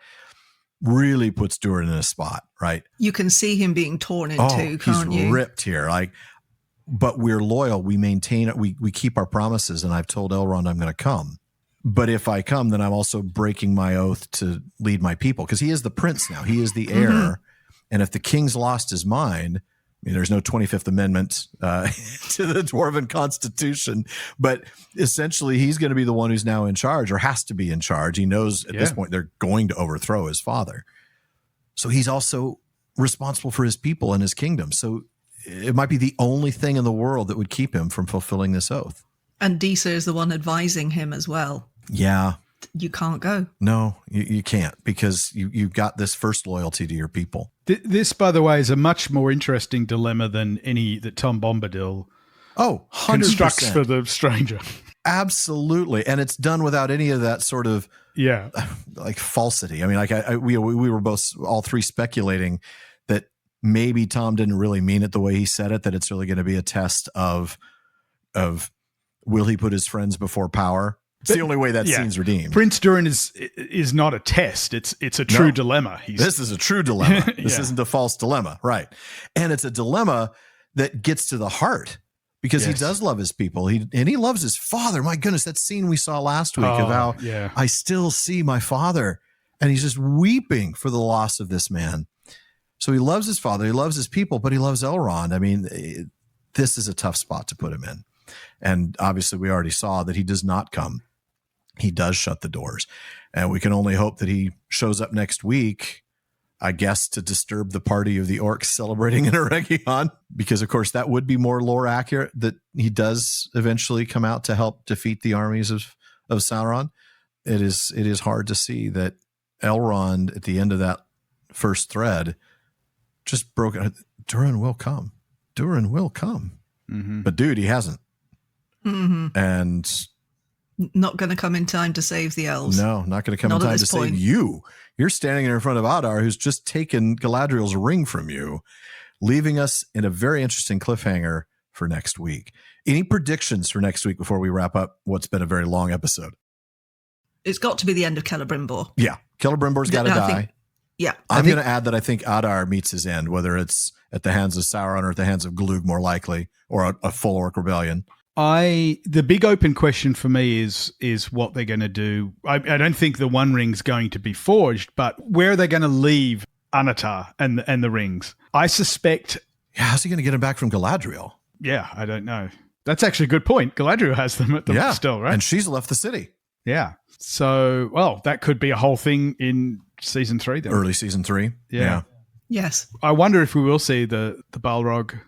really puts Durin in a spot, right? You can see him being torn in two, can't you? He's ripped here. But we're loyal. We maintain it. We keep our promises. And I've told Elrond I'm going to come. But if I come, then I'm also breaking my oath to lead my people, because he is the prince now. He is the heir. And if the king's lost his mind, there's no 25th Amendment to the Dwarven Constitution, but essentially he's going to be the one who's now in charge, or has to be in charge. He knows at this point they're going to overthrow his father. So he's also responsible for his people and his kingdom. So it might be the only thing in the world that would keep him from fulfilling this oath. And Disa is the one advising him as well. Yeah. you can't go. No, you can't, because you've got this first loyalty to your people. This, by the way, is a much more interesting dilemma than any that Tom Bombadil 100%. constructs for the stranger. Absolutely. And it's done without any of that sort of like falsity. I mean, like we were both all three speculating that maybe Tom didn't really mean it the way he said it, that it's really going to be a test of will he put his friends before power? It's the only way that scene's redeemed. Prince Durin is not a test. It's a true dilemma. This is a true dilemma. This isn't a false dilemma. Right. And it's a dilemma that gets to the heart, because he does love his people. He loves his father. My goodness, that scene we saw last week of how I still see my father, and he's just weeping for the loss of this man. So he loves his father. He loves his people, but he loves Elrond. I mean, this is a tough spot to put him in. And obviously we already saw that he does not come. He does shut the doors, and we can only hope that he shows up next week, I guess, to disturb the party of the orcs celebrating in Eregion, because of course that would be more lore accurate, that he does eventually come out to help defeat the armies of Sauron. It is hard to see that Elrond at the end of that first thread just broke. Durin will come. Durin will come. Mm-hmm. But dude, he hasn't. Mm-hmm. And not going to come in time to save the elves. No, not going to come in time to save you. You're standing in front of Adar, who's just taken Galadriel's ring from you, leaving us in a very interesting cliffhanger for next week. Any predictions for next week before we wrap up what's been a very long episode? It's got to be the end of Celebrimbour. Yeah, Celebrimbor's got to die. I'm going to add that I think Adar meets his end, whether it's at the hands of Sauron or at the hands of Glüg, more likely, or a full orc rebellion. The big open question for me is what they're going to do. I don't think the One Ring's going to be forged, but where are they going to leave Anatar and the rings? I suspect. Yeah, how's he going to get them back from Galadriel? Yeah, I don't know. That's actually a good point. Galadriel has them at the still, right? And she's left the city. Yeah. So, well, that could be a whole thing in season 3 then. Early season 3. Yeah. Yes. I wonder if we will see the Balrog.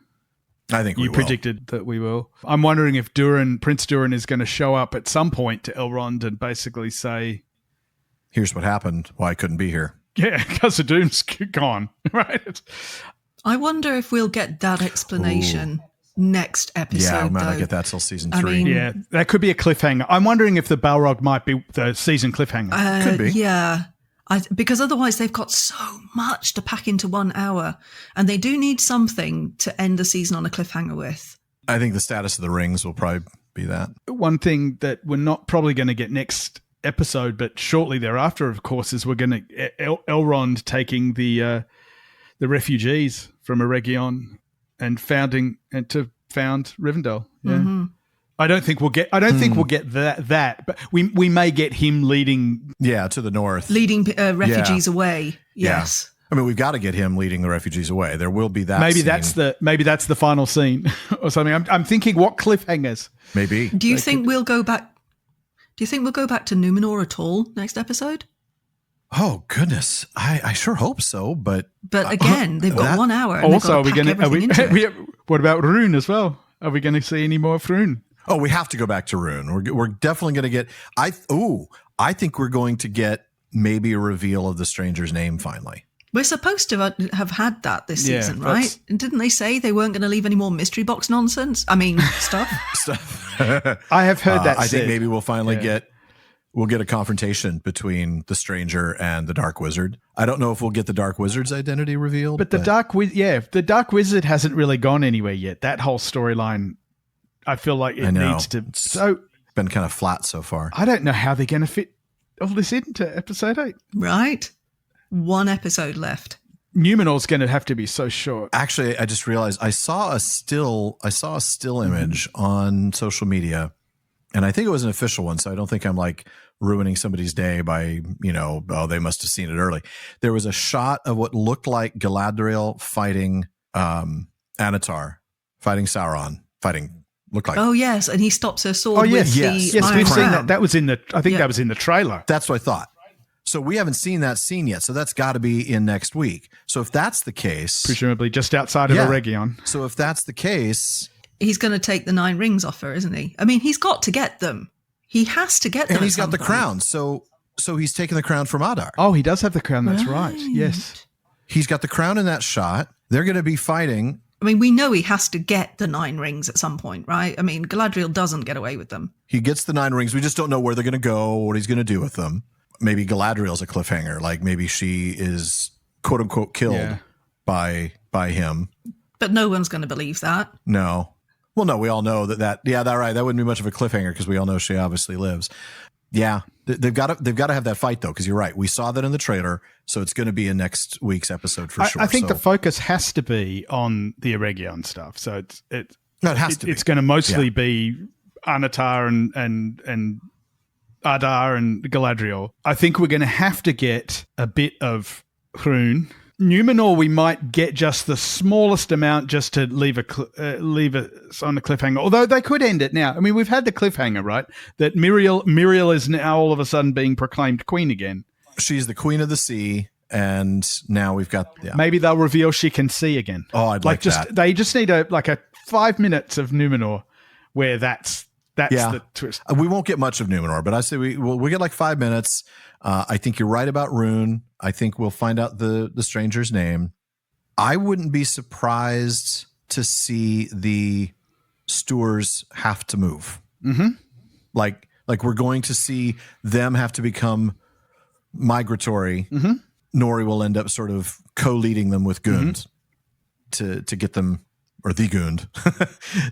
I think you predicted that we will. I'm wondering if Prince Durin is going to show up at some point to Elrond and basically say, here's what happened, why I couldn't be here. Yeah, Khazad-dûm's gone, right? I wonder if we'll get that explanation next episode. Yeah, we might not get that till season 3. I mean, yeah, that could be a cliffhanger. I'm wondering if the Balrog might be the season cliffhanger. Could be. Yeah. Because otherwise they've got so much to pack into 1 hour, and they do need something to end the season on a cliffhanger with. I think the status of the rings will probably be that. One thing that we're not probably going to get next episode, but shortly thereafter, of course, is we're going to Elrond taking the refugees from Eregion and found Rivendell. Yeah. Mm-hmm. I don't think we'll get that, but we may get him leading. Yeah, to the north, leading refugees away. Yes, I mean we've got to get him leading the refugees away. There will be that. Maybe scene. that's the final scene or something. I'm thinking what cliffhangers. Maybe. Do you think we'll go back? Do you think we'll go back to Númenor at all next episode? Oh goodness, I sure hope so. But again, they've got 1 hour. And also, what about Rune as well? Are we going to see any more of Rune? Oh, we have to go back to Rune. We're definitely going to get. I think we're going to get maybe a reveal of the stranger's name finally. We're supposed to have had that this season, right? And didn't they say they weren't going to leave any more mystery box nonsense? I mean, stuff. I have heard that. I think maybe we'll finally get a confrontation between the stranger and the Dark Wizard. I don't know if we'll get the Dark Wizard's identity revealed, but the Dark Wizard hasn't really gone anywhere yet. That whole storyline, I feel like it needs to. So been kind of flat so far. I don't know how they're going to fit all this into episode 8. Right, 1 episode left. Númenor's going to have to be so short. Actually, I just realized I saw a still image on social media, and I think it was an official one. So I don't think I'm like ruining somebody's day by they must have seen it early. There was a shot of what looked like Galadriel fighting Anatar, fighting Sauron, looked like. Oh yes, and he stops her sword. Yes, we've seen that. That was in the. I think that was in the trailer. That's what I thought. So we haven't seen that scene yet. So that's got to be in next week. So if that's the case, presumably just outside of Eregion. So if that's the case, he's going to take the 9 rings off her, isn't he? I mean, he's got to get them. He has to get them. And he's got the crown. So he's taking the crown from Adar. Oh, he does have the crown. That's right. Yes. He's got the crown in that shot. They're going to be fighting. I mean, we know he has to get the 9 rings at some point, right? I mean, Galadriel doesn't get away with them. He gets the 9 rings. We just don't know where they're going to go, what he's going to do with them. Maybe Galadriel's a cliffhanger. Like maybe she is quote unquote killed by him. But no one's going to believe that. No. Well, no, we all know that right. That wouldn't be much of a cliffhanger because we all know she obviously lives. Yeah. They've got to have that fight though, because you're right. We saw that in the trailer, so it's going to be in next week's episode for sure. I think the focus has to be on the Eregion stuff. So it's going to mostly be Anatar and Adar and Galadriel. I think we're going to have to get a bit of Hrun. Númenor, we might get just the smallest amount just to leave it on the cliffhanger. Although they could end it now. I mean, we've had the cliffhanger, right? That Miriel is now all of a sudden being proclaimed queen again. She's the queen of the sea, and now we've got... Yeah. Maybe they'll reveal she can see again. Oh, I'd like that. They just need a 5 minutes of Númenor where that's the twist. We won't get much of Númenor, but I say we'll get like 5 minutes. I think you're right about Rune. I think we'll find out the stranger's name. I wouldn't be surprised to see the Sturs have to move. Mm-hmm. Like we're going to see them have to become migratory. Mm-hmm. Nori will end up sort of co-leading them with Gund to get them, or the Gund,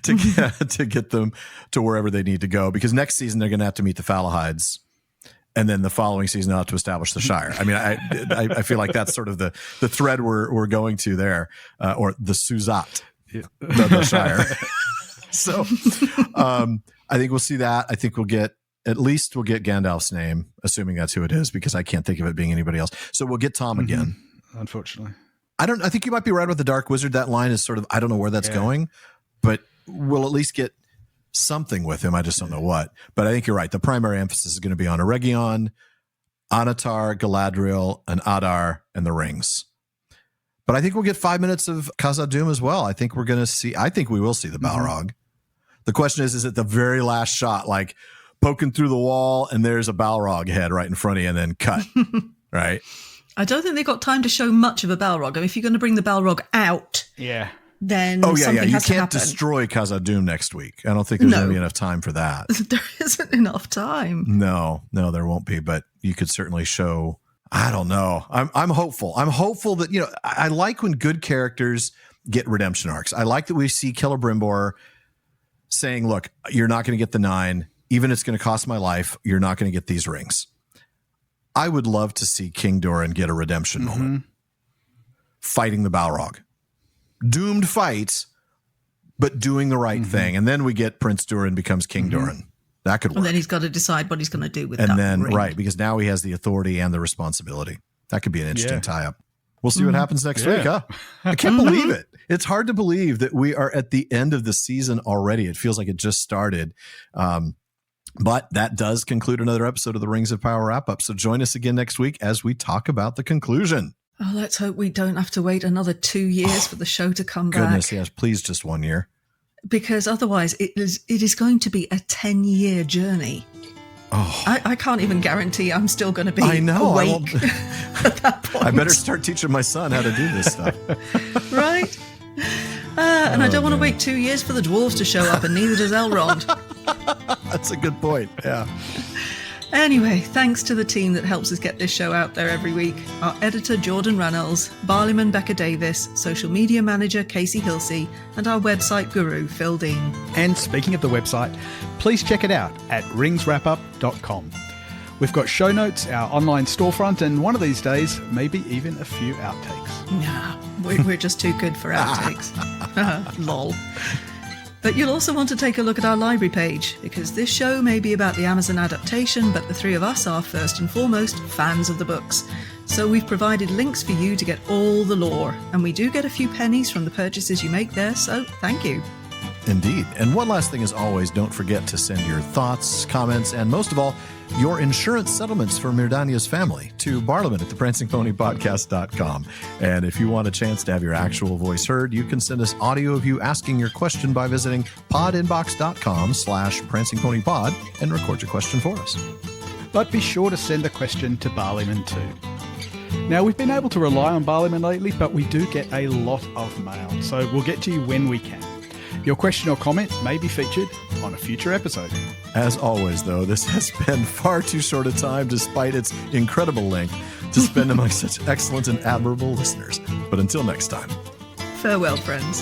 to get them to wherever they need to go. Because next season they're going to have to meet the Falahides. And then the following season, they'll have to establish the Shire. I mean, I feel like that's sort of the thread we're going to there, or the Suzat, the Shire. So I think we'll see that. I think we'll get Gandalf's name, assuming that's who it is, because I can't think of it being anybody else. So we'll get Tom again. Unfortunately. I think you might be right about the Dark Wizard. That line is sort of, I don't know where that's going, but we'll at least get something with him. I just don't know what. But I think you're right. The primary emphasis is going to be on Eregion, Anatar, Galadriel, and Adar, and the rings. But I think we'll get 5 minutes of Khazad-dûm as well. I think we will see the Balrog. The question is it the very last shot, like poking through the wall and there's a Balrog head right in front of you and then cut, right? I don't think they've got time to show much of a Balrog. I mean, if you're going to bring the Balrog out... Yeah. Then something has to happen. You can't destroy Khazad-dûm next week. I don't think there's going to be enough time for that. There isn't enough time. No, there won't be. But you could certainly show. I don't know. I'm hopeful. I'm hopeful that I like when good characters get redemption arcs. I like that we see Celebrimbor saying, "Look, you're not going to get the 9, even if it's going to cost my life. You're not going to get these rings." I would love to see King Doran get a redemption moment, fighting the Balrog. Doomed fight, but doing the right thing. And then we get Prince Durin becomes King Durin. That could work. And then he's got to decide what he's going to do with that. And then, ring. right, because now he has the authority and the responsibility. That could be an interesting tie-up. We'll see what happens next week, huh? I can't believe it. It's hard to believe that we are at the end of the season already. It feels like it just started. But that does conclude another episode of the Rings of Power Wrap-Up. So join us again next week as we talk about the conclusion. Oh, let's hope we don't have to wait another 2 years for the show to come back. Goodness, yes, please, just 1 year. Because otherwise, it is going to be a 10-year journey. Oh, I can't even guarantee I'm still going to be awake at that point. I better start teaching my son how to do this stuff. Right? And I don't want to wait 2 years for the dwarves to show up, and neither does Elrond. That's a good point, yeah. Anyway, thanks to the team that helps us get this show out there every week. Our editor, Jordan Reynolds, Barleyman Becca Davis, social media manager, Casey Hilsey, and our website guru, Phil Dean. And speaking of the website, please check it out at ringswrapup.com. We've got show notes, our online storefront, and one of these days, maybe even a few outtakes. Nah, we're just too good for outtakes. Lol. But you'll also want to take a look at our library page, because this show may be about the Amazon adaptation, but the three of us are first and foremost fans of the books. So we've provided links for you to get all the lore, and we do get a few pennies from the purchases you make there, so thank you. Indeed. And one last thing, as always, don't forget to send your thoughts, comments, and most of all, your insurance settlements for Mírdania's family to barliman@theprancingponypodcast.com. And if you want a chance to have your actual voice heard, you can send us audio of you asking your question by visiting podinbox.com/prancingponypod and record your question for us. But be sure to send a question to Barliman too. Now, we've been able to rely on Barliman lately, but we do get a lot of mail, so we'll get to you when we can. Your question or comment may be featured on a future episode. As always, though, this has been far too short a time, despite its incredible length, to spend among such excellent and admirable listeners. But until next time. Farewell, friends.